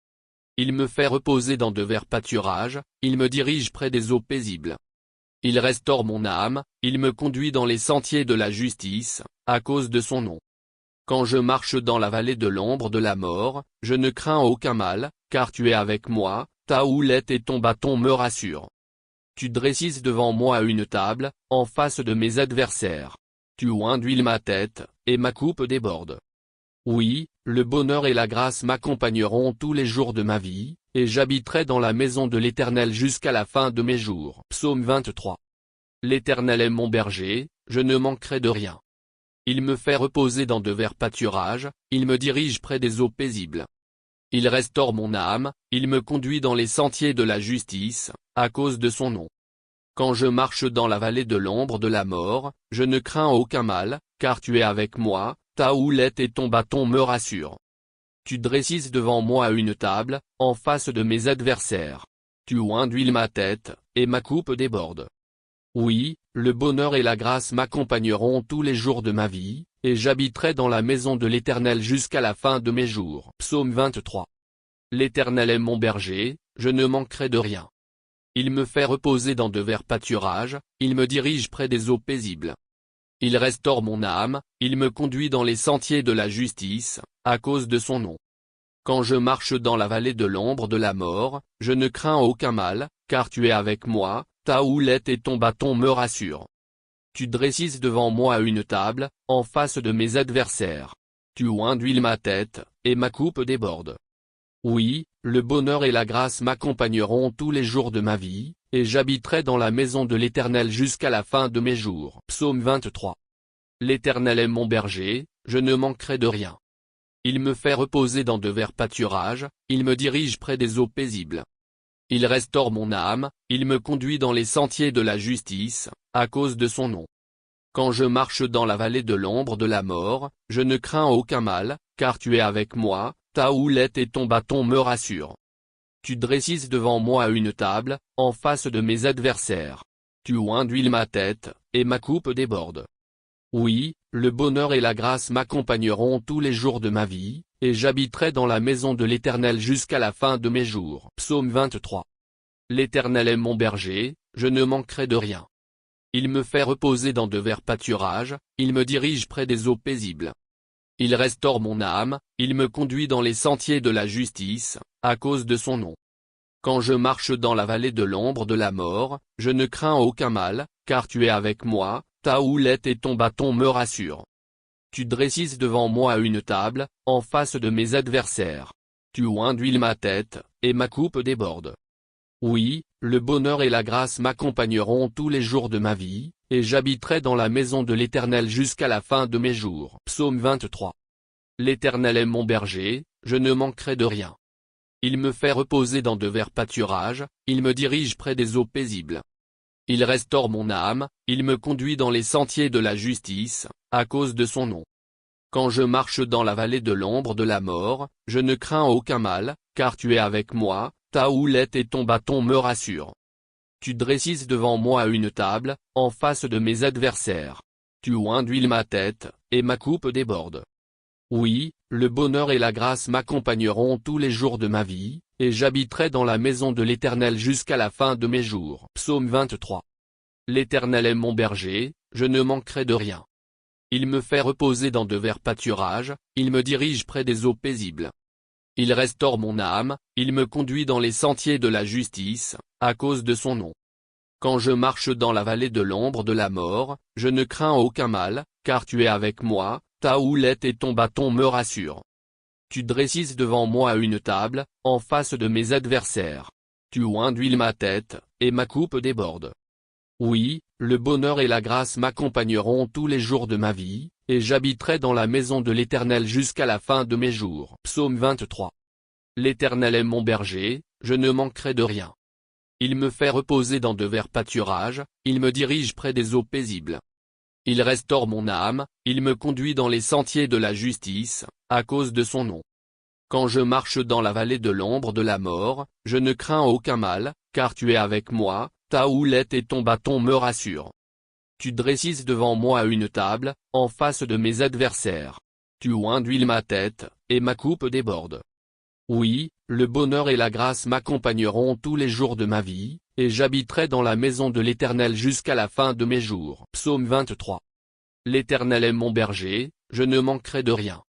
Il me fait reposer dans de verts pâturages, il me dirige près des eaux paisibles. Il restaure mon âme, il me conduit dans les sentiers de la justice, à cause de son nom. Quand je marche dans la vallée de l'ombre de la mort, je ne crains aucun mal, car tu es avec moi, ta houlette et ton bâton me rassurent. Tu dresses devant moi une table, en face de mes adversaires. Tu oinduiles ma tête, et ma coupe déborde. Oui, le bonheur et la grâce m'accompagneront tous les jours de ma vie, et j'habiterai dans la maison de l'Éternel jusqu'à la fin de mes jours. Psaume 23. L'Éternel est mon berger, je ne manquerai de rien. Il me fait reposer dans de verts pâturages, il me dirige près des eaux paisibles. Il restaure mon âme, il me conduit dans les sentiers de la justice, à cause de son nom. Quand je marche dans la vallée de l'ombre de la mort, je ne crains aucun mal, car tu es avec moi, ta houlette et ton bâton me rassurent. Tu dresses devant moi une table, en face de mes adversaires. Tu oins d'huile ma tête, et ma coupe déborde. Oui, le bonheur et la grâce m'accompagneront tous les jours de ma vie, et j'habiterai dans la maison de l'Éternel jusqu'à la fin de mes jours. Psaume 23. L'Éternel est mon berger, je ne manquerai de rien. Il me fait reposer dans de verts pâturages, il me dirige près des eaux paisibles. Il restaure mon âme, il me conduit dans les sentiers de la justice, à cause de son nom. Quand je marche dans la vallée de l'ombre de la mort, je ne crains aucun mal, car tu es avec moi, ta houlette et ton bâton me rassurent. Tu dresses devant moi une table, en face de mes adversaires. Tu oins d'huile ma tête, et ma coupe déborde. Oui, le bonheur et la grâce m'accompagneront tous les jours de ma vie, et j'habiterai dans la maison de l'Éternel jusqu'à la fin de mes jours. Psaume 23. L'Éternel est mon berger, je ne manquerai de rien. Il me fait reposer dans de verts pâturages, il me dirige près des eaux paisibles. Il restaure mon âme, il me conduit dans les sentiers de la justice, à cause de son nom. Quand je marche dans la vallée de l'ombre de la mort, je ne crains aucun mal, car tu es avec moi, ta houlette et ton bâton me rassurent. Tu dresses devant moi une table, en face de mes adversaires. Tu oins d'huile ma tête, et ma coupe déborde. Oui, le bonheur et la grâce m'accompagneront tous les jours de ma vie, et j'habiterai dans la maison de l'Éternel jusqu'à la fin de mes jours. Psaume 23. L'Éternel est mon berger, je ne manquerai de rien. Il me fait reposer dans de verts pâturages, il me dirige près des eaux paisibles. Il restaure mon âme, il me conduit dans les sentiers de la justice, à cause de son nom. Quand je marche dans la vallée de l'ombre de la mort, je ne crains aucun mal, car tu es avec moi, ta houlette et ton bâton me rassurent. Tu dresses devant moi une table, en face de mes adversaires. Tu oins d'huile ma tête, et ma coupe déborde. Oui, le bonheur et la grâce m'accompagneront tous les jours de ma vie, et j'habiterai dans la maison de l'Éternel jusqu'à la fin de mes jours. Psaume 23. L'Éternel est mon berger, je ne manquerai de rien. Il me fait reposer dans de verts pâturages, il me dirige près des eaux paisibles. Il restaure mon âme, il me conduit dans les sentiers de la justice, à cause de son nom. Quand je marche dans la vallée de l'ombre de la mort, je ne crains aucun mal, car tu es avec moi, ta houlette et ton bâton me rassurent. Tu dresses devant moi une table, en face de mes adversaires. Tu oins d'huile ma tête, et ma coupe déborde. Oui, le bonheur et la grâce m'accompagneront tous les jours de ma vie, et j'habiterai dans la maison de l'Éternel jusqu'à la fin de mes jours. Psaume 23. L'Éternel est mon berger, je ne manquerai de rien. Il me fait reposer dans de verts pâturages, il me dirige près des eaux paisibles. Il restaure mon âme, il me conduit dans les sentiers de la justice, à cause de son nom. Quand je marche dans la vallée de l'ombre de la mort, je ne crains aucun mal, car tu es avec moi, ta houlette et ton bâton me rassurent. Tu dresses devant moi une table, en face de mes adversaires. Tu oins d'huile ma tête, et ma coupe déborde. Oui, le bonheur et la grâce m'accompagneront tous les jours de ma vie, et j'habiterai dans la maison de l'Éternel jusqu'à la fin de mes jours. Psaume 23. L'Éternel est mon berger, je ne manquerai de rien. Il me fait reposer dans de verts pâturages, il me dirige près des eaux paisibles. Il restaure mon âme, il me conduit dans les sentiers de la justice, à cause de son nom. Quand je marche dans la vallée de l'ombre de la mort, je ne crains aucun mal, car tu es avec moi, ta houlette et ton bâton me rassurent. Tu dresses devant moi une table, en face de mes adversaires. Tu oins d'huile ma tête, et ma coupe déborde. Oui, le bonheur et la grâce m'accompagneront tous les jours de ma vie, et j'habiterai dans la maison de l'Éternel jusqu'à la fin de mes jours. Psaume 23. L'Éternel est mon berger, je ne manquerai de rien.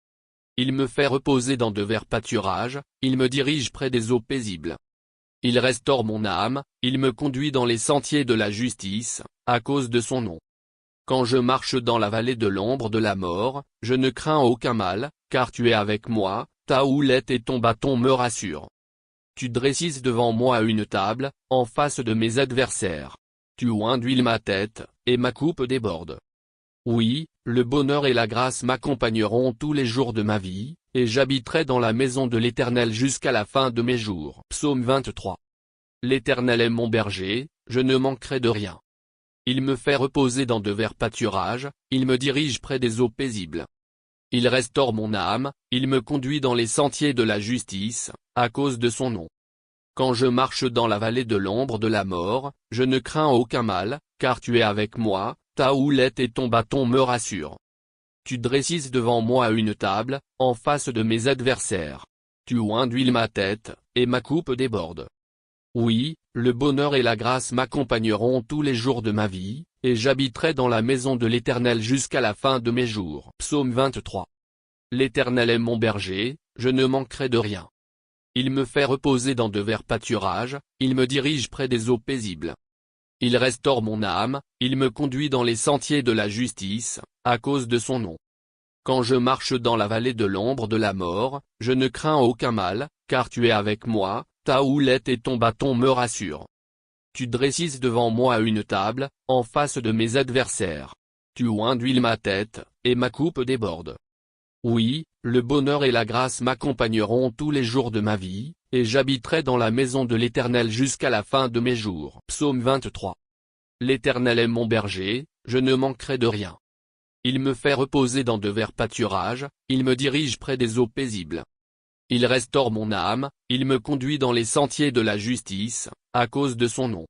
Il me fait reposer dans de verts pâturages, il me dirige près des eaux paisibles. Il restaure mon âme, il me conduit dans les sentiers de la justice, à cause de son nom. Quand je marche dans la vallée de l'ombre de la mort, je ne crains aucun mal, car tu es avec moi, ta houlette et ton bâton me rassurent. Tu dresses devant moi une table, en face de mes adversaires. Tu oins d'huile ma tête, et ma coupe déborde. Oui, le bonheur et la grâce m'accompagneront tous les jours de ma vie, et j'habiterai dans la maison de l'Éternel jusqu'à la fin de mes jours. Psaume 23. L'Éternel est mon berger, je ne manquerai de rien. Il me fait reposer dans de verts pâturages, il me dirige près des eaux paisibles. Il restaure mon âme, il me conduit dans les sentiers de la justice, à cause de son nom. Quand je marche dans la vallée de l'ombre de la mort, je ne crains aucun mal, car tu es avec moi, ta houlette et ton bâton me rassurent. Tu dresses devant moi une table, en face de mes adversaires. Tu oins d'huile ma tête, et ma coupe déborde. Oui, le bonheur et la grâce m'accompagneront tous les jours de ma vie, et j'habiterai dans la maison de l'Éternel jusqu'à la fin de mes jours. Psaume 23. L'Éternel est mon berger, je ne manquerai de rien. Il me fait reposer dans de verts pâturages, il me dirige près des eaux paisibles. Il restaure mon âme, il me conduit dans les sentiers de la justice, à cause de son nom. Quand je marche dans la vallée de l'ombre de la mort, je ne crains aucun mal, car tu es avec moi, ta houlette et ton bâton me rassurent. Tu dresses devant moi une table, en face de mes adversaires. Tu oins d'huile ma tête, et ma coupe déborde. Oui, le bonheur et la grâce m'accompagneront tous les jours de ma vie, et j'habiterai dans la maison de l'Éternel jusqu'à la fin de mes jours. Psaume 23. L'Éternel est mon berger, je ne manquerai de rien. Il me fait reposer dans de verts pâturages, il me dirige près des eaux paisibles. Il restaure mon âme, il me conduit dans les sentiers de la justice, à cause de son nom.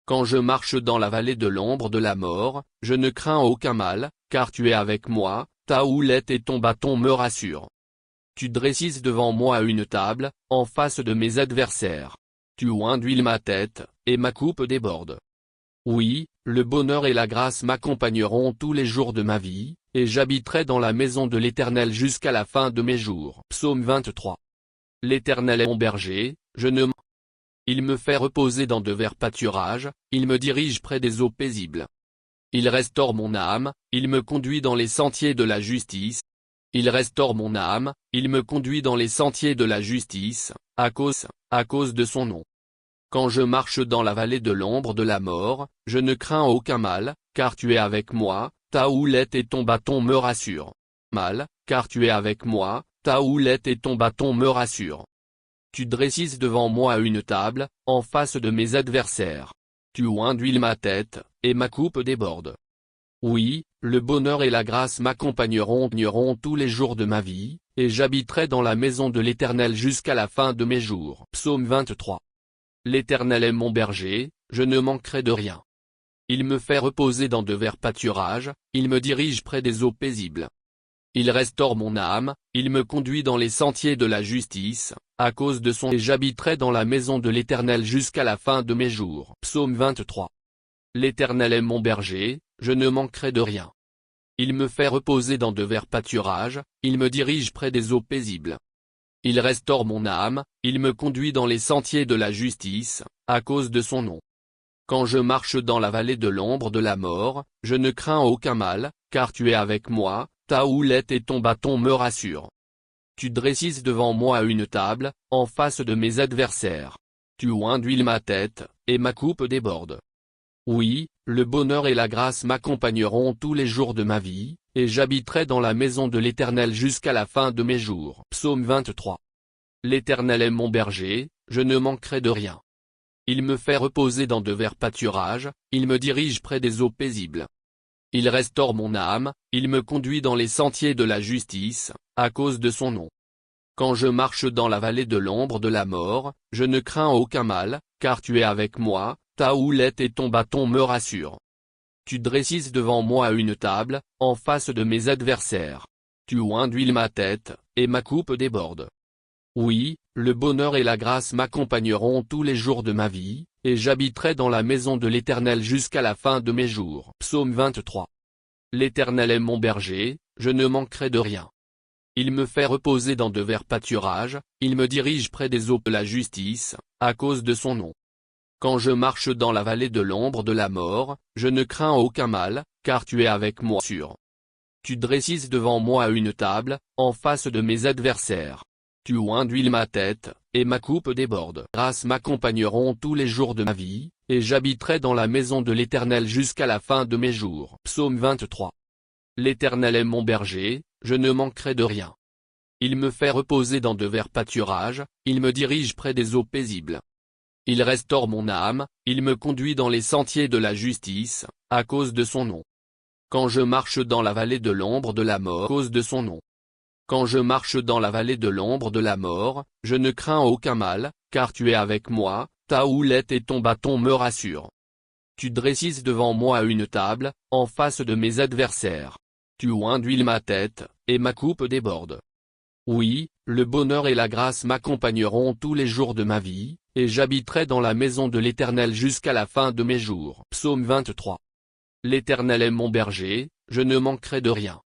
Quand je marche dans la vallée de l'ombre de la mort, je ne crains aucun mal, car tu es avec moi, ta houlette et ton bâton me rassurent. Tu dresses devant moi une table, en face de mes adversaires. Tu oins d'huile ma tête, et ma coupe déborde. Oui, le bonheur et la grâce m'accompagneront tous les jours de ma vie, et j'habiterai dans la maison de l'Éternel jusqu'à la fin de mes jours. Psaume 23. L'Éternel est mon berger, je ne manquerai. Il me fait reposer dans de verts pâturages, il me dirige près des eaux paisibles. Il restaure mon âme, il me conduit dans les sentiers de la justice. Il restaure mon âme, il me conduit dans les sentiers de la justice, à cause de son nom. Quand je marche dans la vallée de l'ombre de la mort, je ne crains aucun mal, car tu es avec moi, ta houlette et ton bâton me rassurent. Mal, car tu es avec moi, ta houlette et ton bâton me rassurent. Tu dresses devant moi une table, en face de mes adversaires. Tu oins d'huile ma tête, et ma coupe déborde. Oui, le bonheur et la grâce m'accompagneront tous les jours de ma vie, et j'habiterai dans la maison de l'Éternel jusqu'à la fin de mes jours. Psaume 23. L'Éternel est mon berger, je ne manquerai de rien. Il me fait reposer dans de verts pâturages, il me dirige près des eaux paisibles. Il restaure mon âme, il me conduit dans les sentiers de la justice, à cause de son nom. Et j'habiterai dans la maison de l'Éternel jusqu'à la fin de mes jours. Psaume 23. L'Éternel est mon berger, je ne manquerai de rien. Il me fait reposer dans de verts pâturages, il me dirige près des eaux paisibles. Il restaure mon âme, il me conduit dans les sentiers de la justice, à cause de son nom. Quand je marche dans la vallée de l'ombre de la mort, je ne crains aucun mal, car tu es avec moi, ta houlette et ton bâton me rassurent. Tu dresses devant moi une table, en face de mes adversaires. Tu oins d'huile ma tête, et ma coupe déborde. Oui, le bonheur et la grâce m'accompagneront tous les jours de ma vie, et j'habiterai dans la maison de l'Éternel jusqu'à la fin de mes jours. Psaume 23. L'Éternel est mon berger, je ne manquerai de rien. Il me fait reposer dans de verts pâturages, il me dirige près des eaux paisibles. Il restaure mon âme, il me conduit dans les sentiers de la justice, à cause de son nom. Quand je marche dans la vallée de l'ombre de la mort, je ne crains aucun mal, car tu es avec moi, ta houlette et ton bâton me rassurent. Tu dresses devant moi une table, en face de mes adversaires. Tu oins d'huile ma tête, et ma coupe déborde. Oui, le bonheur et la grâce m'accompagneront tous les jours de ma vie, et j'habiterai dans la maison de l'Éternel jusqu'à la fin de mes jours. Psaume 23. L'Éternel est mon berger, je ne manquerai de rien. Il me fait reposer dans de verts pâturages, il me dirige près des eaux de la justice, à cause de son nom. Quand je marche dans la vallée de l'ombre de la mort, je ne crains aucun mal, car tu es avec moi. Tu dresses devant moi une table, en face de mes adversaires. Tu oins d'huile ma tête, et ma coupe déborde. Grâces m'accompagneront tous les jours de ma vie, et j'habiterai dans la maison de l'Éternel jusqu'à la fin de mes jours. Psaume 23. L'Éternel est mon berger, je ne manquerai de rien. Il me fait reposer dans de verts pâturages, il me dirige près des eaux paisibles. Il restaure mon âme, il me conduit dans les sentiers de la justice, à cause de son nom. Quand je marche dans la vallée de l'ombre de la mort, à cause de son nom. Quand je marche dans la vallée de l'ombre de la mort, je ne crains aucun mal, car tu es avec moi, ta houlette et ton bâton me rassurent. Tu dresses devant moi une table, en face de mes adversaires. Tu oins d'huile ma tête, et ma coupe déborde. Oui, le bonheur et la grâce m'accompagneront tous les jours de ma vie, et j'habiterai dans la maison de l'Éternel jusqu'à la fin de mes jours. Psaume 23. L'Éternel est mon berger, je ne manquerai de rien.